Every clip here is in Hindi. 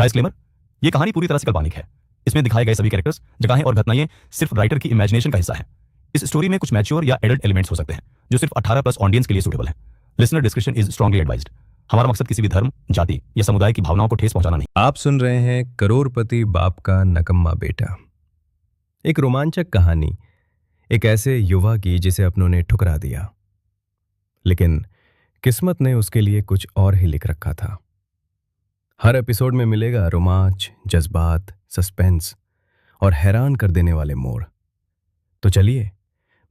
डिस्क्लेमर, ये कहानी पूरी तरह से काल्पनिक है। इसमें दिखाए गए सभी कैरेक्टर्स, जगहें और घटनाएं सिर्फ राइटर की इमेजिनेशन का हिस्सा है। इस स्टोरी में कुछ मैच्योर या एडल्ट एलिमेंट्स हो सकते हैं जो सिर्फ 18+ ऑडियंस के लिए सूटेबल है। Listener description is strongly advised. हमारा मकसद किसी भी धर्म, जाति या समुदाय की भावनाओं को ठेस पहुंचाना नहीं। आप सुन रहे हैं करोड़पति बाप का नकम्मा बेटा, एक रोमांचक कहानी एक ऐसे युवा की जिसे अपनों ने ठुकरा दिया, लेकिन किस्मत ने उसके लिए कुछ और ही लिख रखा था। हर एपिसोड में मिलेगा रोमांच, जज्बात, सस्पेंस और हैरान कर देने वाले मोड़। तो चलिए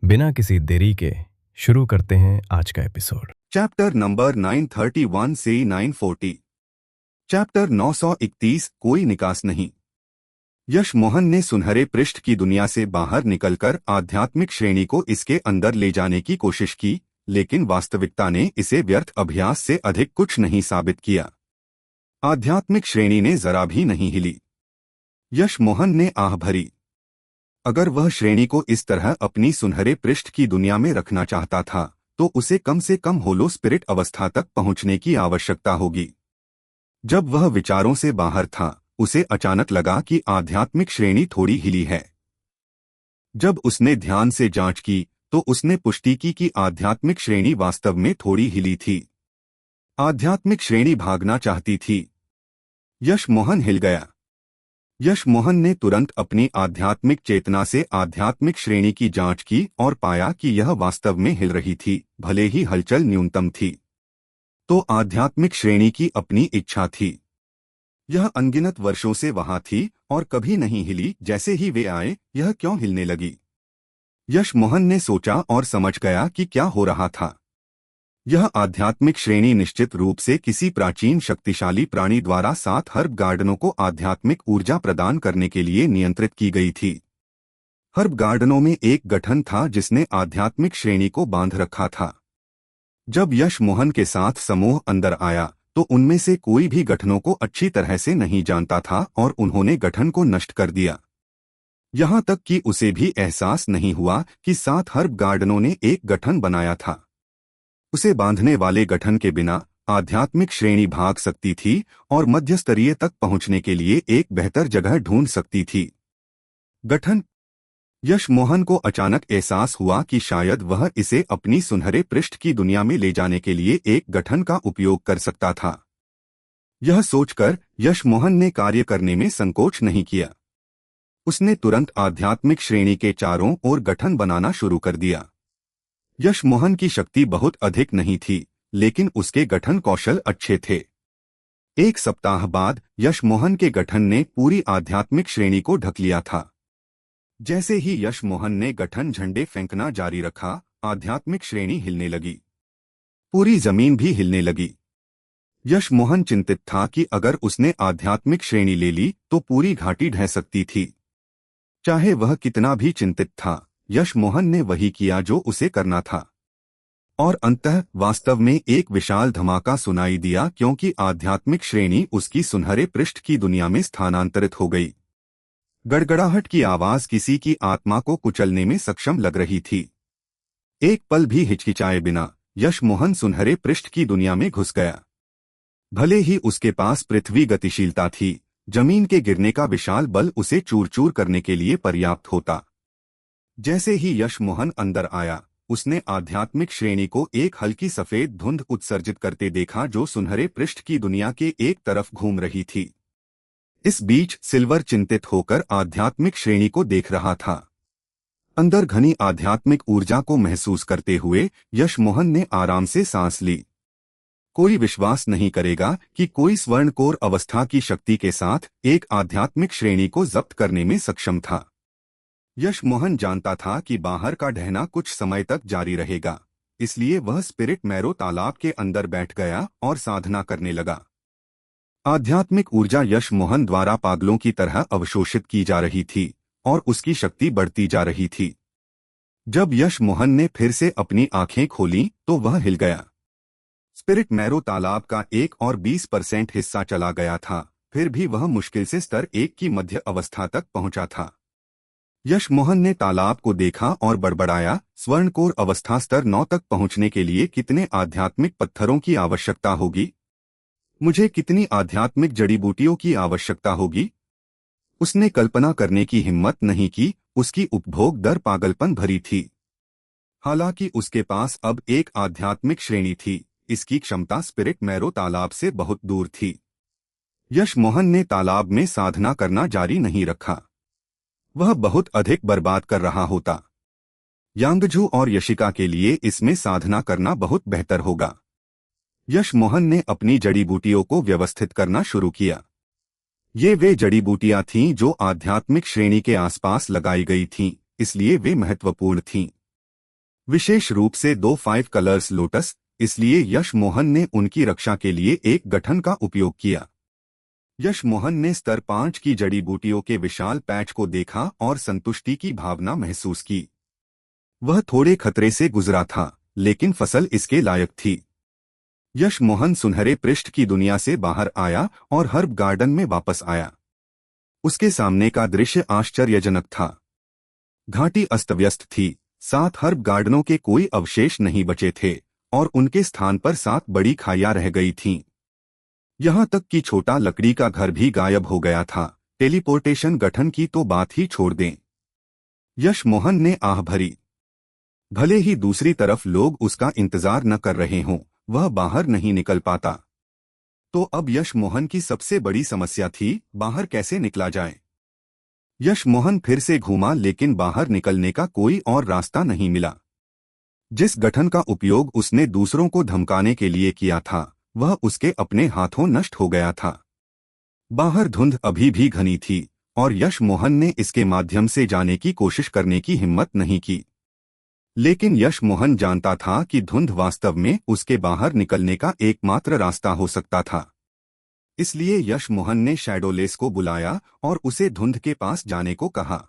बिना किसी देरी के शुरू करते हैं आज का एपिसोड। चैप्टर नंबर 931 से 940। चैप्टर 931, कोई निकास नहीं। यश मोहन ने सुनहरे पृष्ठ की दुनिया से बाहर निकलकर आध्यात्मिक श्रेणी को इसके अंदर ले जाने की कोशिश की, लेकिन वास्तविकता ने इसे व्यर्थ अभ्यास से अधिक कुछ नहीं साबित किया। आध्यात्मिक श्रेणी ने जरा भी नहीं हिली। यश मोहन ने आह भरी। अगर वह श्रेणी को इस तरह अपनी सुनहरे पृष्ठ की दुनिया में रखना चाहता था तो उसे कम से कम होलो स्पिरिट अवस्था तक पहुंचने की आवश्यकता होगी। जब वह विचारों से बाहर था, उसे अचानक लगा कि आध्यात्मिक श्रेणी थोड़ी हिली है। जब उसने ध्यान से जांच की तो उसने पुष्टि की कि आध्यात्मिक श्रेणी वास्तव में थोड़ी हिली थी। आध्यात्मिक श्रेणी भागना चाहती थी। यश मोहन हिल गया। यश मोहन ने तुरंत अपनी आध्यात्मिक चेतना से आध्यात्मिक श्रेणी की जांच की और पाया कि यह वास्तव में हिल रही थी, भले ही हलचल न्यूनतम थी। तो आध्यात्मिक श्रेणी की अपनी इच्छा थी। यह अनगिनत वर्षों से वहां थी और कभी नहीं हिली। जैसे ही वे आए, यह क्यों हिलने लगी? यश मोहन ने सोचा और समझ गया कि क्या हो रहा था। यह आध्यात्मिक श्रेणी निश्चित रूप से किसी प्राचीन शक्तिशाली प्राणी द्वारा 7 हर्ब गार्डनों को आध्यात्मिक ऊर्जा प्रदान करने के लिए नियंत्रित की गई थी। हर्ब गार्डनों में एक गठन था जिसने आध्यात्मिक श्रेणी को बांध रखा था। जब यश मोहन के साथ समूह अंदर आया तो उनमें से कोई भी गठनों को अच्छी तरह से नहीं जानता था और उन्होंने गठन को नष्ट कर दिया। यहां तक कि उसे भी एहसास नहीं हुआ कि 7 हर्ब गार्डनों ने एक गठन बनाया था। उसे बांधने वाले गठन के बिना आध्यात्मिक श्रेणी भाग सकती थी और मध्य स्तरीय तक पहुंचने के लिए एक बेहतर जगह ढूंढ सकती थी। गठन। यश मोहन को अचानक एहसास हुआ कि शायद वह इसे अपनी सुनहरे पृष्ठ की दुनिया में ले जाने के लिए एक गठन का उपयोग कर सकता था। यह सोचकर यश मोहन ने कार्य करने में संकोच नहीं किया। उसने तुरंत आध्यात्मिक श्रेणी के चारों ओर गठन बनाना शुरू कर दिया। यश मोहन की शक्ति बहुत अधिक नहीं थी, लेकिन उसके गठन कौशल अच्छे थे। एक सप्ताह बाद यश मोहन के गठन ने पूरी आध्यात्मिक श्रेणी को ढक लिया था। जैसे ही यश मोहन ने गठन झंडे फेंकना जारी रखा, आध्यात्मिक श्रेणी हिलने लगी। पूरी जमीन भी हिलने लगी। यश मोहन चिंतित था कि अगर उसने आध्यात्मिक श्रेणी ले ली तो पूरी घाटी ढह सकती थी। चाहे वह कितना भी चिंतित था, यश मोहन ने वही किया जो उसे करना था। और अंततः वास्तव में एक विशाल धमाका सुनाई दिया, क्योंकि आध्यात्मिक श्रेणी उसकी सुनहरे पृष्ठ की दुनिया में स्थानांतरित हो गई। गड़गड़ाहट की आवाज किसी की आत्मा को कुचलने में सक्षम लग रही थी। एक पल भी हिचकिचाए बिना यश मोहन सुनहरे पृष्ठ की दुनिया में घुस गया। भले ही उसके पास पृथ्वी गतिशीलता थी, जमीन के गिरने का विशाल बल उसे चूर चूर करने के लिए पर्याप्त होता। जैसे ही यश मोहन अंदर आया, उसने आध्यात्मिक श्रेणी को एक हल्की सफेद धुंध उत्सर्जित करते देखा जो सुनहरे पृष्ठ की दुनिया के एक तरफ घूम रही थी। इस बीच सिल्वर चिंतित होकर आध्यात्मिक श्रेणी को देख रहा था। अंदर घनी आध्यात्मिक ऊर्जा को महसूस करते हुए यश मोहन ने आराम से सांस ली। कोई विश्वास नहीं करेगा कि कोई स्वर्णकोर अवस्था की शक्ति के साथ एक आध्यात्मिक श्रेणी को जब्त करने में सक्षम था। यश मोहन जानता था कि बाहर का ढहना कुछ समय तक जारी रहेगा, इसलिए वह स्पिरिट मैरो तालाब के अंदर बैठ गया और साधना करने लगा। आध्यात्मिक ऊर्जा यश मोहन द्वारा पागलों की तरह अवशोषित की जा रही थी और उसकी शक्ति बढ़ती जा रही थी। जब यश मोहन ने फिर से अपनी आंखें खोलीं तो वह हिल गया। स्पिरिट मैरो तालाब का 1 और 20% हिस्सा चला गया था, फिर भी वह मुश्किल से स्तर 1 की मध्य अवस्था तक पहुंचा था। यश मोहन ने तालाब को देखा और बड़बड़ाया, स्वर्णकोर अवस्था स्तर 9 तक पहुंचने के लिए कितने आध्यात्मिक पत्थरों की आवश्यकता होगी? मुझे कितनी आध्यात्मिक जड़ी बूटियों की आवश्यकता होगी? उसने कल्पना करने की हिम्मत नहीं की। उसकी उपभोग दर पागलपन भरी थी। हालांकि उसके पास अब एक आध्यात्मिक श्रेणी थी, इसकी क्षमता स्पिरिट मैरो तालाब से बहुत दूर थी। यश मोहन ने तालाब में साधना करना जारी नहीं रखा। वह बहुत अधिक बर्बाद कर रहा होता। यांगजू और यशिका के लिए इसमें साधना करना बहुत बेहतर होगा। यश मोहन ने अपनी जड़ी बूटियों को व्यवस्थित करना शुरू किया। ये वे जड़ी बूटियां थीं जो आध्यात्मिक श्रेणी के आसपास लगाई गई थीं, इसलिए वे महत्वपूर्ण थीं। विशेष रूप से 2 5 कलर्स लोटस, इसलिए यश मोहन ने उनकी रक्षा के लिए एक गठन का उपयोग किया। यश मोहन ने स्तर 5 की जड़ी बूटियों के विशाल पैच को देखा और संतुष्टि की भावना महसूस की। वह थोड़े खतरे से गुजरा था, लेकिन फसल इसके लायक थी। यश मोहन सुनहरे पृष्ठ की दुनिया से बाहर आया और हर्ब गार्डन में वापस आया। उसके सामने का दृश्य आश्चर्यजनक था। घाटी अस्तव्यस्त थी, 7 हर्ब गार्डनों के कोई अवशेष नहीं बचे थे और उनके स्थान पर 7 बड़ी खाइयां रह गई थीं। यहां तक कि छोटा लकड़ी का घर भी गायब हो गया था। टेलीपोर्टेशन गठन की तो बात ही छोड़ दें। यश मोहन ने आह भरी। भले ही दूसरी तरफ लोग उसका इंतजार न कर रहे हों, वह बाहर नहीं निकल पाता। तो अब यश मोहन की सबसे बड़ी समस्या थी, बाहर कैसे निकला जाए। यश मोहन फिर से घूमा, लेकिन बाहर निकलने का कोई और रास्ता नहीं मिला। जिस गठन का उपयोग उसने दूसरों को धमकाने के लिए किया था, वह उसके अपने हाथों नष्ट हो गया था। बाहर धुंध अभी भी घनी थी और यश मोहन ने इसके माध्यम से जाने की कोशिश करने की हिम्मत नहीं की। लेकिन यश मोहन जानता था कि धुंध वास्तव में उसके बाहर निकलने का एकमात्र रास्ता हो सकता था। इसलिए यश मोहन ने शैडोलेस को बुलाया और उसे धुंध के पास जाने को कहा।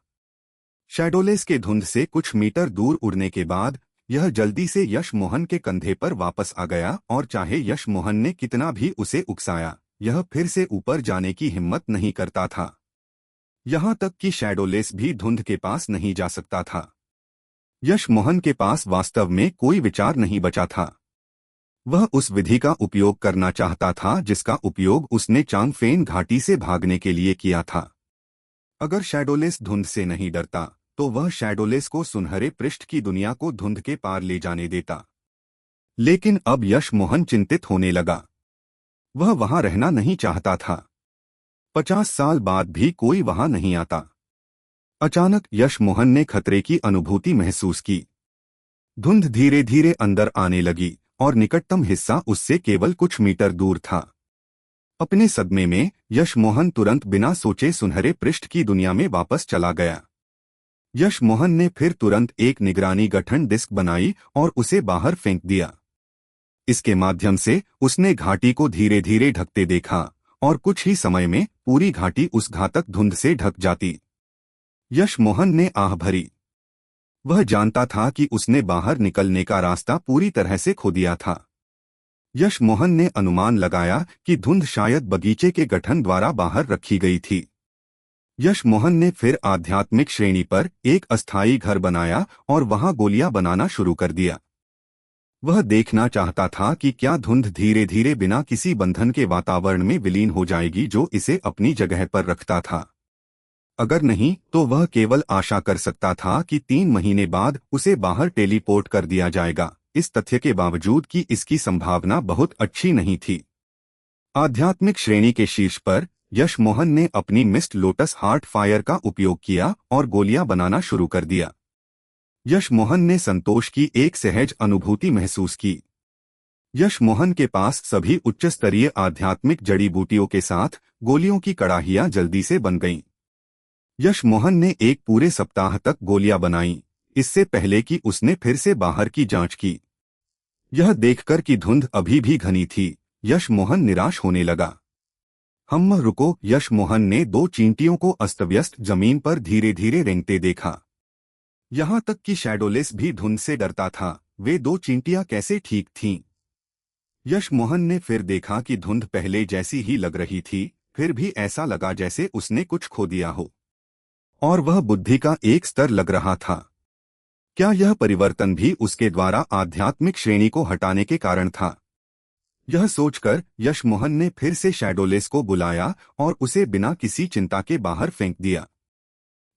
शैडोलेस के धुंध से कुछ मीटर दूर उड़ने के बाद यह जल्दी से यश मोहन के कंधे पर वापस आ गया और चाहे यश मोहन ने कितना भी उसे उकसाया, यह फिर से ऊपर जाने की हिम्मत नहीं करता था। यहां तक कि शैडोलेस भी धुंध के पास नहीं जा सकता था। यश मोहन के पास वास्तव में कोई विचार नहीं बचा था। वह उस विधि का उपयोग करना चाहता था जिसका उपयोग उसने चांगफेन घाटी से भागने के लिए किया था। अगर शैडोलेस धुंध से नहीं डरता, तो वह शैडोलेस को सुनहरे पृष्ठ की दुनिया को धुंध के पार ले जाने देता। लेकिन अब यश मोहन चिंतित होने लगा। वह वहां रहना नहीं चाहता था। 50 साल बाद भी कोई वहां नहीं आता। अचानक यश मोहन ने खतरे की अनुभूति महसूस की। धुंध धीरे धीरे अंदर आने लगी और निकटतम हिस्सा उससे केवल कुछ मीटर दूर था। अपने सदमे में यश मोहन तुरंत बिना सोचे सुनहरे पृष्ठ की दुनिया में वापस चला गया। यश मोहन ने फिर तुरंत एक निगरानी गठन डिस्क बनाई और उसे बाहर फेंक दिया। इसके माध्यम से उसने घाटी को धीरे धीरे ढकते देखा और कुछ ही समय में पूरी घाटी उस घातक धुंध से ढक जाती। यश मोहन ने आह भरी। वह जानता था कि उसने बाहर निकलने का रास्ता पूरी तरह से खो दिया था। यश मोहन ने अनुमान लगाया कि धुंध शायद बगीचे के गठन द्वारा बाहर रखी गई थी। यश मोहन ने फिर आध्यात्मिक श्रेणी पर एक अस्थायी घर बनाया और वहां गोलियां बनाना शुरू कर दिया। वह देखना चाहता था कि क्या धुंध धीरे धीरे बिना किसी बंधन के वातावरण में विलीन हो जाएगी जो इसे अपनी जगह पर रखता था। अगर नहीं, तो वह केवल आशा कर सकता था कि 3 महीने बाद उसे बाहर टेलीपोर्ट कर दिया जाएगा, इस तथ्य के बावजूद कि इसकी संभावना बहुत अच्छी नहीं थी। आध्यात्मिक श्रेणी के शीर्ष पर यश मोहन ने अपनी मिस्ट लोटस हार्ट फायर का उपयोग किया और गोलियां बनाना शुरू कर दिया। यश मोहन ने संतोष की एक सहज अनुभूति महसूस की। यश मोहन के पास सभी उच्च स्तरीय आध्यात्मिक जड़ी बूटियों के साथ गोलियों की कड़ाहियां जल्दी से बन गईं। यश मोहन ने एक पूरे सप्ताह तक गोलियां बनाईं, इससे पहले कि उसने फिर से बाहर की जांच की। यह देखकर कि धुंध अभी भी घनी थी, यश मोहन निराश होने लगा। रुको, यश मोहन ने 2 चींटियों को अस्तव्यस्त जमीन पर धीरे धीरे रेंगते देखा। यहां तक कि शैडोलेस भी धुंध से डरता था। वे 2 चींटियां कैसे ठीक थीं? यश मोहन ने फिर देखा कि धुंध पहले जैसी ही लग रही थी, फिर भी ऐसा लगा जैसे उसने कुछ खो दिया हो। और वह बुद्धि का एक स्तर लग रहा था। क्या यह परिवर्तन भी उसके द्वारा आध्यात्मिक श्रेणी को हटाने के कारण था? यह सोचकर यशमोहन ने फिर से शैडोलेस को बुलाया और उसे बिना किसी चिंता के बाहर फेंक दिया।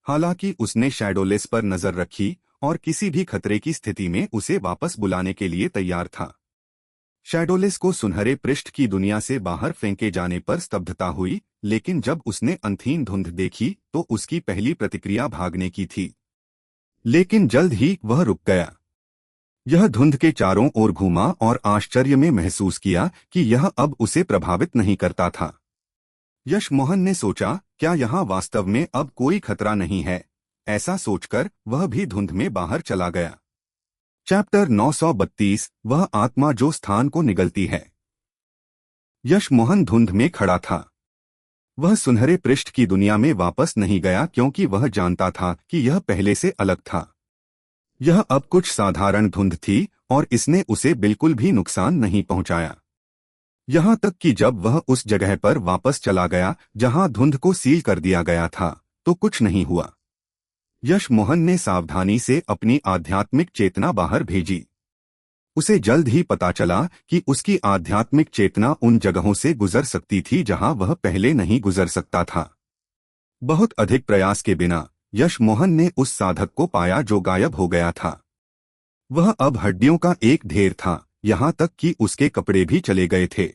हालांकि उसने शैडोलेस पर नजर रखी और किसी भी खतरे की स्थिति में उसे वापस बुलाने के लिए तैयार था। शैडोलेस को सुनहरे पृष्ठ की दुनिया से बाहर फेंके जाने पर स्तब्धता हुई, लेकिन जब उसने अंधीन धुंध देखी तो उसकी पहली प्रतिक्रिया भागने की थी। लेकिन जल्द ही वह रुक गया। यह धुंध के चारों ओर घूमा और आश्चर्य में महसूस किया कि यह अब उसे प्रभावित नहीं करता था। यशमोहन ने सोचा, क्या यहाँ वास्तव में अब कोई खतरा नहीं है? ऐसा सोचकर वह भी धुंध में बाहर चला गया। चैप्टर 932, वह आत्मा जो स्थान को निगलती है। यशमोहन धुंध में खड़ा था। वह सुनहरे पृष्ठ की दुनिया में वापस नहीं गया क्योंकि वह जानता था कि यह पहले से अलग था। यह अब कुछ साधारण धुंध थी और इसने उसे बिल्कुल भी नुकसान नहीं पहुंचाया। यहां तक कि जब वह उस जगह पर वापस चला गया जहां धुंध को सील कर दिया गया था तो कुछ नहीं हुआ। यशमोहन ने सावधानी से अपनी आध्यात्मिक चेतना बाहर भेजी। उसे जल्द ही पता चला कि उसकी आध्यात्मिक चेतना उन जगहों से गुजर सकती थी जहां वह पहले नहीं गुजर सकता था। बहुत अधिक प्रयास के बिना यशमोहन ने उस साधक को पाया जो गायब हो गया था। वह अब हड्डियों का एक ढेर था, यहां तक कि उसके कपड़े भी चले गए थे।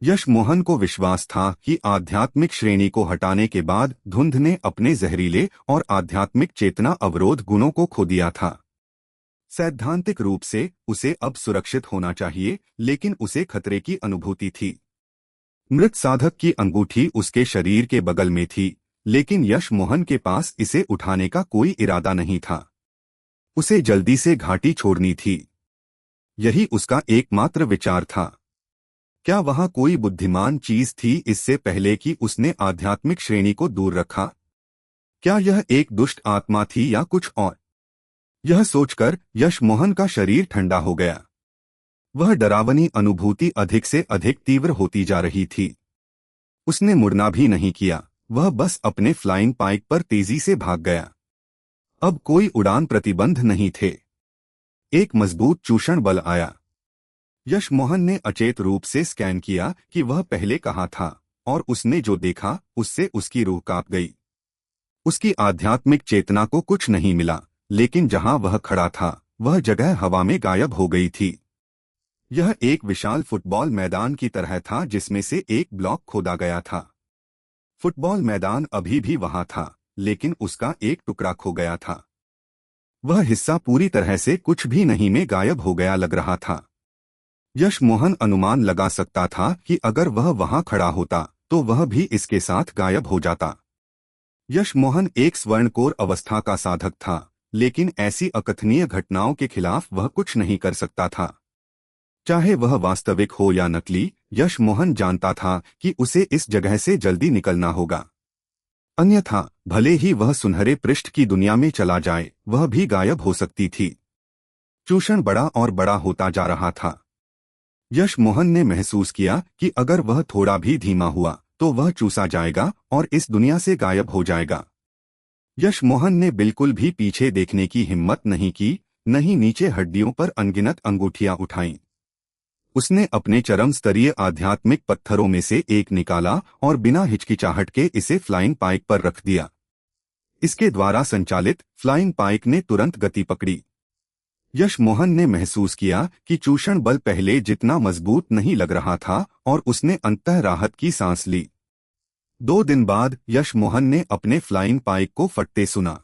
यशमोहन को विश्वास था कि आध्यात्मिक श्रेणी को हटाने के बाद धुंध ने अपने जहरीले और आध्यात्मिक चेतना अवरोध गुणों को खो दिया था। सैद्धांतिक रूप से उसे अब सुरक्षित होना चाहिए, लेकिन उसे खतरे की अनुभूति थी। मृत साधक की अंगूठी उसके शरीर के बगल में थी, लेकिन यशमोहन के पास इसे उठाने का कोई इरादा नहीं था। उसे जल्दी से घाटी छोड़नी थी। यही उसका एकमात्र विचार था। क्या वहां कोई बुद्धिमान चीज थी इससे पहले कि उसने आध्यात्मिक श्रेणी को दूर रखा? क्या यह एक दुष्ट आत्मा थी या कुछ और? यह सोचकर यशमोहन का शरीर ठंडा हो गया। वह डरावनी अनुभूति अधिक से अधिक तीव्र होती जा रही थी। उसने मुड़ना भी नहीं किया, वह बस अपने फ्लाइंग पाइक पर तेजी से भाग गया। अब कोई उड़ान प्रतिबंध नहीं थे। एक मजबूत चूषण बल आया। यशमोहन ने अचेत रूप से स्कैन किया कि वह पहले कहाँ था, और उसने जो देखा उससे उसकी रूह कांप गई। उसकी आध्यात्मिक चेतना को कुछ नहीं मिला, लेकिन जहां वह खड़ा था वह जगह हवा में गायब हो गई थी। यह एक विशाल फुटबॉल मैदान की तरह था जिसमें से एक ब्लॉक खोदा गया था। फुटबॉल मैदान अभी भी वहां था, लेकिन उसका एक टुकड़ा खो गया था। वह हिस्सा पूरी तरह से कुछ भी नहीं में गायब हो गया लग रहा था। यशमोहन अनुमान लगा सकता था कि अगर वह वहां खड़ा होता तो वह भी इसके साथ गायब हो जाता। यशमोहन एक स्वर्णकोर अवस्था का साधक था, लेकिन ऐसी अकथनीय घटनाओं के खिलाफ वह कुछ नहीं कर सकता था। चाहे वह वास्तविक हो या नकली, यशमोहन जानता था कि उसे इस जगह से जल्दी निकलना होगा। अन्यथा भले ही वह सुनहरे पृष्ठ की दुनिया में चला जाए, वह भी गायब हो सकती थी। चूषण बड़ा और बड़ा होता जा रहा था। यशमोहन ने महसूस किया कि अगर वह थोड़ा भी धीमा हुआ तो वह चूसा जाएगा और इस दुनिया से गायब हो जाएगा। यशमोहन ने बिल्कुल भी पीछे देखने की हिम्मत नहीं की, न ही नीचे हड्डियों पर अनगिनत अंगूठियां उठाईं। उसने अपने चरम स्तरीय आध्यात्मिक पत्थरों में से एक निकाला और बिना हिचकिचाहट के इसे फ्लाइंग पाइक पर रख दिया। इसके द्वारा संचालित फ्लाइंग पाइक ने तुरंत गति पकड़ी। यशमोहन ने महसूस किया कि चूषण बल पहले जितना मजबूत नहीं लग रहा था और उसने अंततः राहत की सांस ली। 2 दिन बाद यशमोहन ने अपने फ्लाइंग पाइक को फटते सुना।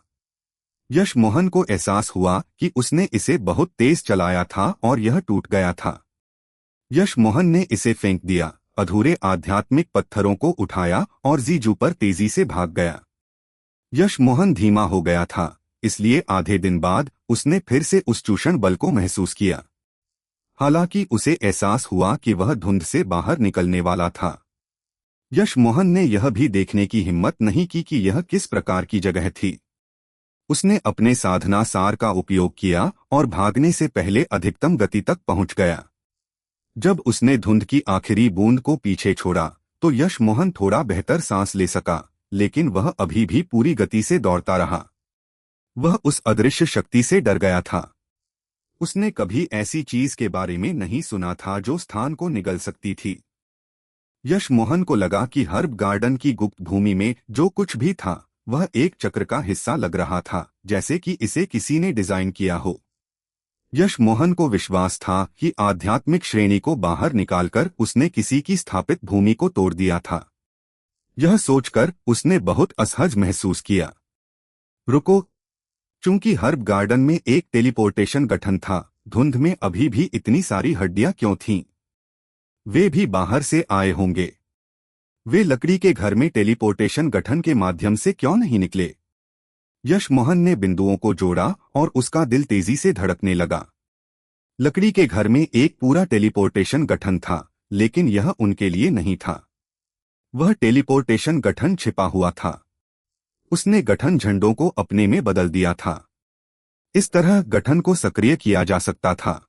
यशमोहन को एहसास हुआ कि उसने इसे बहुत तेज चलाया था और यह टूट गया था। यशमोहन ने इसे फेंक दिया, अधूरे आध्यात्मिक पत्थरों को उठाया और जीजू पर तेजी से भाग गया। यशमोहन धीमा हो गया था, इसलिए आधे दिन बाद उसने फिर से उस चूषण बल को महसूस किया। हालांकि उसे एहसास हुआ कि वह धुंध से बाहर निकलने वाला था। यशमोहन ने यह भी देखने की हिम्मत नहीं की कि यह किस प्रकार की जगह थी। उसने अपने साधना सार का उपयोग किया और भागने से पहले अधिकतम गति तक पहुंच गया। जब उसने धुंध की आखिरी बूंद को पीछे छोड़ा तो यशमोहन थोड़ा बेहतर सांस ले सका, लेकिन वह अभी भी पूरी गति से दौड़ता रहा। वह उस अदृश्य शक्ति से डर गया था। उसने कभी ऐसी चीज के बारे में नहीं सुना था जो स्थान को निगल सकती थी। यश मोहन को लगा कि हर्ब गार्डन की गुप्त भूमि में जो कुछ भी था वह एक चक्र का हिस्सा लग रहा था, जैसे कि इसे किसी ने डिजाइन किया हो। यश मोहन को विश्वास था कि आध्यात्मिक श्रेणी को बाहर निकालकर उसने किसी की स्थापित भूमि को तोड़ दिया था। यह सोचकर उसने बहुत असहज महसूस किया। रुको, चूंकि हर्ब गार्डन में एक टेलीपोर्टेशन गठन था, धुंध में अभी भी इतनी सारी हड्डियां क्यों थीं? वे भी बाहर से आए होंगे। वे लकड़ी के घर में टेलीपोर्टेशन गठन के माध्यम से क्यों नहीं निकले? यश मोहन ने बिंदुओं को जोड़ा और उसका दिल तेजी से धड़कने लगा। लकड़ी के घर में एक पूरा टेलीपोर्टेशन गठन था, लेकिन यह उनके लिए नहीं था। वह टेलीपोर्टेशन गठन छिपा हुआ था। उसने गठन झंडों को अपने में बदल दिया था। इस तरह गठन को सक्रिय किया जा सकता था।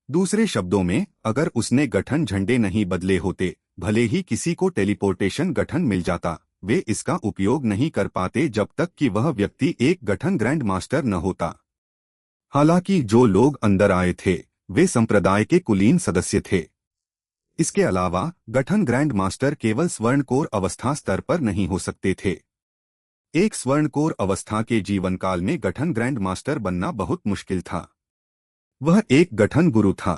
दूसरे शब्दों में, अगर उसने गठन झंडे नहीं बदले होते, भले ही किसी को टेलीपोर्टेशन गठन मिल जाता, वे इसका उपयोग नहीं कर पाते जब तक कि वह व्यक्ति एक गठन ग्रैंड मास्टर न होता। हालांकि जो लोग अंदर आए थे वे संप्रदाय के कुलीन सदस्य थे। इसके अलावा गठन ग्रैंड मास्टर केवल स्वर्णकोर अवस्था स्तर पर नहीं हो सकते थे। एक स्वर्णकोर अवस्था के जीवन काल में गठन ग्रैंड मास्टर बनना बहुत मुश्किल था। वह एक गठन गुरु था।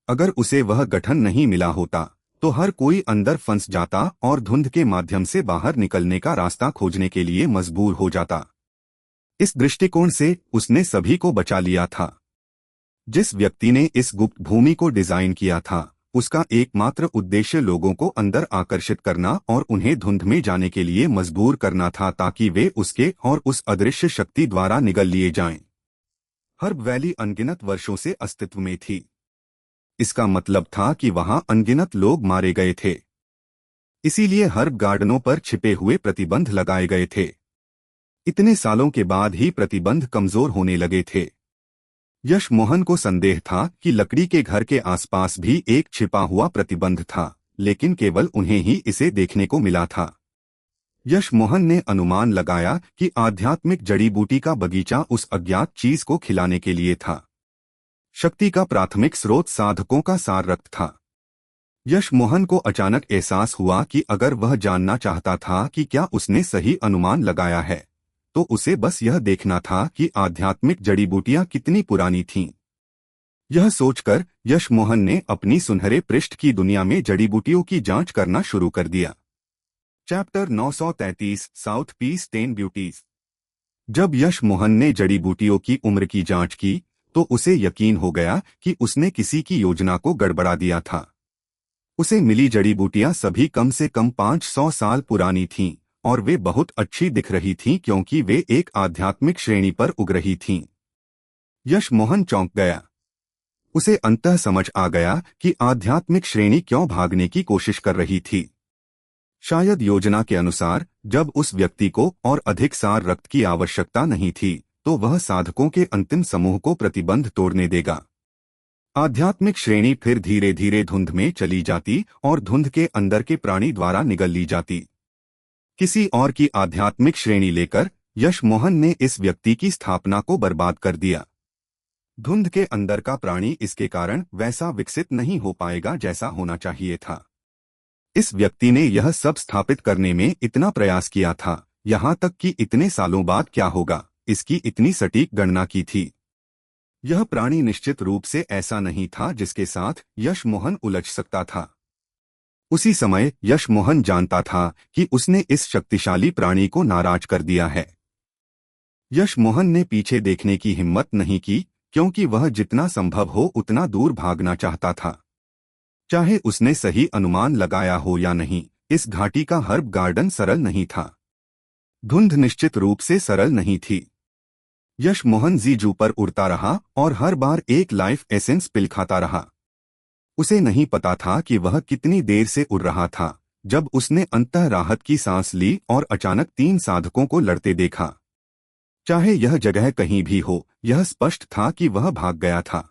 अगर उसे वह गठन नहीं मिला होता तो हर कोई अंदर फंस जाता और धुंध के माध्यम से बाहर निकलने का रास्ता खोजने के लिए मजबूर हो जाता। इस दृष्टिकोण से उसने सभी को बचा लिया था। जिस व्यक्ति ने इस गुप्त भूमि को डिजाइन किया था, उसका एकमात्र उद्देश्य लोगों को अंदर आकर्षित करना और उन्हें धुंध में जाने के लिए मजबूर करना था, ताकि वे उसके और उस अदृश्य शक्ति द्वारा निगल लिए जाएं। हर्ब वैली अनगिनत वर्षों से अस्तित्व में थी। इसका मतलब था कि वहां अनगिनत लोग मारे गए थे। इसीलिए हर्ब गार्डनों पर छिपे हुए प्रतिबंध लगाए गए थे। इतने सालों के बाद ही प्रतिबंध कमजोर होने लगे थे। यश मोहन को संदेह था कि लकड़ी के घर के आसपास भी एक छिपा हुआ प्रतिबंध था, लेकिन केवल उन्हें ही इसे देखने को मिला था। यश मोहन ने अनुमान लगाया कि आध्यात्मिक जड़ी बूटी का बगीचा उस अज्ञात चीज को खिलाने के लिए था। शक्ति का प्राथमिक स्रोत साधकों का सार रक्त था। यश मोहन को अचानक एहसास हुआ कि अगर वह जानना चाहता था कि क्या उसने सही अनुमान लगाया है, तो उसे बस यह देखना था कि आध्यात्मिक जड़ी बूटियां कितनी पुरानी थीं। यह सोचकर यश मोहन ने अपनी सुनहरे पृष्ठ की दुनिया में जड़ी बूटियों की जांच करना शुरू कर दिया। Chapter 933 south peace 10 beauties. जब यश मोहन ने जड़ी बूटियों की उम्र की जांच की तो उसे यकीन हो गया कि उसने किसी की योजना को गड़बड़ा दिया था। उसे मिली जड़ी बूटियां सभी कम से कम 500 साल पुरानी थीं और वे बहुत अच्छी दिख रही थीं क्योंकि वे एक आध्यात्मिक श्रेणी पर उग रही थीं। यश मोहन चौंक गया। उसे अंततः समझ आ गया कि आध्यात्मिक श्रेणी क्यों भागने की कोशिश कर रही थी। शायद योजना के अनुसार जब उस व्यक्ति को और अधिक सार रक्त की आवश्यकता नहीं थी तो वह साधकों के अंतिम समूह को प्रतिबंध तोड़ने देगा। आध्यात्मिक श्रेणी फिर धीरे धीरे धुंध में चली जाती और धुंध के अंदर के प्राणी द्वारा निगल ली जाती। किसी और की आध्यात्मिक श्रेणी लेकर यश मोहन ने इस व्यक्ति की स्थापना को बर्बाद कर दिया। धुंध के अंदर का प्राणी इसके कारण वैसा विकसित नहीं हो पाएगा जैसा होना चाहिए था। इस व्यक्ति ने यह सब स्थापित करने में इतना प्रयास किया था, यहाँ तक कि इतने सालों बाद क्या होगा इसकी इतनी सटीक गणना की थी। यह प्राणी निश्चित रूप से ऐसा नहीं था जिसके साथ यश मोहन उलझ सकता था। उसी समय यश मोहन जानता था कि उसने इस शक्तिशाली प्राणी को नाराज कर दिया है। यश मोहन ने पीछे देखने की हिम्मत नहीं की क्योंकि वह जितना संभव हो उतना दूर भागना चाहता था। चाहे उसने सही अनुमान लगाया हो या नहीं, इस घाटी का हर्ब गार्डन सरल नहीं था। धुंध निश्चित रूप से सरल नहीं थी। यश मोहन जीजू पर उड़ता रहा और हर बार एक लाइफ एसेंस पिल खाता रहा। उसे नहीं पता था कि वह कितनी देर से उड़ रहा था जब उसने अंततः राहत की सांस ली और अचानक 3 साधकों को लड़ते देखा। चाहे यह जगह कहीं भी हो, यह स्पष्ट था कि वह भाग गया था।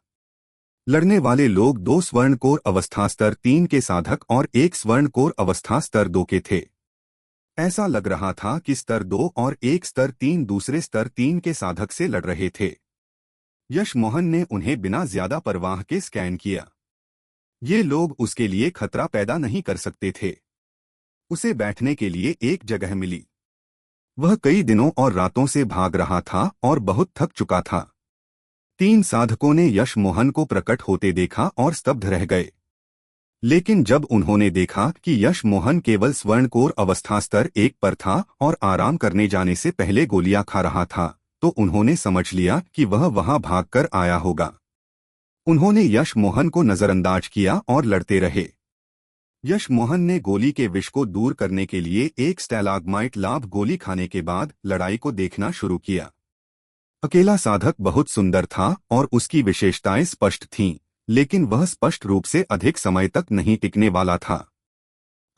लड़ने वाले लोग 2 स्वर्णकोर अवस्था स्तर 3 के साधक और 1 स्वर्णकोर अवस्था स्तर 2 के थे। ऐसा लग रहा था कि स्तर 2 और 1 स्तर 3 दूसरे स्तर 3 के साधक से लड़ रहे थे। यश मोहन ने उन्हें बिना ज्यादा परवाह के स्कैन किया। ये लोग उसके लिए खतरा पैदा नहीं कर सकते थे। उसे बैठने के लिए एक जगह मिली। वह कई दिनों और रातों से भाग रहा था और बहुत थक चुका था। 3 साधकों ने यश मोहन को प्रकट होते देखा और स्तब्ध रह गए। लेकिन जब उन्होंने देखा कि यश मोहन केवल स्वर्णकोर अवस्था स्तर 1 पर था और आराम करने जाने से पहले गोलियां खा रहा था, तो उन्होंने समझ लिया कि वह वहां भागकर आया होगा। उन्होंने यश मोहन को नजरअंदाज किया और लड़ते रहे। यश मोहन ने गोली के विष को दूर करने के लिए एक स्टैलाग्माइट लाभ गोली खाने के बाद लड़ाई को देखना शुरू किया। अकेला साधक बहुत सुंदर था और उसकी विशेषताएं स्पष्ट थीं, लेकिन वह स्पष्ट रूप से अधिक समय तक नहीं टिकने वाला था।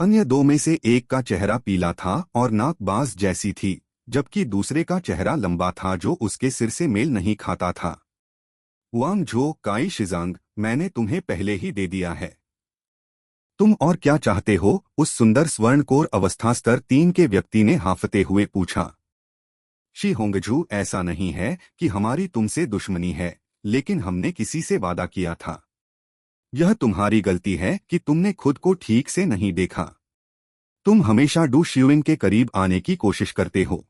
अन्य 2 में से एक का चेहरा पीला था और नाक बाज जैसी थी, जबकि दूसरे का चेहरा लंबा था जो उसके सिर से मेल नहीं खाता था। वांग झो, काई शिजांग, मैंने तुम्हें पहले ही दे दिया है। तुम और क्या चाहते हो? उस सुंदर स्वर्णकोर अवस्था स्तर 3 के व्यक्ति ने हांफते हुए पूछा। शी होंगजू, ऐसा नहीं है कि हमारी तुमसे दुश्मनी है, लेकिन हमने किसी से वादा किया था। यह तुम्हारी गलती है कि तुमने खुद को ठीक से नहीं देखा। तुम हमेशा डू शियुइंग के करीब आने की कोशिश करते हो।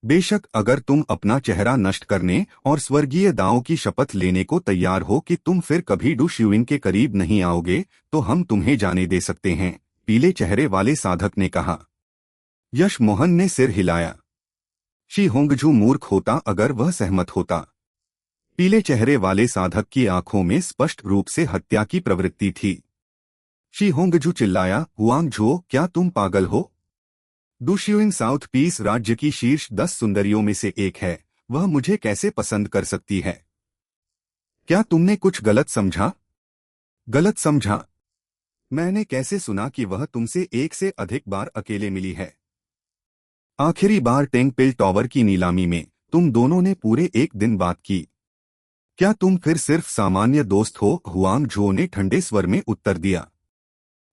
बेशक अगर तुम अपना चेहरा नष्ट करने और स्वर्गीय दाओं की शपथ लेने को तैयार हो कि तुम फिर कभी डू शियुइंग के करीब नहीं आओगे, तो हम तुम्हें जाने दे सकते हैं, पीले चेहरे वाले साधक ने कहा। यश मोहन ने सिर हिलाया। शी होंगजू मूर्ख होता अगर वह सहमत होता। पीले चेहरे वाले साधक की आंखों में स्पष्ट रूप से हत्या की प्रवृत्ति थी। शी होंगजू चिल्लाया, हुआंग झो, क्या तुम पागल हो? डू शियुइंग साउथ पीस राज्य की शीर्ष 10 सुंदरियों में से एक है। वह मुझे कैसे पसंद कर सकती है? क्या तुमने कुछ गलत समझा? गलत समझा? मैंने कैसे सुना कि वह तुमसे 1 से अधिक बार अकेले मिली है? आखिरी बार टेंगपिल टॉवर की नीलामी में तुम दोनों ने पूरे 1 दिन बात की। क्या तुम फिर सिर्फ सामान्य दोस्त हो? हुआंग झो ने ठंडे स्वर में उत्तर दिया।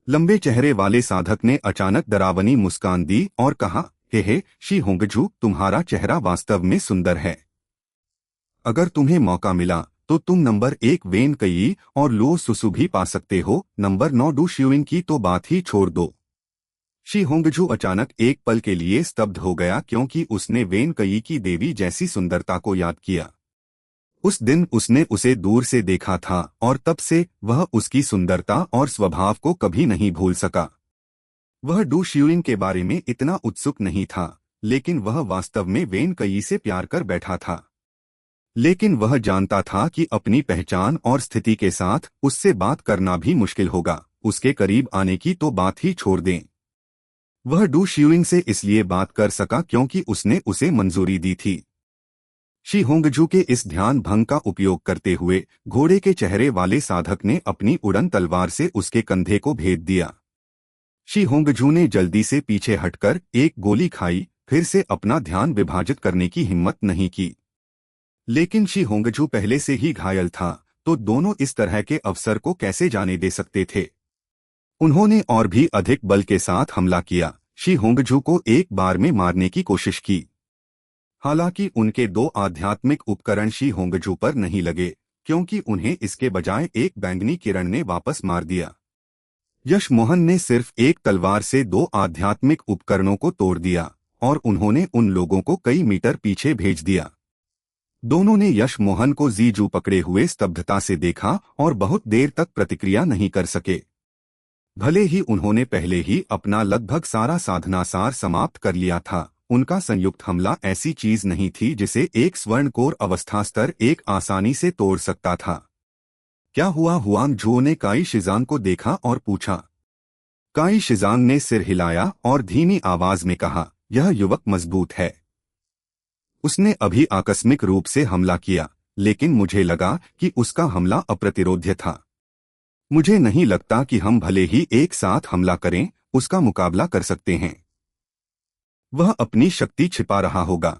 लंबे चेहरे वाले साधक ने अचानक डरावनी मुस्कान दी और कहा, हे शी होंगजू, तुम्हारा चेहरा वास्तव में सुंदर है। अगर तुम्हें मौका मिला तो तुम नंबर 1 वेन कई और लो सुसु भी पा सकते हो। नंबर 9 डू शियुइंग की तो बात ही छोड़ दो। शी होंगजू अचानक एक पल के लिए स्तब्ध हो गया क्योंकि उसने वेन कई की देवी जैसी सुंदरता को याद किया। उस दिन उसने उसे दूर से देखा था और तब से वह उसकी सुंदरता और स्वभाव को कभी नहीं भूल सका। वह डू शियुइंग के बारे में इतना उत्सुक नहीं था, लेकिन वह वास्तव में वेन कई से प्यार कर बैठा था। लेकिन वह जानता था कि अपनी पहचान और स्थिति के साथ उससे बात करना भी मुश्किल होगा। उसके करीब आने की तो बात ही छोड़ दें। वह डू शियुइंग से इसलिए बात कर सका क्योंकि उसने उसे मंजूरी दी थी। शी होंगजू के इस ध्यान भंग का उपयोग करते हुए घोड़े के चेहरे वाले साधक ने अपनी उड़न तलवार से उसके कंधे को भेद दिया। शी होंगजू ने जल्दी से पीछे हटकर एक गोली खाई, फिर से अपना ध्यान विभाजित करने की हिम्मत नहीं की। लेकिन शी होंगजू पहले से ही घायल था, तो दोनों इस तरह के अवसर को कैसे जाने दे सकते थे। उन्होंने और भी अधिक बल के साथ हमला किया, शी होंगजू को एक बार में मारने की कोशिश की। हालांकि उनके 2 आध्यात्मिक उपकरण शी होंगजू पर नहीं लगे, क्योंकि उन्हें इसके बजाय एक बैंगनी किरण ने वापस मार दिया। यश मोहन ने सिर्फ एक तलवार से 2 आध्यात्मिक उपकरणों को तोड़ दिया और उन्होंने उन लोगों को कई मीटर पीछे भेज दिया। दोनों ने यश मोहन को जीजू पकड़े हुए स्तब्धता से देखा और बहुत देर तक प्रतिक्रिया नहीं कर सके। भले ही उन्होंने पहले ही अपना लगभग सारा साधनासार समाप्त कर लिया था, उनका संयुक्त हमला ऐसी चीज नहीं थी जिसे एक स्वर्णकोर अवस्था स्तर 1 आसानी से तोड़ सकता था। क्या हुआ? हुआंग झो ने काई शिजांग को देखा और पूछा। काई शिजांग ने सिर हिलाया और धीमी आवाज में कहा, यह युवक मजबूत है। उसने अभी आकस्मिक रूप से हमला किया, लेकिन मुझे लगा कि उसका हमला अप्रतिरोध्य था। मुझे नहीं लगता कि हम भले ही एक साथ हमला करें, उसका मुकाबला कर सकते हैं। वह अपनी शक्ति छिपा रहा होगा।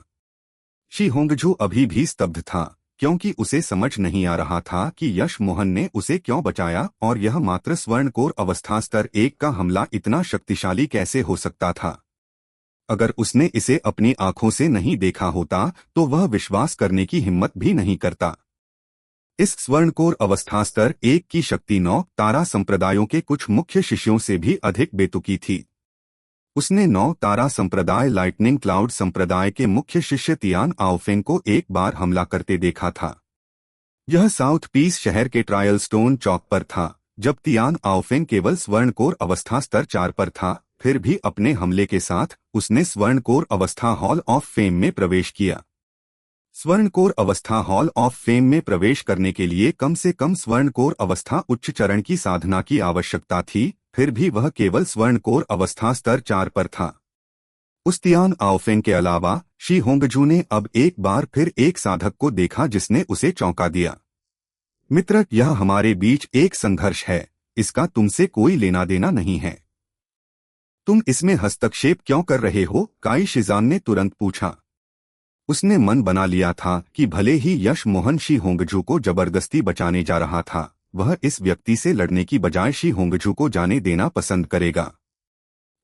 शी होंगजू अभी भी स्तब्ध था, क्योंकि उसे समझ नहीं आ रहा था कि यश मोहन ने उसे क्यों बचाया और यह मात्र स्वर्णकोर अवस्था स्तर 1 का हमला इतना शक्तिशाली कैसे हो सकता था। अगर उसने इसे अपनी आंखों से नहीं देखा होता तो वह विश्वास करने की हिम्मत भी नहीं करता। इस स्वर्णकोर अवस्था स्तर 1 की शक्ति 9 तारा संप्रदायों के कुछ मुख्य शिष्यों से भी अधिक बेतुकी थी। उसने 9 तारा संप्रदाय लाइटनिंग क्लाउड संप्रदाय के मुख्य शिष्य तियान आओफेंग को एक बार हमला करते देखा था। यह साउथ पीस शहर के ट्रायल स्टोन चौक पर था, जब तियान आओफेंग केवल स्वर्णकोर अवस्था स्तर 4 पर था। फिर भी अपने हमले के साथ उसने स्वर्णकोर अवस्था हॉल ऑफ फेम में प्रवेश किया। स्वर्णकोर अवस्था हॉल ऑफ फेम में प्रवेश करने के लिए कम से कम स्वर्णकोर अवस्था उच्च चरण की साधना की आवश्यकता थी। फिर भी वह केवल स्वर्णकोर अवस्था स्तर 4 पर था। उस तियान आओफेंग के अलावा शी होंगजू ने अब एक बार फिर एक साधक को देखा जिसने उसे चौंका दिया। मित्र, यह हमारे बीच एक संघर्ष है, इसका तुमसे कोई लेना देना नहीं है। तुम इसमें हस्तक्षेप क्यों कर रहे हो? काई शिजान ने तुरंत पूछा। उसने मन बना लिया था कि भले ही यश मोहन शी होंगजू को जबरदस्ती बचाने जा रहा था, वह इस व्यक्ति से लड़ने की बजाय शी होंगजू को जाने देना पसंद करेगा।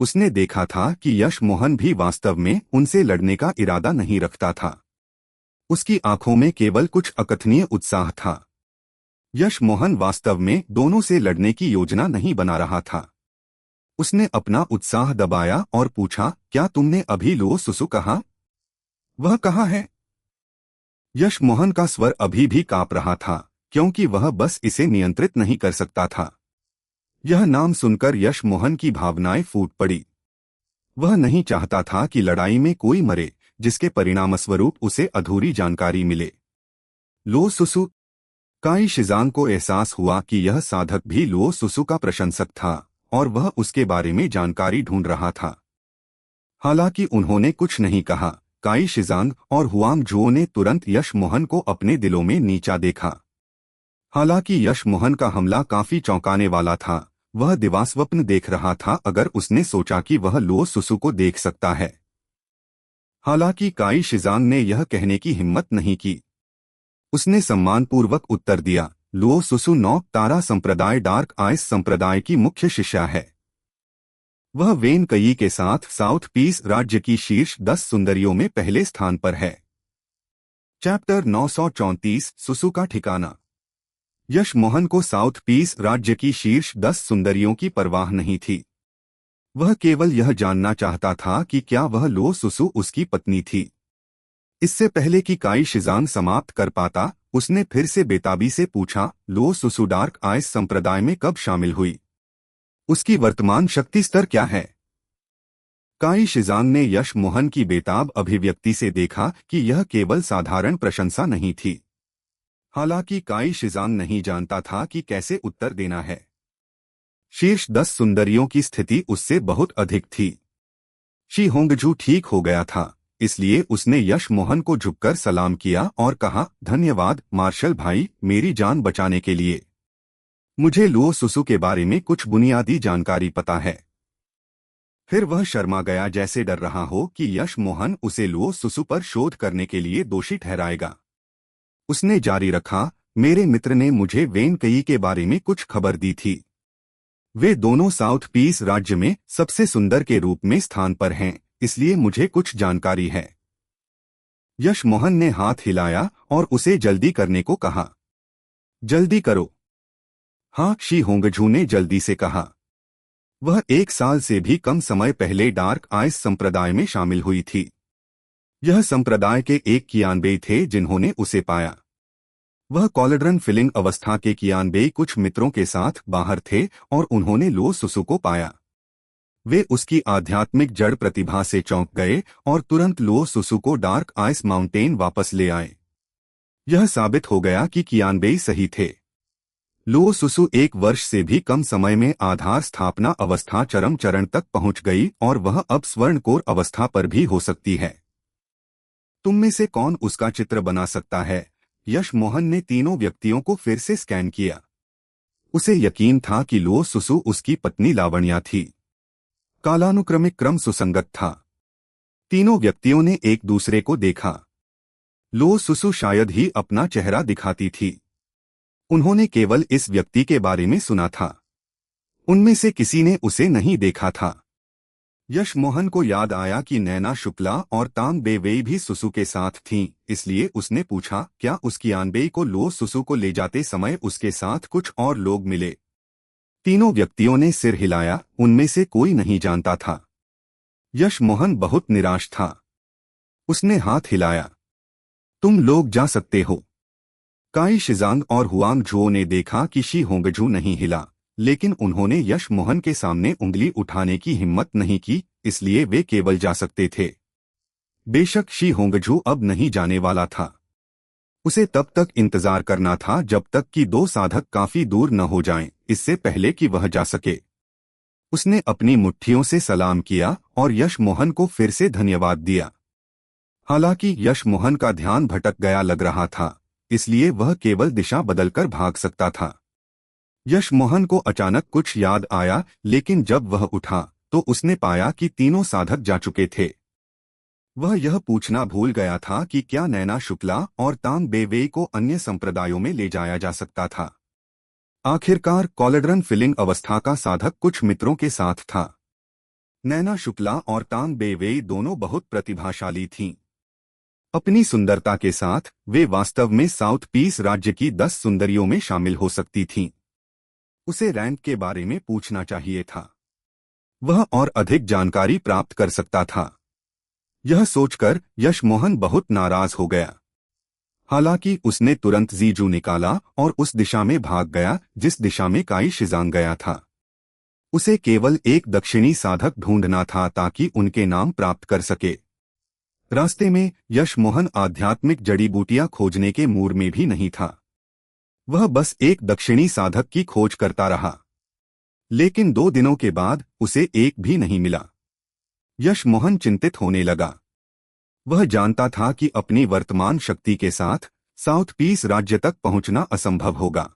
उसने देखा था कि यश मोहन भी वास्तव में उनसे लड़ने का इरादा नहीं रखता था। उसकी आंखों में केवल कुछ अकथनीय उत्साह था। यश मोहन वास्तव में दोनों से लड़ने की योजना नहीं बना रहा था। उसने अपना उत्साह दबाया और पूछा, क्या तुमने अभी लो सुसु कहा? वह कहाँ है? यश मोहन का स्वर अभी भी कांप रहा था, क्योंकि वह बस इसे नियंत्रित नहीं कर सकता था। यह नाम सुनकर यश मोहन की भावनाएं फूट पड़ी। वह नहीं चाहता था कि लड़ाई में कोई मरे, जिसके परिणामस्वरूप उसे अधूरी जानकारी मिले। लो सुसु। काई शिजांग को एहसास हुआ कि यह साधक भी लो सुसु का प्रशंसक था और वह उसके बारे में जानकारी ढूंढ रहा था। हालांकि उन्होंने कुछ नहीं कहा। काई शिजांग और हुआंग जुओ ने तुरंत यश मोहन को अपने दिलों में नीचा देखा। हालांकि यश मोहन का हमला काफी चौंकाने वाला था। वह दिवास्वप्न देख रहा था अगर उसने सोचा कि वह लो सुसु को देख सकता है। हालांकि काई शिजांग ने यह कहने की हिम्मत नहीं की। उसने सम्मानपूर्वक उत्तर दिया, लो सुसु 9 तारा संप्रदाय डार्क आइस संप्रदाय की मुख्य शिष्या है। वह वेन कई के साथ साउथ पीस राज्य की शीर्ष 10 सुंदरियों में पहले स्थान पर है। चैप्टर 934 सुसु का ठिकाना। यश मोहन को साउथ पीस राज्य की शीर्ष 10 सुंदरियों की परवाह नहीं थी। वह केवल यह जानना चाहता था कि क्या वह लो सुसु उसकी पत्नी थी। इससे पहले कि काई शिजांग समाप्त कर पाता, उसने फिर से बेताबी से पूछा, लो सुसु डार्क आइस संप्रदाय में कब शामिल हुई? उसकी वर्तमान शक्ति स्तर क्या है? काई शिजांग ने यश मोहन की बेताब अभिव्यक्ति से देखा कि यह केवल साधारण प्रशंसा नहीं थी। हालांकि काई शिजांग नहीं जानता था कि कैसे उत्तर देना है। शीर्ष 10 सुंदरियों की स्थिति उससे बहुत अधिक थी। शी होंगजू ठीक हो गया था, इसलिए उसने यश मोहन को झुककर सलाम किया और कहा, धन्यवाद मार्शल भाई, मेरी जान बचाने के लिए। मुझे लो सुसु के बारे में कुछ बुनियादी जानकारी पता है। फिर वह शर्मा गया, जैसे डर रहा हो कि यश मोहन उसे लो सुसु पर शोध करने के लिए दोषी ठहराएगा। उसने जारी रखा, मेरे मित्र ने मुझे वेन कई के बारे में कुछ खबर दी थी। वे दोनों साउथ पीस राज्य में सबसे सुंदर के रूप में स्थान पर हैं, इसलिए मुझे कुछ जानकारी है। यश मोहन ने हाथ हिलाया और उसे जल्दी करने को कहा। जल्दी करो। हाँ, शी होंगजू ने जल्दी से कहा। वह 1 साल से भी कम समय पहले डार्क आइस संप्रदाय में शामिल हुई थी। यह संप्रदाय के एक कियानबेई थे जिन्होंने उसे पाया। वह कॉलड्रन फिलिंग अवस्था के कियानबेई कुछ मित्रों के साथ बाहर थे और उन्होंने लो सुसु को पाया। वे उसकी आध्यात्मिक जड़ प्रतिभा से चौंक गए और तुरंत लो सुसु को डार्क आइस माउंटेन वापस ले आए। यह साबित हो गया कि कियानबेई सही थे। लो सुसु 1 वर्ष से भी कम समय में आधार स्थापना अवस्था चरम चरण तक पहुंच गई और वह अब स्वर्णकोर अवस्था पर भी हो सकती है। तुम में से कौन उसका चित्र बना सकता है? यश मोहन ने तीनों व्यक्तियों को फिर से स्कैन किया। उसे यकीन था कि लो सुसु उसकी पत्नी लावण्या थी। कालानुक्रमिक क्रम सुसंगत था। तीनों व्यक्तियों ने एक दूसरे को देखा। लो सुसु शायद ही अपना चेहरा दिखाती थी। उन्होंने केवल इस व्यक्ति के बारे में सुना था। उनमें से किसी ने उसे नहीं देखा था। यश मोहन को याद आया कि नैना शुक्ला और तांग बेवेई भी सुसु के साथ थीं, इसलिए उसने पूछा क्या उसकी आनबेई को लो सुसु को ले जाते समय उसके साथ कुछ और लोग मिले। तीनों व्यक्तियों ने सिर हिलाया, उनमें से कोई नहीं जानता था। यश मोहन बहुत निराश था। उसने हाथ हिलाया। तुम लोग जा सकते हो। काई शिजांग और हुआंग झुओ ने देखा कि शी होंगझू नहीं हिला, लेकिन उन्होंने यश मोहन के सामने उंगली उठाने की हिम्मत नहीं की, इसलिए वे केवल जा सकते थे। बेशक शी होंगझू अब नहीं जाने वाला था। उसे तब तक इंतजार करना था जब तक कि दो साधक काफी दूर न हो जाएं, इससे पहले कि वह जा सके। उसने अपनी मुट्ठियों से सलाम किया और यश मोहन को फिर से धन्यवाद दिया। हालांकि यश मोहन का ध्यान भटक गया लग रहा था, इसलिए वह केवल दिशा बदलकर भाग सकता था। यश मोहन को अचानक कुछ याद आया, लेकिन जब वह उठा तो उसने पाया कि तीनों साधक जा चुके थे। वह यह पूछना भूल गया था कि क्या नैना शुक्ला और तांग बेवेई को अन्य संप्रदायों में ले जाया जा सकता था। आखिरकार कॉलेड्रन फिलिंग अवस्था का साधक कुछ मित्रों के साथ था। नैना शुक्ला और तांग बेवेई दोनों बहुत प्रतिभाशाली थीं। अपनी सुंदरता के साथ वे वास्तव में साउथ पीस राज्य की 10 सुंदरियों में शामिल हो सकती थीं। उसे रैंक के बारे में पूछना चाहिए था। वह और अधिक जानकारी प्राप्त कर सकता था। यह सोचकर यश मोहन बहुत नाराज हो गया। हालांकि उसने तुरंत जीजू निकाला और उस दिशा में भाग गया जिस दिशा में काई शिजांग गया था। उसे केवल एक दक्षिणी साधक ढूंढना था ताकि उनके नाम प्राप्त कर सके। रास्ते में यश मोहन आध्यात्मिक जड़ी बूटियां खोजने के मूड में भी नहीं था। वह बस एक दक्षिणी साधक की खोज करता रहा, लेकिन 2 दिनों के बाद उसे एक भी नहीं मिला। यश मोहन चिंतित होने लगा। वह जानता था कि अपनी वर्तमान शक्ति के साथ साउथ पीस राज्य तक पहुंचना असंभव होगा।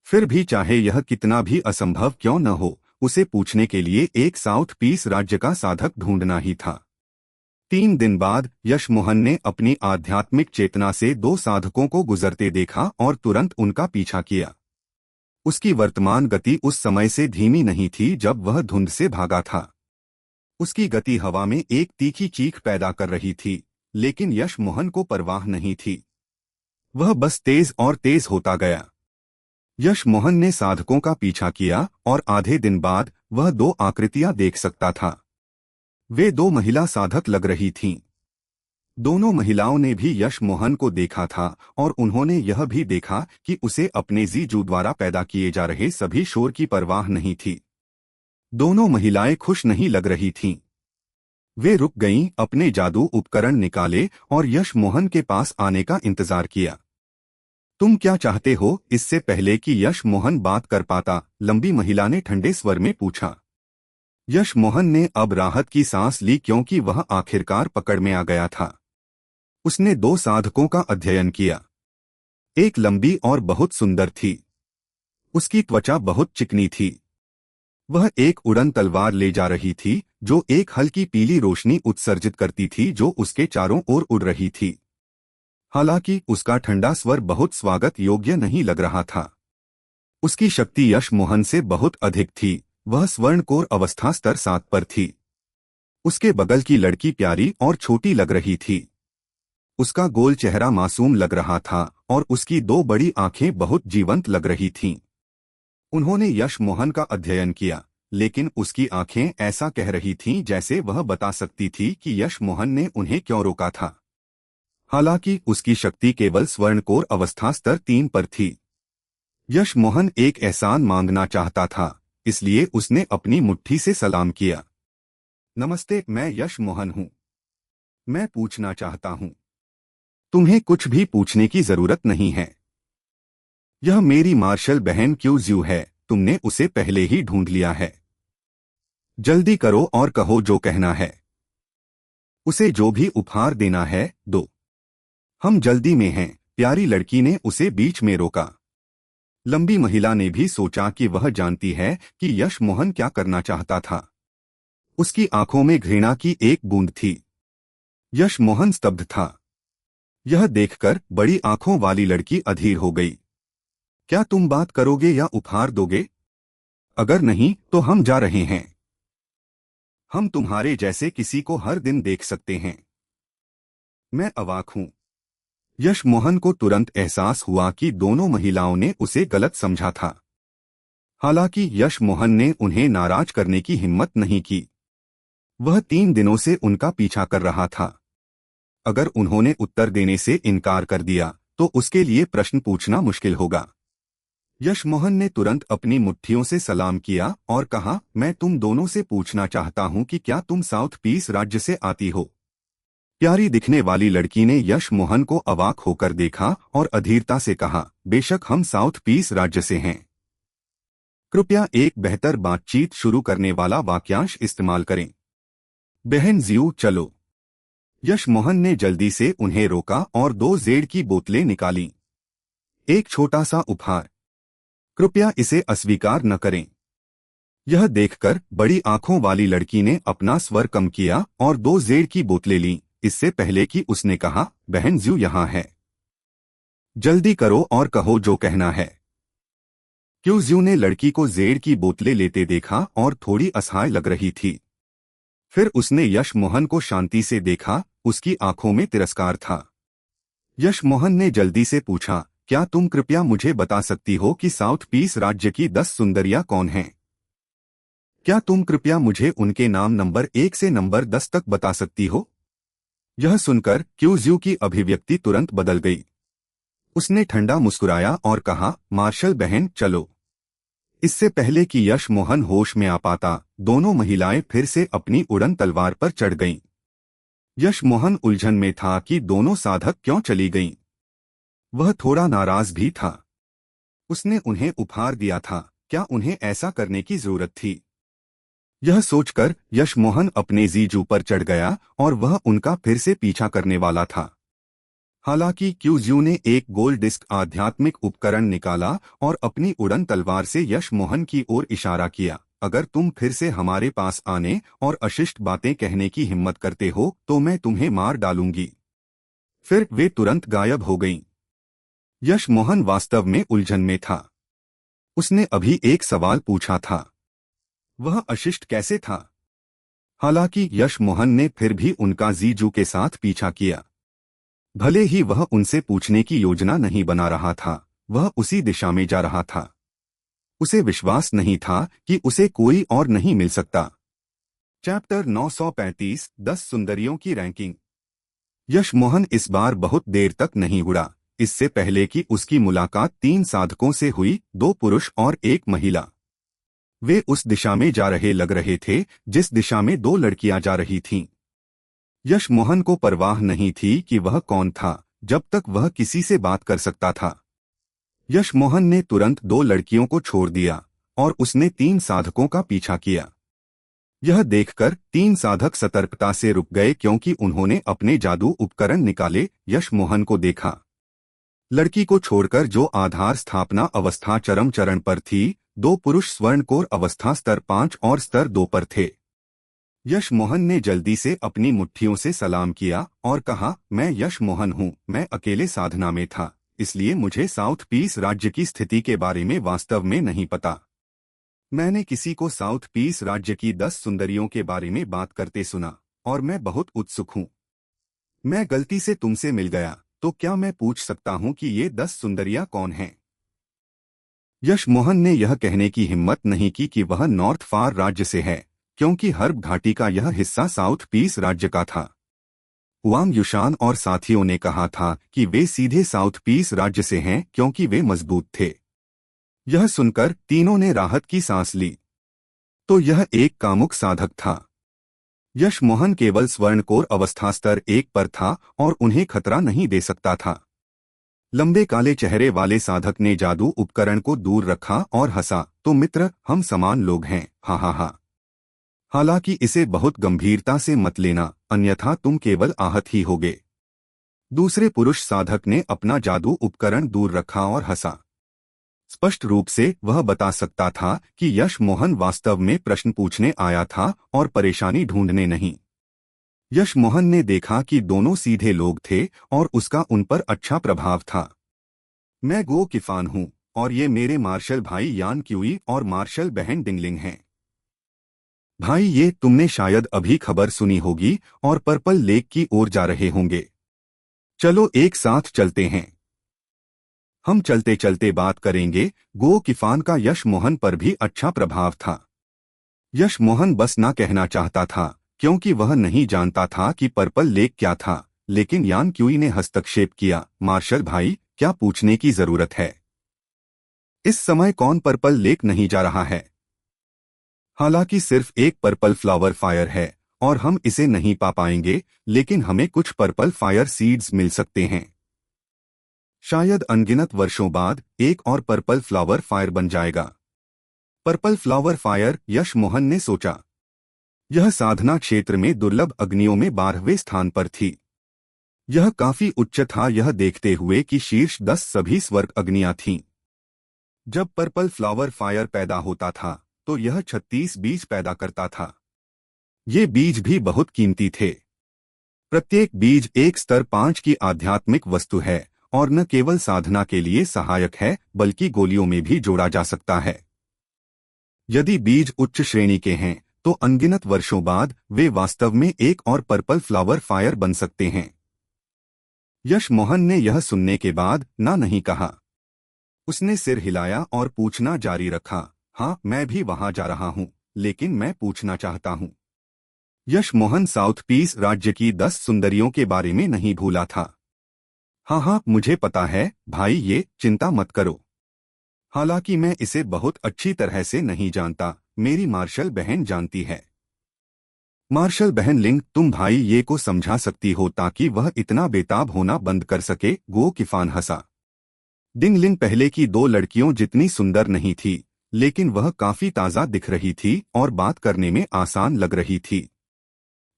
फिर भी चाहे यह कितना भी असंभव क्यों न हो, उसे पूछने के लिए एक साउथ पीस राज्य का साधक ढूंढना ही था। 3 दिन बाद यश मोहन ने अपनी आध्यात्मिक चेतना से 2 साधकों को गुजरते देखा और तुरंत उनका पीछा किया। उसकी वर्तमान गति उस समय से धीमी नहीं थी जब वह धुंध से भागा था। उसकी गति हवा में एक तीखी चीख पैदा कर रही थी, लेकिन यश मोहन को परवाह नहीं थी। वह बस तेज और तेज होता गया। यश मोहन ने साधकों का पीछा किया और आधे दिन बाद वह 2 आकृतियां देख सकता था। वे 2 महिला साधक लग रही थीं। दोनों महिलाओं ने भी यश मोहन को देखा था और उन्होंने यह भी देखा कि उसे अपने जीजू द्वारा पैदा किए जा रहे सभी शोर की परवाह नहीं थी। दोनों महिलाएं खुश नहीं लग रही थीं। वे रुक गईं, अपने जादू उपकरण निकाले और यश मोहन के पास आने का इंतजार किया। तुम क्या चाहते हो? इससे पहले कि यश मोहन बात कर पाता, लंबी महिला ने ठंडे स्वर में पूछा। यश मोहन ने अब राहत की सांस ली क्योंकि वह आखिरकार पकड़ में आ गया था। उसने 2 साधकों का अध्ययन किया। एक लंबी और बहुत सुंदर थी। उसकी त्वचा बहुत चिकनी थी। वह एक उड़न तलवार ले जा रही थी जो एक हल्की पीली रोशनी उत्सर्जित करती थी जो उसके चारों ओर उड़ रही थी। हालांकि उसका ठंडा स्वर बहुत स्वागत योग्य नहीं लग रहा था। उसकी शक्ति यश मोहन से बहुत अधिक थी। वह स्वर्णकोर अवस्था स्तर 7 पर थी। उसके बगल की लड़की प्यारी और छोटी लग रही थी। उसका गोल चेहरा मासूम लग रहा था और उसकी 2 बड़ी आंखें बहुत जीवंत लग रही थीं। उन्होंने यश मोहन का अध्ययन किया, लेकिन उसकी आंखें ऐसा कह रही थीं जैसे वह बता सकती थी कि यश मोहन ने उन्हें क्यों रोका था। हालांकि उसकी शक्ति केवल स्वर्णकोर अवस्था स्तर 3 पर थी। यश मोहन एक एहसान मांगना चाहता था, इसलिए उसने अपनी मुट्ठी से सलाम किया। नमस्ते, मैं यश मोहन हूं। मैं पूछना चाहता हूं। तुम्हें कुछ भी पूछने की जरूरत नहीं है। यह मेरी मार्शल बहन क्यूज्यू है, तुमने उसे पहले ही ढूंढ लिया है। जल्दी करो और कहो जो कहना है। उसे जो भी उपहार देना है दो। हम जल्दी में हैं, प्यारी लड़की ने उसे बीच में रोका। लंबी महिला ने भी सोचा कि वह जानती है कि यश मोहन क्या करना चाहता था। उसकी आंखों में घृणा की एक बूंद थी। यश मोहन स्तब्ध था। यह देखकर बड़ी आंखों वाली लड़की अधीर हो गई। क्या तुम बात करोगे या उपहार दोगे? अगर नहीं तो हम जा रहे हैं। हम तुम्हारे जैसे किसी को हर दिन देख सकते हैं। मैं अवाक हूं। यश मोहन को तुरंत एहसास हुआ कि दोनों महिलाओं ने उसे गलत समझा था। हालांकि यश मोहन ने उन्हें नाराज करने की हिम्मत नहीं की। वह 3 दिनों से उनका पीछा कर रहा था। अगर उन्होंने उत्तर देने से इनकार कर दिया तो उसके लिए प्रश्न पूछना मुश्किल होगा। यश मोहन ने तुरंत अपनी मुट्ठियों से सलाम किया और कहा, मैं तुम दोनों से पूछना चाहता हूं कि क्या तुम साउथ पीस राज्य से आती हो। प्यारी दिखने वाली लड़की ने यश मोहन को अवाक होकर देखा और अधीरता से कहा, बेशक हम साउथ पीस राज्य से हैं। कृपया एक बेहतर बातचीत शुरू करने वाला वाक्यांश इस्तेमाल करें। बहन जियो चलो। यश मोहन ने जल्दी से उन्हें रोका और 2 जेड की बोतलें निकाली। एक छोटा सा उपहार। कृपया इसे अस्वीकार न करें। यह देखकर बड़ी आंखों वाली लड़की ने अपना स्वर कम किया और 2 जेड की बोतलें लीं, इससे पहले कि उसने कहा, बहन ज्यू यहाँ है। जल्दी करो और कहो जो कहना है। क्यों ज्यू ने लड़की को जेड की बोतलें लेते देखा और थोड़ी असहाय लग रही थी। फिर उसने यश मोहन को शांति से देखा, उसकी आंखों में तिरस्कार था। यश मोहन ने जल्दी से पूछा, क्या तुम कृपया मुझे बता सकती हो कि साउथ पीस राज्य की 10 सुंदरियां कौन हैं? क्या तुम कृपया मुझे उनके नाम नंबर 1 से नंबर 10 तक बता सकती हो? यह सुनकर क्यूज्यू की अभिव्यक्ति तुरंत बदल गई। उसने ठंडा मुस्कुराया और कहा, मार्शल बहन चलो। इससे पहले कि यश मोहन होश में आ पाता, दोनों महिलाएं फिर से अपनी उड़न तलवार पर चढ़ गईं। यश मोहन उलझन में था कि दोनों साधक क्यों चली गईं। वह थोड़ा नाराज भी था। उसने उन्हें उपहार दिया था, क्या उन्हें ऐसा करने की जरूरत थी? यह सोचकर यश मोहन अपने जीजू पर चढ़ गया और वह उनका फिर से पीछा करने वाला था। हालांकि क्यूज्यू ने एक गोल डिस्क आध्यात्मिक उपकरण निकाला और अपनी उड़न तलवार से यश मोहन की ओर इशारा किया, अगर तुम फिर से हमारे पास आने और अशिष्ट बातें कहने की हिम्मत करते हो तो मैं तुम्हें मार डालूंगी। फिर वे तुरंत गायब हो गईं। यश मोहन वास्तव में उलझन में था। उसने अभी एक सवाल पूछा था, वह अशिष्ट कैसे था? हालांकि यश मोहन ने फिर भी उनका जीजू के साथ पीछा किया। भले ही वह उनसे पूछने की योजना नहीं बना रहा था, वह उसी दिशा में जा रहा था। उसे विश्वास नहीं था कि उसे कोई और नहीं मिल सकता। चैप्टर 935 10 सुंदरियों की रैंकिंग। यश मोहन इस बार बहुत देर तक नहीं उड़ा। इससे पहले कि उसकी मुलाकात 3 साधकों से हुई, 2 पुरुष और 1 महिला। वे उस दिशा में जा रहे लग रहे थे जिस दिशा में 2 लड़कियां जा रही थीं। यश मोहन को परवाह नहीं थी कि वह कौन था, जब तक वह किसी से बात कर सकता था। यश मोहन ने तुरंत 2 लड़कियों को छोड़ दिया और उसने 3 साधकों का पीछा किया। यह देखकर 3 साधक सतर्कता से रुक गए क्योंकि उन्होंने अपने जादू उपकरण निकाले। यश मोहन को देखा। लड़की को छोड़कर जो आधार स्थापना अवस्था चरम चरण पर थी, 2 पुरुष स्वर्णकोर अवस्था स्तर 5 और स्तर 2 पर थे। यश मोहन ने जल्दी से अपनी मुट्ठियों से सलाम किया और कहा, मैं यश मोहन हूँ, मैं अकेले साधना में था, इसलिए मुझे साउथ पीस राज्य की स्थिति के बारे में वास्तव में नहीं पता। मैंने किसी को साउथ पीस राज्य की 10 सुंदरियों के बारे में बात करते सुना और मैं बहुत उत्सुक हूँ। मैं गलती से तुमसे मिल गया, तो क्या मैं पूछ सकता हूँ कि ये 10 सुंदरियां कौन हैं? यश मोहन ने यह कहने की हिम्मत नहीं की कि वह नॉर्थ फार राज्य से है, क्योंकि हर्ब घाटी का यह हिस्सा साउथ पीस राज्य का था। वांग युशान और साथियों ने कहा था कि वे सीधे साउथ पीस राज्य से हैं क्योंकि वे मजबूत थे। यह सुनकर तीनों ने राहत की सांस ली। तो यह एक कामुक साधक था। यश मोहन केवल स्वर्णकोर अवस्था स्तर 1 पर था और उन्हें खतरा नहीं दे सकता था। लंबे काले चेहरे वाले साधक ने जादू उपकरण को दूर रखा और हंसा, तो मित्र, हम समान लोग हैं, हा हा हा। हालांकि इसे बहुत गंभीरता से मत लेना, अन्यथा तुम केवल आहत ही होगे। दूसरे पुरुष साधक ने अपना जादू उपकरण दूर रखा और हंसा। स्पष्ट रूप से वह बता सकता था कि यश मोहन वास्तव में प्रश्न पूछने आया था और परेशानी ढूंढने नहीं। यश मोहन ने देखा कि दोनों सीधे लोग थे और उसका उन पर अच्छा प्रभाव था। मैं गो किफान हूं और ये मेरे मार्शल भाई यान क्यूई और मार्शल बहन डिंगलिंग हैं। भाई ये तुमने शायद अभी खबर सुनी होगी और पर्पल लेक की ओर जा रहे होंगे। चलो एक साथ चलते हैं। हम चलते चलते बात करेंगे। गो किफान का यश मोहन पर भी अच्छा प्रभाव था। यश मोहन बस ना कहना चाहता था क्योंकि वह नहीं जानता था कि पर्पल लेक क्या था, लेकिन यान क्यूई ने हस्तक्षेप किया। मार्शल भाई, क्या पूछने की जरूरत है? इस समय कौन पर्पल लेक नहीं जा रहा है? हालांकि सिर्फ एक पर्पल फ्लावर फायर है और हम इसे नहीं पा पाएंगे, लेकिन हमें कुछ पर्पल फायर सीड्स मिल सकते हैं। शायद अनगिनत वर्षों बाद एक और पर्पल फ्लावर फायर बन जाएगा। Purple flower fire, Yash Mohan ने सोचा। यह साधना क्षेत्र में दुर्लभ अग्नियों में 12वें स्थान पर थी। यह काफी उच्च था, यह देखते हुए कि शीर्ष 10 सभी स्वर्ग अग्नियां थीं। जब पर्पल फ्लावर फायर पैदा होता था तो यह 36 बीज पैदा करता था। ये बीज भी बहुत कीमती थे। प्रत्येक बीज एक स्तर 5 की आध्यात्मिक वस्तु है और न केवल साधना के लिए सहायक है बल्कि गोलियों में भी जोड़ा जा सकता है। यदि बीज उच्च श्रेणी के हैं तो अनगिनत वर्षों बाद वे वास्तव में एक और पर्पल फ्लावर फायर बन सकते हैं। यश मोहन ने यह सुनने के बाद ना नहीं कहा। उसने सिर हिलाया और पूछना जारी रखा। हाँ, मैं भी वहां जा रहा हूं, लेकिन मैं पूछना चाहता हूं। यश मोहन साउथ पीस राज्य की 10 सुंदरियों के बारे में नहीं भूला था। हाँ, मुझे पता है भाई, ये चिंता मत करो। हालांकि मैं इसे बहुत अच्छी तरह से नहीं जानता, मेरी मार्शल बहन जानती है। मार्शल बहन लिंग, तुम भाई ये को समझा सकती हो ताकि वह इतना बेताब होना बंद कर सके। गो किफान हंसा। डिंग लिंग पहले की 2 लड़कियों जितनी सुंदर नहीं थी, लेकिन वह काफी ताजा दिख रही थी और बात करने में आसान लग रही थी।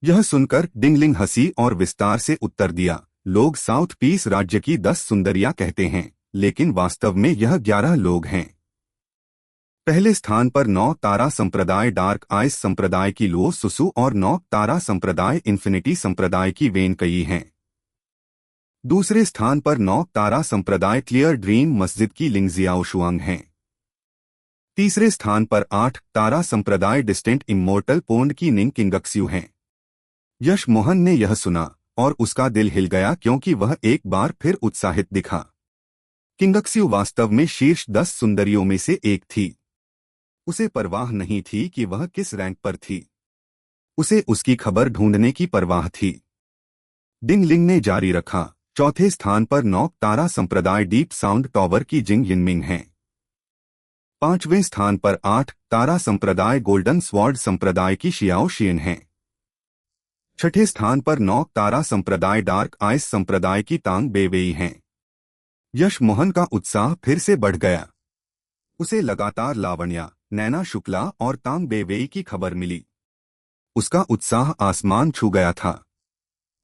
यह सुनकर डिंगलिंग हंसी और विस्तार से उत्तर दिया, लोग साउथ पीस राज्य की 10 सुंदरियां कहते हैं, लेकिन वास्तव में यह 11 लोग हैं। पहले स्थान पर 9 तारा संप्रदाय डार्क आइस संप्रदाय की लो सुसु और 9 तारा संप्रदाय इन्फिनिटी संप्रदाय की वेन कई हैं। दूसरे स्थान पर 9 तारा संप्रदाय क्लियर ड्रीम मस्जिद की लिंगजियाओ शुआंग हैं। तीसरे स्थान पर 8 तारा संप्रदाय डिस्टेंट इमोर्टल पोंड की निंग किंगक्स्यू हैं। यश मोहन ने यह सुना और उसका दिल हिल गया क्योंकि वह एक बार फिर उत्साहित दिखा। किंगक्स्यू वास्तव में शीर्ष 10 सुंदरियों में से एक थी। उसे परवाह नहीं थी कि वह किस रैंक पर थी। उसे उसकी खबर ढूंढने की परवाह थी। डिंग लिंग ने जारी रखा, चौथे स्थान पर 9 तारा संप्रदाय डीप साउंड टॉवर की जिंग यिनमिंग हैं। 5वें स्थान पर 8 तारा संप्रदाय गोल्डन स्वॉर्ड संप्रदाय की शियाओ शियन हैं। 6ठे स्थान पर 9 तारा संप्रदाय डार्क आइस संप्रदाय की तांग बेवेई हैं। यश मोहन का उत्साह फिर से बढ़ गया। उसे लगातार लावण्या, नैना शुक्ला और तांग बेवेई की खबर मिली। उसका उत्साह आसमान छू गया था।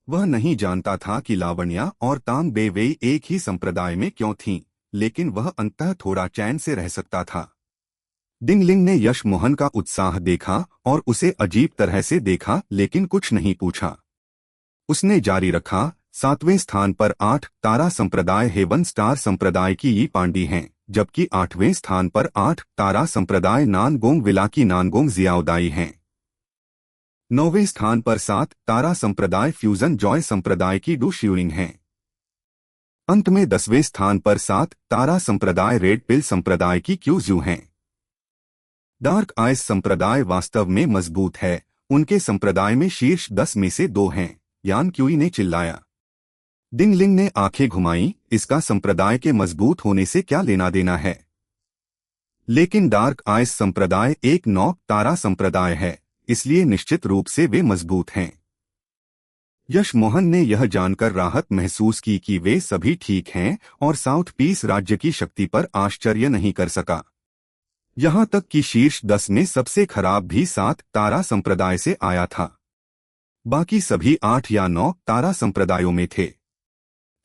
वह नहीं जानता था कि लावण्या और तांग बेवेई एक ही संप्रदाय में क्यों थीं, लेकिन वह अंततः थोड़ा चैन से रह सकता था। डिंगलिंग ने यश मोहन का उत्साह देखा और उसे अजीब तरह से देखा, लेकिन कुछ नहीं पूछा। उसने जारी रखा, 7वें स्थान पर 8 तारा संप्रदाय हेवन स्टार संप्रदाय की यी पांडी हैं, जबकि 8वें स्थान पर 8 तारा संप्रदाय नानगोंग विला की नानगोंग जियाओदाई हैं। 9वें स्थान पर 7 तारा संप्रदाय फ्यूजन जॉय संप्रदाय की डू श्यूरिंग हैं। अंत में 10वें स्थान पर 7 तारा संप्रदाय रेड पिल संप्रदाय की क्यूज्यू हैं। डार्क आइस संप्रदाय वास्तव में मजबूत है, उनके संप्रदाय में शीर्ष 10 में से 2 हैं, यान क्यूई ने चिल्लाया। डिंगलिंग ने आंखें घुमाईं, इसका संप्रदाय के मजबूत होने से क्या लेना देना है? लेकिन डार्क आइस संप्रदाय एक 9 तारा संप्रदाय है, इसलिए निश्चित रूप से वे मजबूत हैं। यश मोहन ने यह जानकर राहत महसूस की कि वे सभी ठीक हैं और साउथ पीस राज्य की शक्ति पर आश्चर्य नहीं कर सका। यहां तक कि शीर्ष 10 में सबसे खराब भी 7 तारा संप्रदाय से आया था। बाकी सभी 8 या 9 तारा संप्रदायों में थे।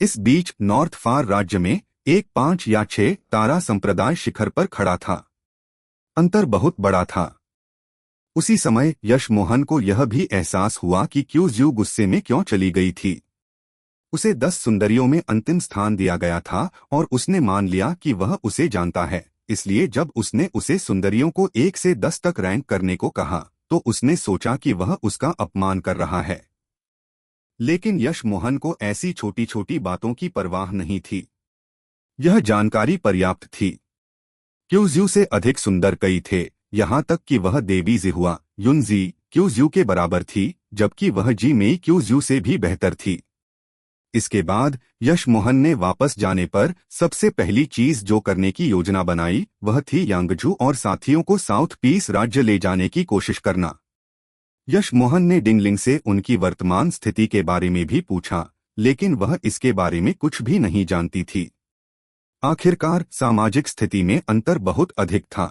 इस बीच नॉर्थ फार राज्य में एक 5 या 6 तारा संप्रदाय शिखर पर खड़ा था। अंतर बहुत बड़ा था। उसी समय यश मोहन को यह भी एहसास हुआ कि क्यूज्यू गुस्से में क्यों चली गई थी। उसे 10 सुंदरियों में अंतिम स्थान दिया गया था और उसने मान लिया कि वह उसे जानता है, इसलिए जब उसने उसे सुंदरियों को 1 से 10 तक रैंक करने को कहा तो उसने सोचा कि वह उसका अपमान कर रहा है। लेकिन यश मोहन को ऐसी छोटी छोटी बातों की परवाह नहीं थी। यह जानकारी पर्याप्त थी। क्यूज्यू से अधिक सुंदर कई थे, यहाँ तक कि वह देवी जिहुआ युनजी क्यूज्यू के बराबर थी, जबकि वह जी मेई क्यूज्यू से भी बेहतर थी। इसके बाद यश मोहन ने वापस जाने पर सबसे पहली चीज जो करने की योजना बनाई वह थी यांगजू और साथियों को साउथ पीस राज्य ले जाने की कोशिश करना। यश मोहन ने डिंगलिंग से उनकी वर्तमान स्थिति के बारे में भी पूछा, लेकिन वह इसके बारे में कुछ भी नहीं जानती थी। आखिरकार सामाजिक स्थिति में अंतर बहुत अधिक था।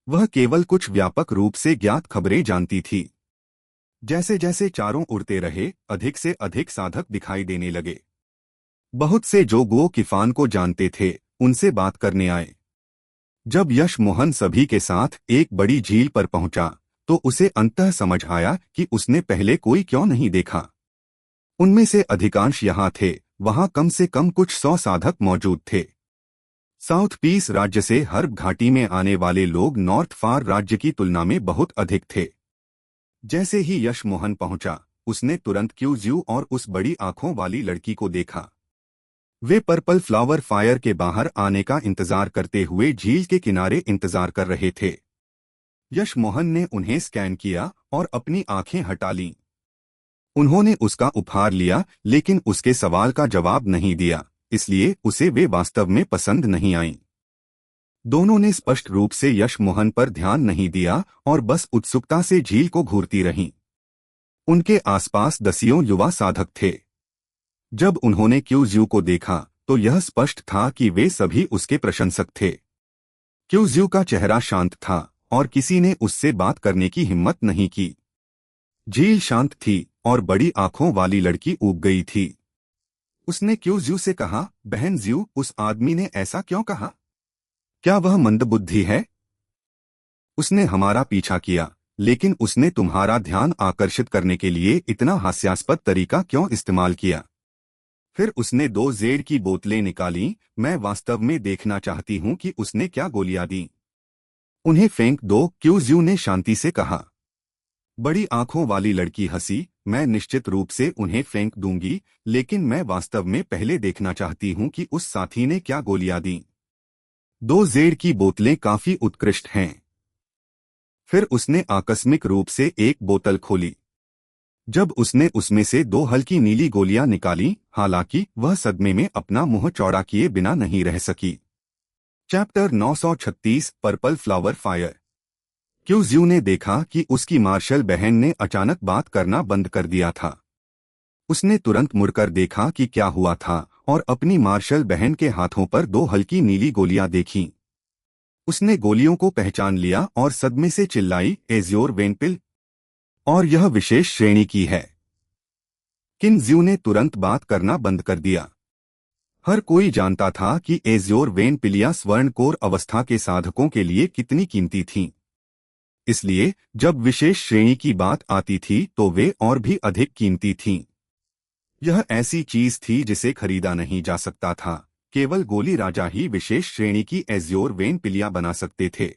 वह केवल कुछ व्यापक रूप से ज्ञात खबरें जानती थी। जैसे जैसे चारों उड़ते रहे, अधिक से अधिक साधक दिखाई देने लगे। बहुत से जो गुओ किफान को जानते थे उनसे बात करने आए। जब यश मोहन सभी के साथ एक बड़ी झील पर पहुंचा तो उसे अंततः समझ आया कि उसने पहले कोई क्यों नहीं देखा। उनमें से अधिकांश यहाँ थे, वहां कम से कम कुछ 100 साधक मौजूद थे। साउथ पीस राज्य से हर्ब घाटी में आने वाले लोग नॉर्थ फार राज्य की तुलना में बहुत अधिक थे। जैसे ही यश मोहन पहुंचा, उसने तुरंत क्यूज्यू और उस बड़ी आंखों वाली लड़की को देखा। वे पर्पल फ्लावर फायर के बाहर आने का इंतजार करते हुए झील के किनारे इंतजार कर रहे थे। यश मोहन ने उन्हें स्कैन किया और अपनी आंखें हटा लीं। उन्होंने उसका उपहार लिया, लेकिन उसके सवाल का जवाब नहीं दिया, इसलिए उसे वे वास्तव में पसंद नहीं आईं। दोनों ने स्पष्ट रूप से यश मोहन पर ध्यान नहीं दिया और बस उत्सुकता से झील को घूरती रहीं। उनके आसपास दसियों युवा साधक थे। जब उन्होंने क्यूज्यू को देखा तो यह स्पष्ट था कि वे सभी उसके प्रशंसक थे। क्यूज्यू का चेहरा शांत था और किसी ने उससे बात करने की हिम्मत नहीं की। झील शांत थी और बड़ी आंखों वाली लड़की ऊब गई थी। उसने क्यूज्यू से कहा, बहन ज्यू, उस आदमी ने ऐसा क्यों कहा? क्या वह मंदबुद्धि है? उसने हमारा पीछा किया, लेकिन उसने तुम्हारा ध्यान आकर्षित करने के लिए इतना हास्यास्पद तरीका क्यों इस्तेमाल किया? फिर उसने 2 जेड की बोतलें निकालीं। मैं वास्तव में देखना चाहती हूं कि उसने क्या गोलियां दी। उन्हें फेंक दो, क्यूज्यू ने शांति से कहा। बड़ी आंखों वाली लड़की हंसी। मैं निश्चित रूप से उन्हें फेंक दूंगी, लेकिन मैं वास्तव में पहले देखना चाहती हूं कि उस साथी ने क्या गोलियां दी। 2 जेड की बोतलें काफी उत्कृष्ट हैं। फिर उसने आकस्मिक रूप से एक बोतल खोली। जब उसने उसमें से 2 हल्की नीली गोलियां निकाली, हालांकि वह सदमे में अपना मुंह चौड़ा किए बिना नहीं रह सकी। Chapter 936 purple flower fire. क्यूज्यू ने देखा कि उसकी मार्शल बहन ने अचानक बात करना बंद कर दिया था। उसने तुरंत मुड़कर देखा कि क्या हुआ था और अपनी मार्शल बहन के हाथों पर 2 हल्की नीली गोलियां देखीं। उसने गोलियों को पहचान लिया और सदमे से चिल्लाई, एज़्योर वेनपिल, और यह विशेष श्रेणी की है। किनज्यू ने तुरंत बात करना बंद कर दिया। हर कोई जानता था कि एज़्योर वेनपिलियां स्वर्णकोर अवस्था के साधकों के लिए कितनी कीमती थीं। इसलिए जब विशेष श्रेणी की बात आती थी तो वे और भी अधिक कीमती थीं। यह ऐसी चीज थी जिसे खरीदा नहीं जा सकता था। केवल गोली राजा ही विशेष श्रेणी की एज़्योर वेनपिलियां बना सकते थे।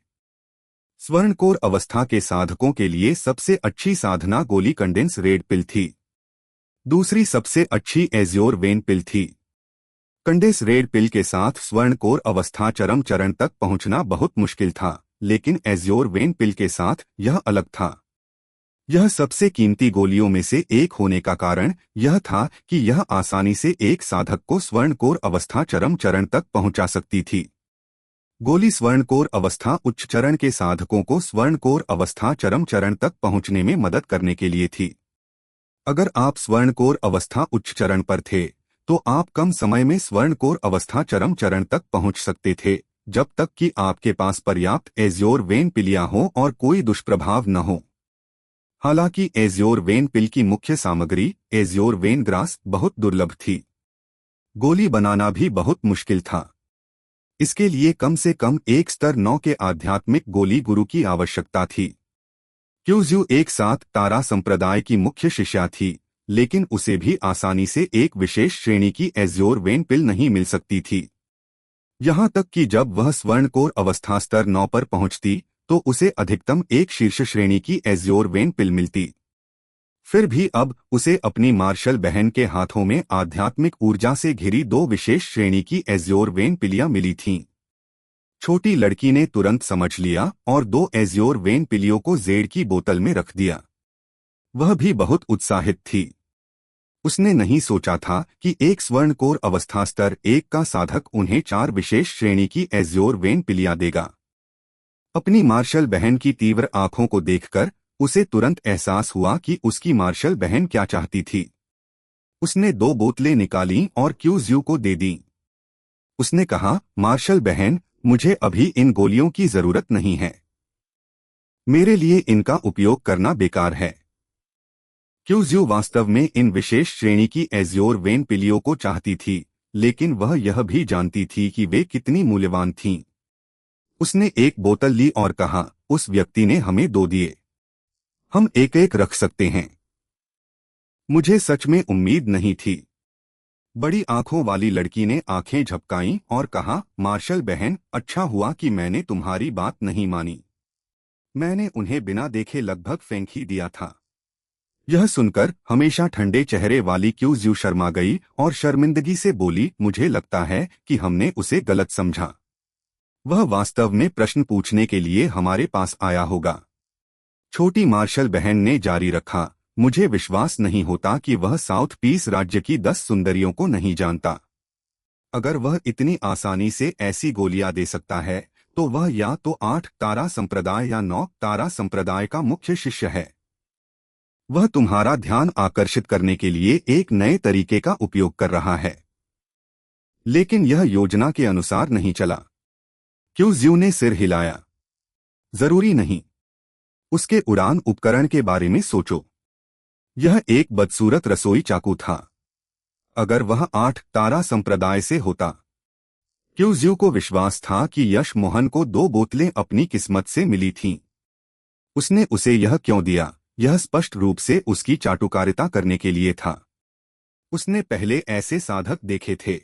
स्वर्णकोर अवस्था के साधकों के लिए सबसे अच्छी साधना गोली कंडेंस रेड पिल थी। दूसरी सबसे अच्छी एज़्योर वेन पिल थी। कंडेंस रेड पिल के साथ स्वर्णकोर अवस्था चरम चरण तक पहुंचना बहुत मुश्किल था, लेकिन एज़्योर वेन पिल के साथ यह अलग था। यह सबसे कीमती गोलियों में से एक होने का कारण यह था कि यह आसानी से एक साधक को स्वर्णकोर अवस्था चरम चरण तक पहुंचा सकती थी। गोली स्वर्णकोर अवस्था उच्च चरण के साधकों को स्वर्णकोर अवस्था चरम चरण तक पहुंचने में मदद करने के लिए थी। अगर आप स्वर्णकोर अवस्था उच्च चरण पर थे तो आप कम समय में स्वर्णकोर अवस्था चरम चरण तक पहुंच सकते थे, जब तक कि आपके पास पर्याप्त एज़्योर वेन पिलियां हो और कोई दुष्प्रभाव न हो। हालांकि एज़्योर वेन पिल की मुख्य सामग्री एज़्योर वेन ग्रास बहुत दुर्लभ थी। गोली बनाना भी बहुत मुश्किल था। इसके लिए कम से कम एक स्तर 9 के आध्यात्मिक गोली गुरु की आवश्यकता थी। क्यूज्यू एक साथ तारा संप्रदाय की मुख्य शिष्या थी, लेकिन उसे भी आसानी से एक विशेष श्रेणी की एज़्योर वेन पिल नहीं मिल सकती थी। यहाँ तक कि जब वह स्वर्णकोर अवस्था स्तर 9 पर पहुंचती तो उसे अधिकतम एक शीर्ष श्रेणी की एज्योर वेन पिल मिलती। फिर भी अब उसे अपनी मार्शल बहन के हाथों में आध्यात्मिक ऊर्जा से घिरी 2 विशेष श्रेणी की एज्योर वेन पिलियां मिली थीं। छोटी लड़की ने तुरंत समझ लिया और 2 एज्योर वेन पिलियों को जेड की बोतल में रख दिया। वह भी बहुत उत्साहित थी। उसने नहीं सोचा था कि एक स्वर्णकोर अवस्था स्तर 1 का साधक उन्हें 4 विशेष श्रेणी की एज्योर वेन पिलियां देगा। अपनी मार्शल बहन की तीव्र आंखों को देखकर उसे तुरंत एहसास हुआ कि उसकी मार्शल बहन क्या चाहती थी। उसने 2 बोतलें निकालीं और क्यूज्यू को दे दीं। उसने कहा, मार्शल बहन, मुझे अभी इन गोलियों की जरूरत नहीं है। मेरे लिए इनका उपयोग करना बेकार है। क्यूज्यू वास्तव में इन विशेष श्रेणी की एज्योर वेन पिलियों को चाहती थी, लेकिन वह यह भी जानती थी कि वे कितनी मूल्यवान थीं। उसने एक बोतल ली और कहा, उस व्यक्ति ने हमें 2 दिए। हम एक एक रख सकते हैं। मुझे सच में उम्मीद नहीं थी। बड़ी आंखों वाली लड़की ने आंखें झपकाईं और कहा, मार्शल बहन, अच्छा हुआ कि मैंने तुम्हारी बात नहीं मानी। मैंने उन्हें बिना देखे लगभग फेंक ही दिया था। यह सुनकर हमेशा ठंडे चेहरे वाली क्यूज्यू शर्मा गई और शर्मिंदगी से बोली, मुझे लगता है कि हमने उसे गलत समझा। वह वास्तव में प्रश्न पूछने के लिए हमारे पास आया होगा। छोटी मार्शल बहन ने जारी रखा, मुझे विश्वास नहीं होता कि वह साउथ पीस राज्य की 10 सुंदरियों को नहीं जानता। अगर वह इतनी आसानी से ऐसी गोलियां दे सकता है तो वह या तो 8 तारा संप्रदाय या 9 तारा संप्रदाय का मुख्य शिष्य है। वह तुम्हारा ध्यान आकर्षित करने के लिए एक नए तरीके का उपयोग कर रहा है। लेकिन यह योजना के अनुसार नहीं चला। क्यूज्यू ने सिर हिलाया। जरूरी नहीं। उसके उड़ान उपकरण के बारे में सोचो। यह एक बदसूरत रसोई चाकू था। अगर वह 8 तारा संप्रदाय से होता। क्यूज्यू को विश्वास था कि यश मोहन को 2 बोतलें अपनी किस्मत से मिली थीं। उसने उसे यह क्यों दिया? यह स्पष्ट रूप से उसकी चाटुकारिता करने के लिए था। उसने पहले ऐसे साधक देखे थे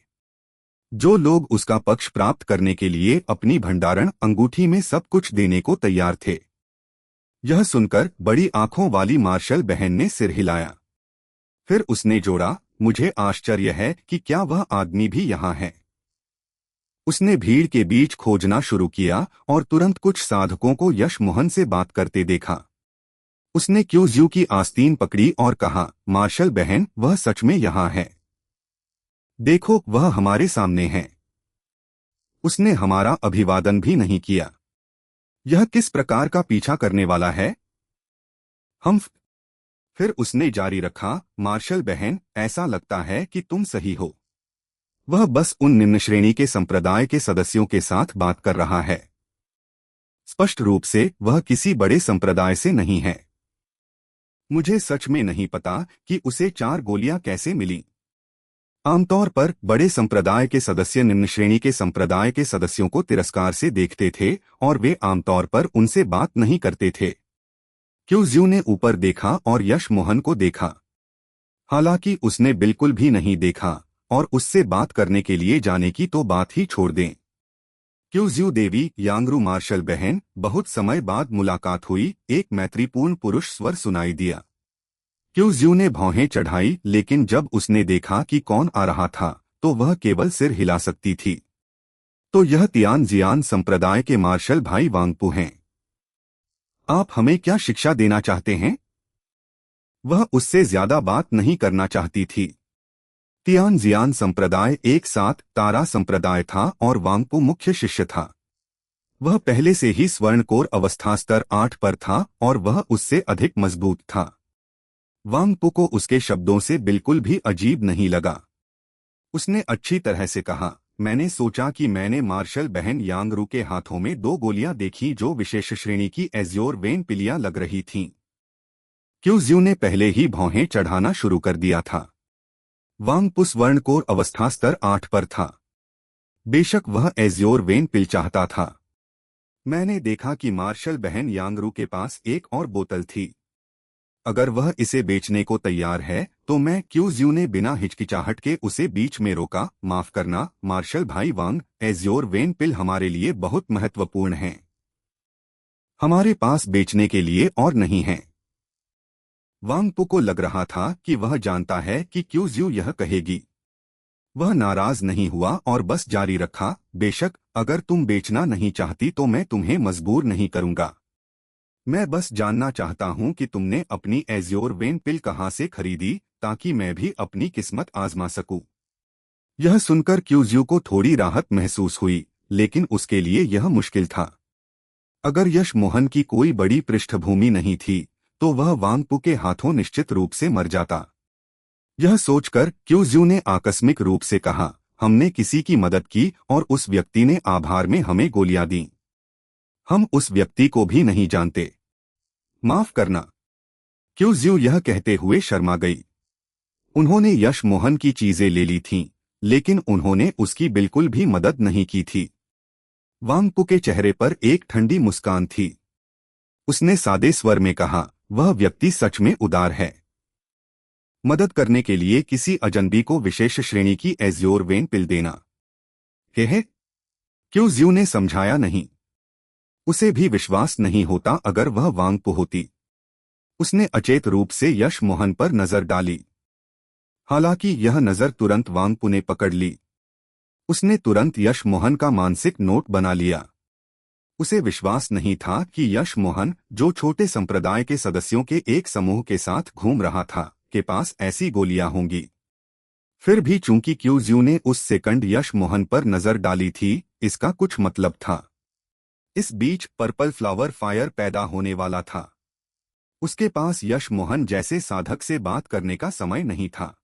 जो लोग उसका पक्ष प्राप्त करने के लिए अपनी भंडारण अंगूठी में सब कुछ देने को तैयार थे। यह सुनकर बड़ी आंखों वाली मार्शल बहन ने सिर हिलाया। फिर उसने जोड़ा, मुझे आश्चर्य है कि क्या वह आदमी भी यहाँ है। उसने भीड़ के बीच खोजना शुरू किया और तुरंत कुछ साधकों को यश मोहन से बात करते देखा। उसने क्यूज्यू की आस्तीन पकड़ी और कहा, मार्शल बहन, वह सच में यहाँ है। देखो, वह हमारे सामने है। उसने हमारा अभिवादन भी नहीं किया। यह किस प्रकार का पीछा करने वाला है? फिर उसने जारी रखा, मार्शल बहन, ऐसा लगता है कि तुम सही हो। वह बस उन निम्न श्रेणी के संप्रदाय के सदस्यों के साथ बात कर रहा है। स्पष्ट रूप से वह किसी बड़े संप्रदाय से नहीं है। मुझे सच में नहीं पता कि उसे 4 गोलियां कैसे मिली। आमतौर पर बड़े संप्रदाय के सदस्य निम्न श्रेणी के संप्रदाय के सदस्यों को तिरस्कार से देखते थे और वे आमतौर पर उनसे बात नहीं करते थे। क्यूज्यू ने ऊपर देखा और यश मोहन को देखा। हालांकि उसने बिल्कुल भी नहीं देखा और उससे बात करने के लिए जाने की तो बात ही छोड़ दें। क्यूज्यू देवी, यांगरू मार्शल बहन, बहुत समय बाद मुलाकात हुई, एक मैत्रीपूर्ण पुरुष स्वर सुनाई दिया। क्यूज्यू ने भौहें चढ़ाई, लेकिन जब उसने देखा कि कौन आ रहा था तो वह केवल सिर हिला सकती थी। तो यह तियानजियान संप्रदाय के मार्शल भाई वांगपू हैं। आप हमें क्या शिक्षा देना चाहते हैं? वह उससे ज्यादा बात नहीं करना चाहती थी। तियानजियान संप्रदाय एक 7 तारा संप्रदाय था और वांगपू मुख्य शिष्य था। वह पहले से ही स्वर्णकोर अवस्था स्तर 8 पर था और वह उससे अधिक मजबूत था। वांगपू को उसके शब्दों से बिल्कुल भी अजीब नहीं लगा। उसने अच्छी तरह से कहा, मैंने सोचा कि मैंने मार्शल बहन यांगरू के हाथों में 2 गोलियां देखी जो विशेष श्रेणी की एज्योर वेन पिलियां लग रही थीं। क्यूज्यू ने पहले ही भौहें चढ़ाना शुरू कर दिया था। वांगपू स्वर्णकोर अवस्था स्तर 8 पर था। बेशक वह एज्योर वेन पिल चाहता था। मैंने देखा कि मार्शल बहन यांगरू के पास एक और बोतल थी। अगर वह इसे बेचने को तैयार है तो मैं, क्यूज्यू ने बिना हिचकिचाहट के उसे बीच में रोका, माफ करना मार्शल भाई वांग, एज्योर वेन पिल हमारे लिए बहुत महत्वपूर्ण हैं। हमारे पास बेचने के लिए और नहीं है। वांगपो को लग रहा था कि वह जानता है कि क्यूज्यू यह कहेगी। वह नाराज नहीं हुआ और बस जारी रखा, बेशक अगर तुम बेचना नहीं चाहती तो मैं तुम्हें मजबूर नहीं करूंगा। मैं बस जानना चाहता हूं कि तुमने अपनी एज्योर वेन पिल कहां से खरीदी, ताकि मैं भी अपनी किस्मत आजमा सकूं। यह सुनकर क्यूज्यू को थोड़ी राहत महसूस हुई, लेकिन उसके लिए यह मुश्किल था। अगर यश मोहन की कोई बड़ी पृष्ठभूमि नहीं थी तो वह वांगपो के हाथों निश्चित रूप से मर जाता। यह सोचकर क्यूज्यू ने आकस्मिक रूप से कहा, हमने किसी की मदद की और उस व्यक्ति ने आभार में हमें गोलियां दी। हम उस व्यक्ति को भी नहीं जानते। माफ करना। क्यूज्यू यह कहते हुए शर्मा गई। उन्होंने यश मोहन की चीजें ले ली थीं, लेकिन उन्होंने उसकी बिल्कुल भी मदद नहीं की थी। वांगपो के चेहरे पर एक ठंडी मुस्कान थी। उसने सादे स्वर में कहा, वह व्यक्ति सच में उदार है। मदद करने के लिए किसी अजनबी को विशेष श्रेणी की एज्योर वेन पिल देना। है? क्यूज्यू ने समझाया, नहीं। उसे भी विश्वास नहीं होता अगर वह वांगपो होती। उसने अचेत रूप से यश मोहन पर नजर डाली। हालांकि यह नजर तुरंत वांगपो ने पकड़ ली। उसने तुरंत यश मोहन का मानसिक नोट बना लिया। उसे विश्वास नहीं था कि यश मोहन, जो छोटे संप्रदाय के सदस्यों के एक समूह के साथ घूम रहा था, के पास ऐसी गोलियां होंगी। फिर भी चूंकि क्यूज्यू ने उस सेकंड यश मोहन पर नजर डाली थी, इसका कुछ मतलब था। इस बीच पर्पल फ्लावर फायर पैदा होने वाला था। उसके पास यश मोहन जैसे साधक से बात करने का समय नहीं था।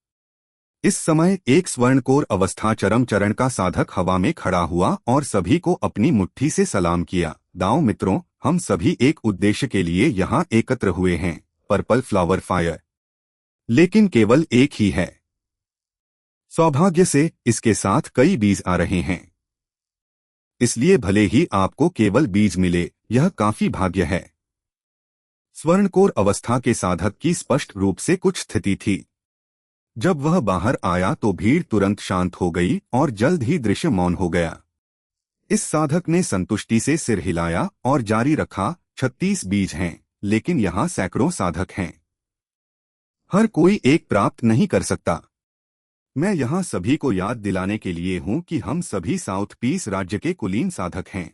इस समय एक स्वर्णकोर अवस्था चरम चरण का साधक हवा में खड़ा हुआ और सभी को अपनी मुट्ठी से सलाम किया। दाओ मित्रों, हम सभी एक उद्देश्य के लिए यहाँ एकत्र हुए हैं, पर्पल फ्लावर फायर। लेकिन केवल एक ही है। सौभाग्य से इसके साथ कई बीज आ रहे हैं। इसलिए भले ही आपको केवल बीज मिले, यह काफी भाग्य है। स्वर्णकोर अवस्था के साधक की स्पष्ट रूप से कुछ स्थिति थी। जब वह बाहर आया तो भीड़ तुरंत शांत हो गई और जल्द ही दृश्य मौन हो गया। इस साधक ने संतुष्टि से सिर हिलाया और जारी रखा, 36 बीज हैं, लेकिन यहाँ सैकड़ों साधक हैं। हर कोई एक प्राप्त नहीं कर सकता। मैं यहाँ सभी को याद दिलाने के लिए हूँ कि हम सभी साउथ पीस राज्य के कुलीन साधक हैं।